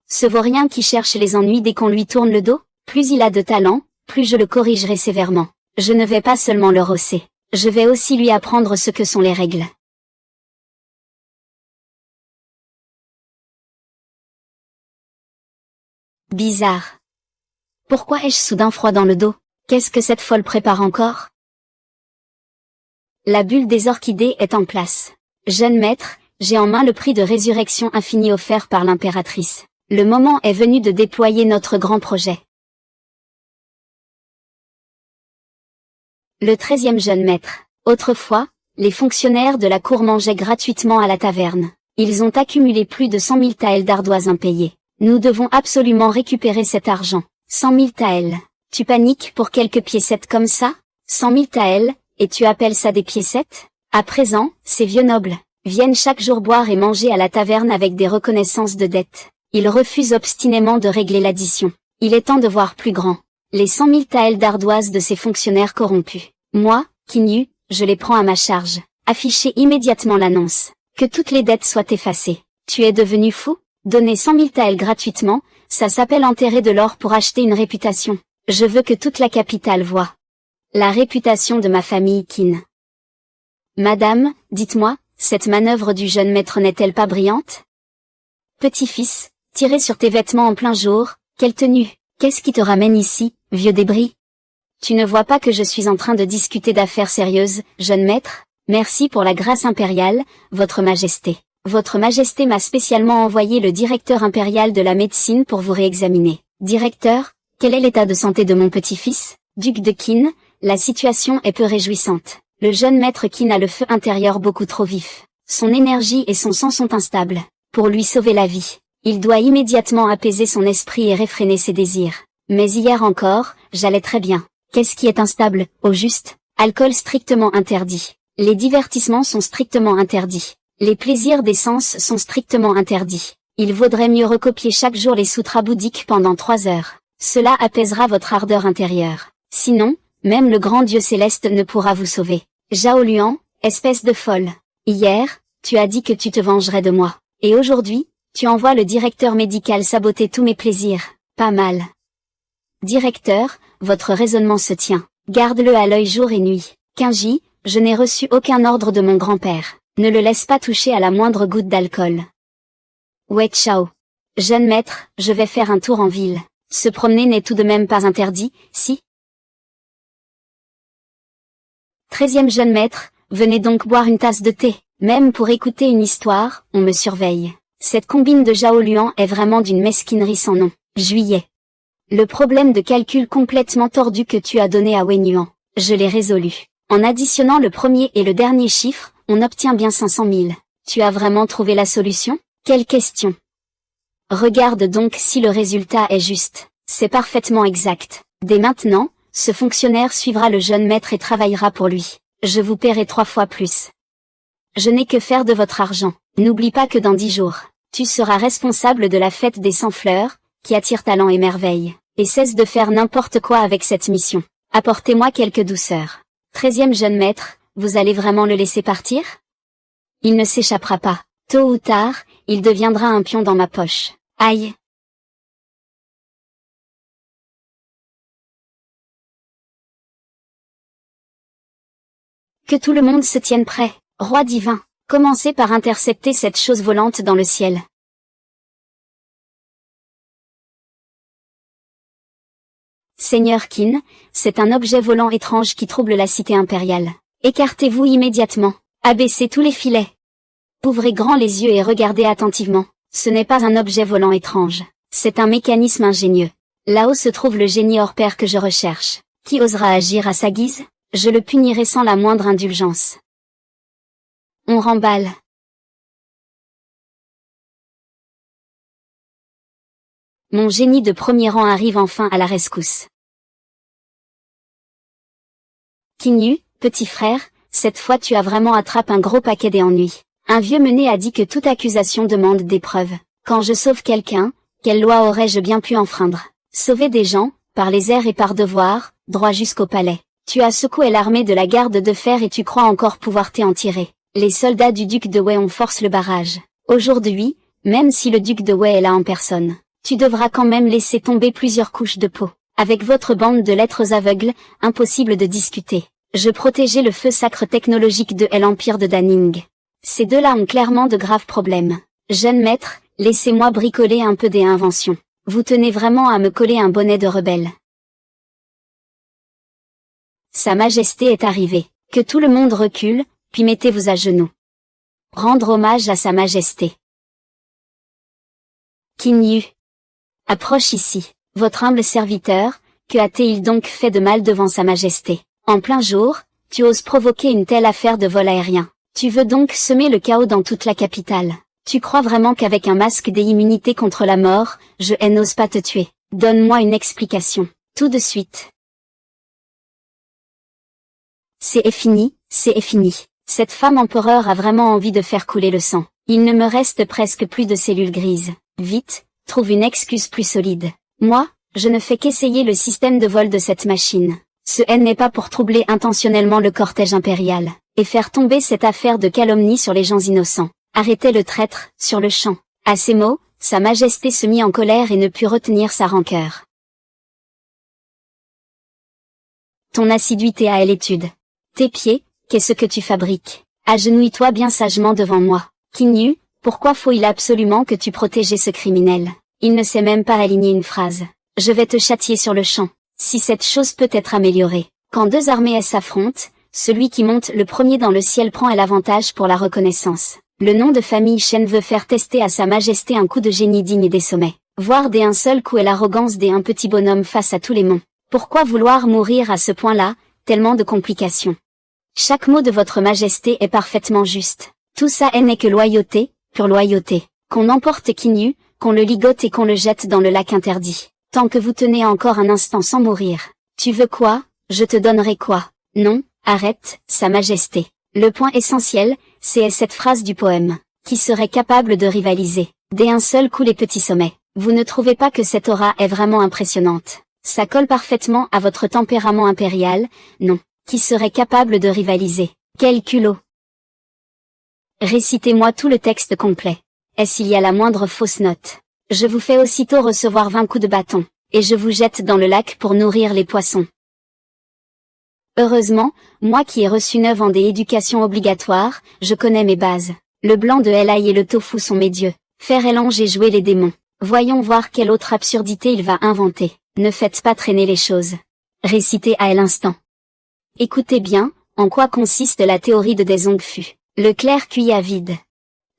Ce vaurien qui cherche les ennuis dès qu'on lui tourne le dos? Plus il a de talent, plus je le corrigerai sévèrement. Je ne vais pas seulement le rosser, je vais aussi lui apprendre ce que sont les règles. Bizarre. Pourquoi ai-je soudain froid dans le dos? Qu'est-ce que cette folle prépare encore? La bulle des orchidées est en place. Jeune maître, j'ai en main le prix de résurrection infinie offert par l'impératrice. Le moment est venu de déployer notre grand projet. Le 13e jeune maître. Autrefois, les fonctionnaires de la cour mangeaient gratuitement à la taverne. Ils ont accumulé plus de 100 000 taels d'ardoise impayés. Nous devons absolument récupérer cet argent. 100 000 taels. Tu paniques pour quelques piécettes comme ça? 100 000 taels, et tu appelles ça des piécettes? À présent, ces vieux nobles viennent chaque jour boire et manger à la taverne avec des reconnaissances de dettes. Ils refusent obstinément de régler l'addition. Il est temps de voir plus grand. Les 100 000 taels d'ardoise de ces fonctionnaires corrompus. Moi, Kinyu, je les prends à ma charge. Affichez immédiatement l'annonce. Que toutes les dettes soient effacées. Tu es devenu fou? Donner 100 000 taels gratuitement, ça s'appelle enterrer de l'or pour acheter une réputation. Je veux que toute la capitale voie la réputation de ma famille Qin. Madame, dites-moi, cette manœuvre du jeune maître n'est-elle pas brillante? Petit-fils, tirer sur tes vêtements en plein jour, quelle tenue! Qu'est-ce qui te ramène ici, vieux débris? Tu ne vois pas que je suis en train de discuter d'affaires sérieuses, jeune maître? Merci pour la grâce impériale, votre majesté. Votre majesté m'a spécialement envoyé le directeur impérial de la médecine pour vous réexaminer. Directeur, quel est l'état de santé de mon petit-fils? Duc de Qin, la situation est peu réjouissante. Le jeune maître Qin a le feu intérieur beaucoup trop vif. Son énergie et son sang sont instables. Pour lui sauver la vie, il doit immédiatement apaiser son esprit et réfréner ses désirs. Mais hier encore, j'allais très bien. Qu'est-ce qui est instable, au juste? Alcool strictement interdit. Les divertissements sont strictement interdits. Les plaisirs des sens sont strictement interdits. Il vaudrait mieux recopier chaque jour les sutras bouddhiques pendant 3 heures. Cela apaisera votre ardeur intérieure. Sinon, même le grand Dieu céleste ne pourra vous sauver. Zhao Luan, espèce de folle. Hier, tu as dit que tu te vengerais de moi. Et aujourd'hui, tu envoies le directeur médical saboter tous mes plaisirs. Pas mal. Directeur, votre raisonnement se tient. Garde-le à l'œil jour et nuit. Kinji, je n'ai reçu aucun ordre de mon grand-père. Ne le laisse pas toucher à la moindre goutte d'alcool. Wei Chao. Jeune maître, je vais faire un tour en ville. Se promener n'est tout de même pas interdit, si? 13e jeune maître, venez donc boire une tasse de thé. Même pour écouter une histoire, on me surveille. Cette combine de Zhao Luan est vraiment d'une mesquinerie sans nom. Juillet. Le problème de calcul complètement tordu que tu as donné à Wei Nuan, je l'ai résolu. En additionnant le premier et le dernier chiffre, on obtient bien 500 000. Tu as vraiment trouvé la solution? Quelle question! Regarde donc si le résultat est juste. C'est parfaitement exact. Dès maintenant, Ce fonctionnaire suivra le jeune maître et travaillera pour lui. Je vous paierai 3 fois plus. Je n'ai que faire de votre argent. N'oublie pas que dans 10 jours, tu seras responsable de la fête des 100 fleurs, qui attire talent et merveille. Et cesse de faire n'importe quoi avec cette mission. Apportez-moi quelques douceurs. 13e jeune maître, vous allez vraiment le laisser partir? Il ne s'échappera pas. Tôt ou tard, il deviendra un pion dans ma poche. Aïe! Que tout le monde se tienne prêt. Roi divin, commencez par intercepter cette chose volante dans le ciel. Seigneur Qin, c'est un objet volant étrange qui trouble la cité impériale. Écartez-vous immédiatement. Abaissez tous les filets. Ouvrez grand les yeux et regardez attentivement. Ce n'est pas un objet volant étrange. C'est un mécanisme ingénieux. Là-haut se trouve le génie hors pair que je recherche. Qui osera agir à sa guise? Je le punirai sans la moindre indulgence. On remballe. Mon génie de premier rang arrive enfin à la rescousse. Qin Yu, petit frère, cette fois tu as vraiment attrapé un gros paquet des ennuis. Un vieux mené a dit que toute accusation demande des preuves. Quand je sauve quelqu'un, quelle loi aurais-je bien pu enfreindre? Sauver des gens, par les airs et par devoir, droit jusqu'au palais. Tu as secoué l'armée de la garde de fer et tu crois encore pouvoir t'en tirer. Les soldats du duc de Wei ont forcé le barrage. Aujourd'hui, même si le duc de Wei est là en personne, tu devras quand même laisser tomber plusieurs couches de peau. Avec votre bande de lettres aveugles, impossible de discuter. Je protégeais le feu sacre technologique de l'Empire de Daning. Ces deux-là ont clairement de graves problèmes. Jeune maître, laissez-moi bricoler un peu des inventions. Vous tenez vraiment à me coller un bonnet de rebelle. Sa Majesté est arrivée. Que tout le monde recule, puis mettez-vous à genoux. Rendre hommage à Sa Majesté. Qin Yu. Approche ici. Votre humble serviteur, que a-t-il donc fait de mal devant Sa Majesté? En plein jour, tu oses provoquer une telle affaire de vol aérien. Tu veux donc semer le chaos dans toute la capitale. Tu crois vraiment qu'avec un masque des immunités contre la mort, je n'ose pas te tuer? Donne-moi une explication. Tout de suite. C'est fini, c'est fini. Cette femme empereur a vraiment envie de faire couler le sang. Il ne me reste presque plus de cellules grises. Vite, trouve une excuse plus solide. Moi, je ne fais qu'essayer le système de vol de cette machine. Ce n'est pas pour troubler intentionnellement le cortège impérial, et faire tomber cette affaire de calomnie sur les gens innocents. Arrêtez le traître, sur le champ. À ces mots, Sa Majesté se mit en colère et ne put retenir sa rancœur. Ton assiduité à l'étude. Tes pieds, qu'est-ce que tu fabriques? Agenouille-toi bien sagement devant moi. Qin Yu, pourquoi faut-il absolument que tu protéges ce criminel? Il ne sait même pas aligner une phrase. Je vais te châtier sur le champ. Si cette chose peut être améliorée. Quand deux armées s'affrontent, celui qui monte le premier dans le ciel prend l'avantage pour la reconnaissance. Le nom de famille Shen veut faire tester à Sa Majesté un coup de génie digne des sommets. Voir d'un seul coup et l'arrogance d'un petit bonhomme face à tous les monts. Pourquoi vouloir mourir à ce point-là, tellement de complications? Chaque mot de votre Majesté est parfaitement juste. Tout ça n'est que loyauté, pure loyauté. Qu'on emporte Qin Yu, qu'on le ligote et qu'on le jette dans le lac interdit. Tant que vous tenez encore un instant sans mourir. Tu veux quoi? Je te donnerai quoi? Non, arrête, Sa Majesté. Le point essentiel, c'est cette phrase du poème. Qui serait capable de rivaliser? D'un seul coup les petits sommets. Vous ne trouvez pas que cette aura est vraiment impressionnante? Ça colle parfaitement à votre tempérament impérial, non. Qui serait capable de rivaliser? Quel culot! Récitez-moi tout le texte complet. Est-ce qu'il y a la moindre fausse note? Je vous fais aussitôt recevoir 20 coups de bâton, et je vous jette dans le lac pour nourrir les poissons. Heureusement, moi qui ai reçu 9 ans d'éducation obligatoire, je connais mes bases. Le blanc de l'ail et le tofu sont mes dieux. Faire l'ange et jouer les démons. Voyons voir quelle autre absurdité il va inventer. Ne faites pas traîner les choses. Récitez à l'instant. Écoutez bien, en quoi consiste la théorie de Dezongfu. Le clair cuit à vide.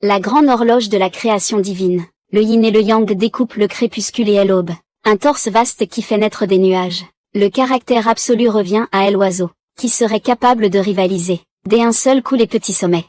La grande horloge de la création divine. Le yin et le yang découpent le crépuscule et l'aube. Un torse vaste qui fait naître des nuages. Le caractère absolu revient à l'oiseau, qui serait capable de rivaliser, d'un seul coup les petits sommets.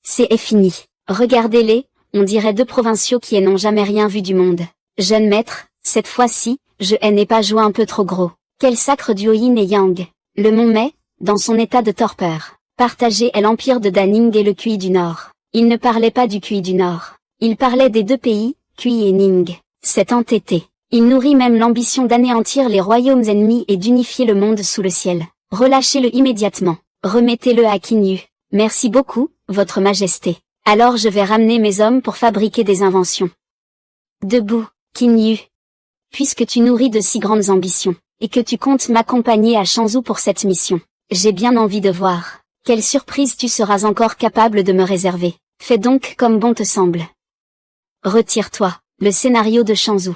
C'est fini. Regardez-les, on dirait deux provinciaux qui n'ont jamais rien vu du monde. Jeune maître, Cette fois-ci, je n'ai pas joué un peu trop gros. Quel sacre duo yin et yang. Le mont Mei, dans son état de torpeur, partageait l'empire de Daning et le Kui du Nord. Il ne parlait pas du Kui du Nord. Il parlait des deux pays, Kui et Ning. Cet entêté. Il nourrit même l'ambition d'anéantir les royaumes ennemis et d'unifier le monde sous le ciel. Relâchez-le immédiatement. Remettez-le à Qin Yu. Merci beaucoup, votre majesté. Alors je vais ramener mes hommes pour fabriquer des inventions. Debout, Qin Yu. Puisque tu nourris de si grandes ambitions, et que tu comptes m'accompagner à Shanzhou pour cette mission, j'ai bien envie de voir quelle surprise tu seras encore capable de me réserver. Fais donc comme bon te semble. Retire-toi, le scénario de Shanzhou.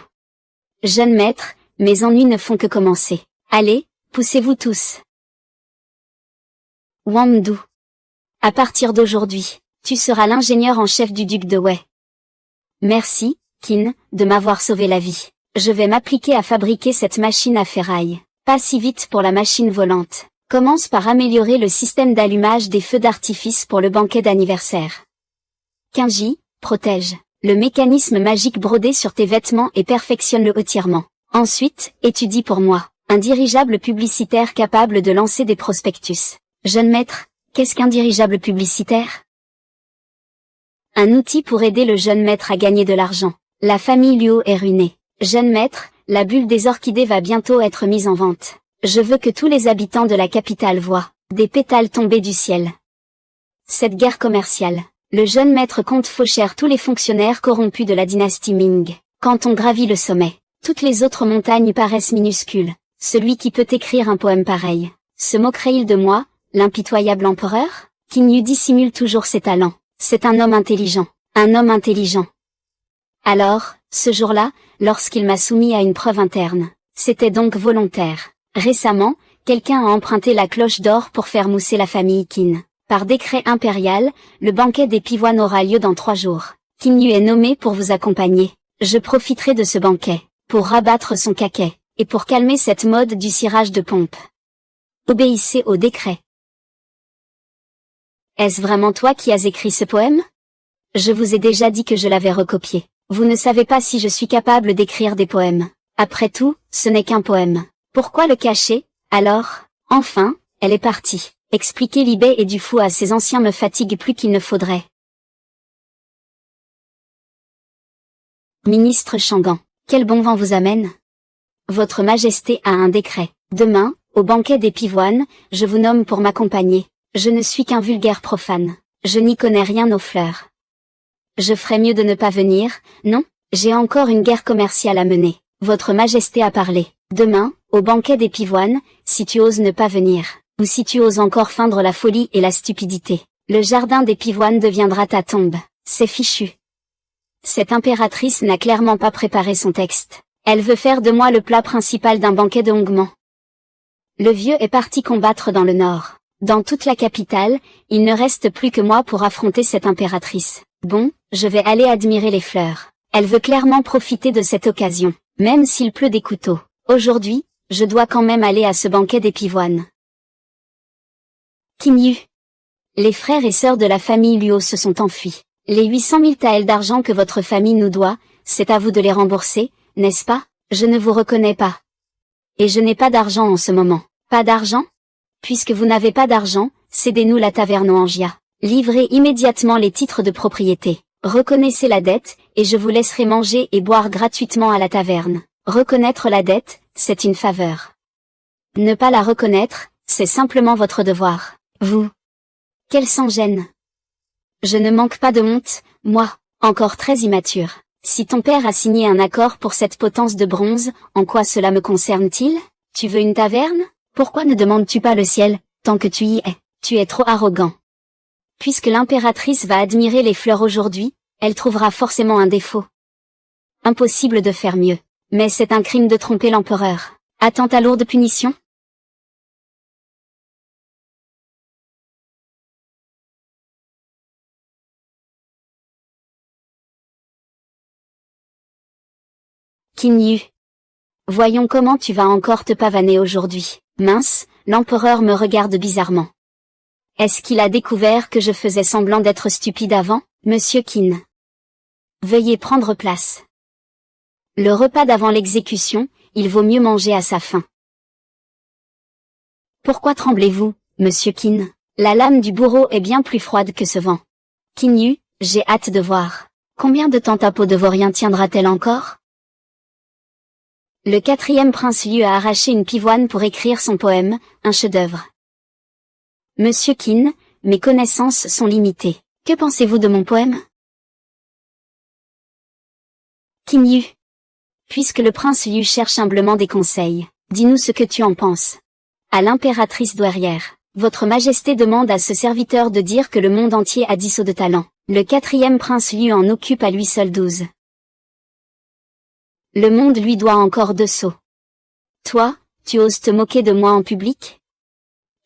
Jeune maître, mes ennuis ne font que commencer. Allez, poussez-vous tous. Wang Du. À partir d'aujourd'hui, tu seras l'ingénieur en chef du duc de Wei. Merci, Qin, de m'avoir sauvé la vie. Je vais m'appliquer à fabriquer cette machine à ferraille. Pas si vite pour la machine volante. Commence par améliorer le système d'allumage des feux d'artifice pour le banquet d'anniversaire. Qinji, protège le mécanisme magique brodé sur tes vêtements et perfectionne le étirement. Ensuite, étudie pour moi un dirigeable publicitaire capable de lancer des prospectus. Jeune maître, qu'est-ce qu'un dirigeable publicitaire? Un outil pour aider le jeune maître à gagner de l'argent. La famille Luo est ruinée. Jeune maître, la bulle des orchidées va bientôt être mise en vente. Je veux que tous les habitants de la capitale voient des pétales tomber du ciel. Cette guerre commerciale. Le jeune maître compte faucher tous les fonctionnaires corrompus de la dynastie Ming. Quand on gravit le sommet, toutes les autres montagnes paraissent minuscules. Celui qui peut écrire un poème pareil, se moquerait-il de moi, l'impitoyable empereur? Qin Yu dissimule toujours ses talents. C'est un homme intelligent. Un homme intelligent. Alors, ce jour-là, lorsqu'il m'a soumis à une preuve interne, c'était donc volontaire. Récemment, quelqu'un a emprunté la cloche d'or pour faire mousser la famille Qin. Par décret impérial, le banquet des pivoines aura lieu dans 3 jours. Qin Yu est nommé pour vous accompagner. Je profiterai de ce banquet, pour rabattre son caquet, et pour calmer cette mode du cirage de pompe. Obéissez au décret. Est-ce vraiment toi qui as écrit ce poème? Je vous ai déjà dit que je l'avais recopié. Vous ne savez pas si je suis capable d'écrire des poèmes. Après tout, ce n'est qu'un poème. Pourquoi le cacher? Alors, enfin, elle est partie. Expliquer l'Ibé et du fou à ces anciens me fatigue plus qu'il ne faudrait. Ministre Shangan, quel bon vent vous amène? Votre Majesté a un décret. Demain, au banquet des pivoines, je vous nomme pour m'accompagner. Je ne suis qu'un vulgaire profane. Je n'y connais rien aux fleurs. Je ferais mieux de ne pas venir, non? J'ai encore une guerre commerciale à mener. Votre Majesté a parlé. Demain, au banquet des pivoines, si tu oses ne pas venir, ou si tu oses encore feindre la folie et la stupidité, le jardin des pivoines deviendra ta tombe. C'est fichu. Cette impératrice n'a clairement pas préparé son texte. Elle veut faire de moi le plat principal d'un banquet de hongement. Le vieux est parti combattre dans le nord. Dans toute la capitale, il ne reste plus que moi pour affronter cette impératrice. Bon, je vais aller admirer les fleurs. Elle veut clairement profiter de cette occasion, même s'il pleut des couteaux. Aujourd'hui, je dois quand même aller à ce banquet des pivoines. Qin Yu. Les frères et sœurs de la famille Luo se sont enfuis. Les 800 000 taels d'argent que votre famille nous doit, c'est à vous de les rembourser, n'est-ce pas? Je ne vous reconnais pas. Et je n'ai pas d'argent en ce moment. Pas d'argent? Puisque vous n'avez pas d'argent, cédez-nous la taverne Angia. Livrez immédiatement les titres de propriété. Reconnaissez la dette, et je vous laisserai manger et boire gratuitement à la taverne. Reconnaître la dette, c'est une faveur. Ne pas la reconnaître, c'est simplement votre devoir. Vous. Quel sans-gêne. Je ne manque pas de honte, moi, encore très immature. Si ton père a signé un accord pour cette potence de bronze, en quoi cela me concerne-t-il? Tu veux une taverne? Pourquoi ne demandes-tu pas le ciel, tant que tu y es? Tu es trop arrogant. Puisque l'impératrice va admirer les fleurs aujourd'hui, elle trouvera forcément un défaut. Impossible de faire mieux. Mais c'est un crime de tromper l'empereur. Attends ta lourde punition? Qin Yu. Voyons comment tu vas encore te pavaner aujourd'hui. Mince, l'empereur me regarde bizarrement. Est-ce qu'il a découvert que je faisais semblant d'être stupide avant? Monsieur Qin. Veuillez prendre place. Le repas d'avant l'exécution, il vaut mieux manger à sa faim. Pourquoi tremblez-vous, monsieur Qin? La lame du bourreau est bien plus froide que ce vent. Qin Yu, j'ai hâte de voir. Combien de temps ta peau de vaurien tiendra-t-elle encore? Le 4e prince Liu a arraché une pivoine pour écrire son poème, un chef-d'œuvre. Monsieur Qin, mes connaissances sont limitées. Que pensez-vous de mon poème? Qin Yu. Puisque le prince Liu cherche humblement des conseils, dis-nous ce que tu en penses. À l'impératrice douairière, votre majesté demande à ce serviteur de dire que le monde entier a 10 sauts de talent. Le 4e prince Liu en occupe à lui seul 12. Le monde lui doit encore 2 sauts. Toi, tu oses te moquer de moi en public?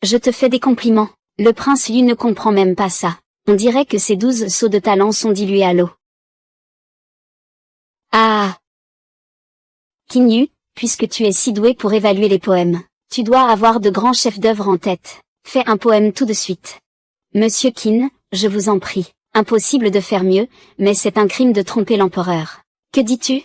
Je te fais des compliments. Le prince Liu ne comprend même pas ça. On dirait que ces 12 sauts de talent sont dilués à l'eau. Ah! Qin Yu, puisque tu es si doué pour évaluer les poèmes, tu dois avoir de grands chefs d'œuvre en tête. Fais un poème tout de suite. Monsieur Qin, je vous en prie. Impossible de faire mieux, mais c'est un crime de tromper l'empereur. Que dis-tu?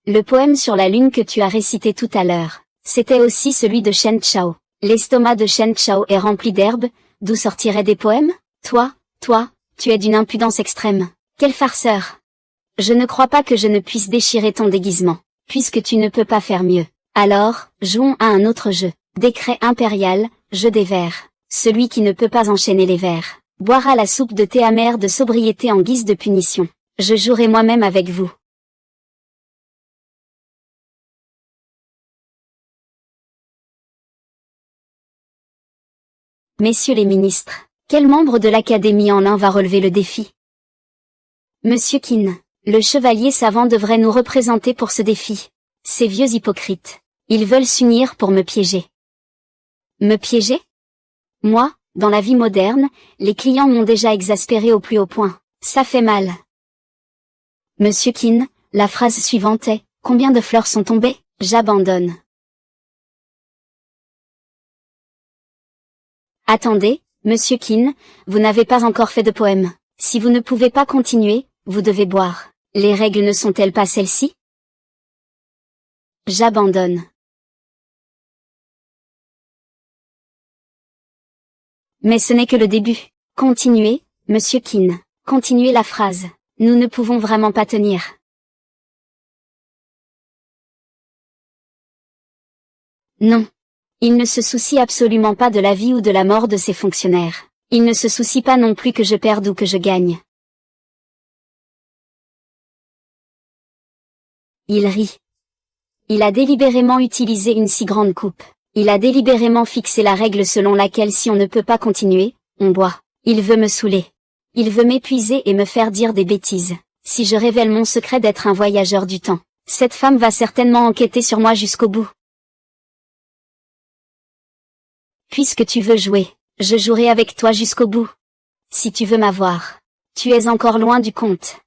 Le poème sur la lune que tu as récité tout à l'heure, c'était aussi celui de Shen Chao. L'estomac de Shen Chao est rempli d'herbes, d'où sortiraient des poèmes? Toi, tu es d'une impudence extrême. Quel farceur! Je ne crois pas que je ne puisse déchirer ton déguisement, puisque tu ne peux pas faire mieux. Alors, jouons à un autre jeu. Décret impérial, jeu des vers. Celui qui ne peut pas enchaîner les vers boira la soupe de thé amer de sobriété en guise de punition. Je jouerai moi-même avec vous. Messieurs les ministres, quel membre de l'Académie en l'un va relever le défi? Monsieur Qin, le chevalier savant devrait nous représenter pour ce défi. Ces vieux hypocrites, ils veulent s'unir pour me piéger. Me piéger? Moi, dans la vie moderne, les clients m'ont déjà exaspéré au plus haut point. Ça fait mal. Monsieur Qin, la phrase suivante est « Combien de fleurs sont tombées? J'abandonne. » Attendez, monsieur Qin, vous n'avez pas encore fait de poème. Si vous ne pouvez pas continuer, vous devez boire. Les règles ne sont-elles pas celles-ci? J'abandonne. Mais ce n'est que le début. Continuez, monsieur Qin. Continuez la phrase. Nous ne pouvons vraiment pas tenir. Non. Il ne se soucie absolument pas de la vie ou de la mort de ses fonctionnaires. Il ne se soucie pas non plus que je perde ou que je gagne. Il rit. Il a délibérément utilisé une si grande coupe. Il a délibérément fixé la règle selon laquelle si on ne peut pas continuer, on boit. Il veut me saouler. Il veut m'épuiser et me faire dire des bêtises. Si je révèle mon secret d'être un voyageur du temps, cette femme va certainement enquêter sur moi jusqu'au bout. Puisque tu veux jouer, je jouerai avec toi jusqu'au bout. Si tu veux m'avoir, tu es encore loin du compte.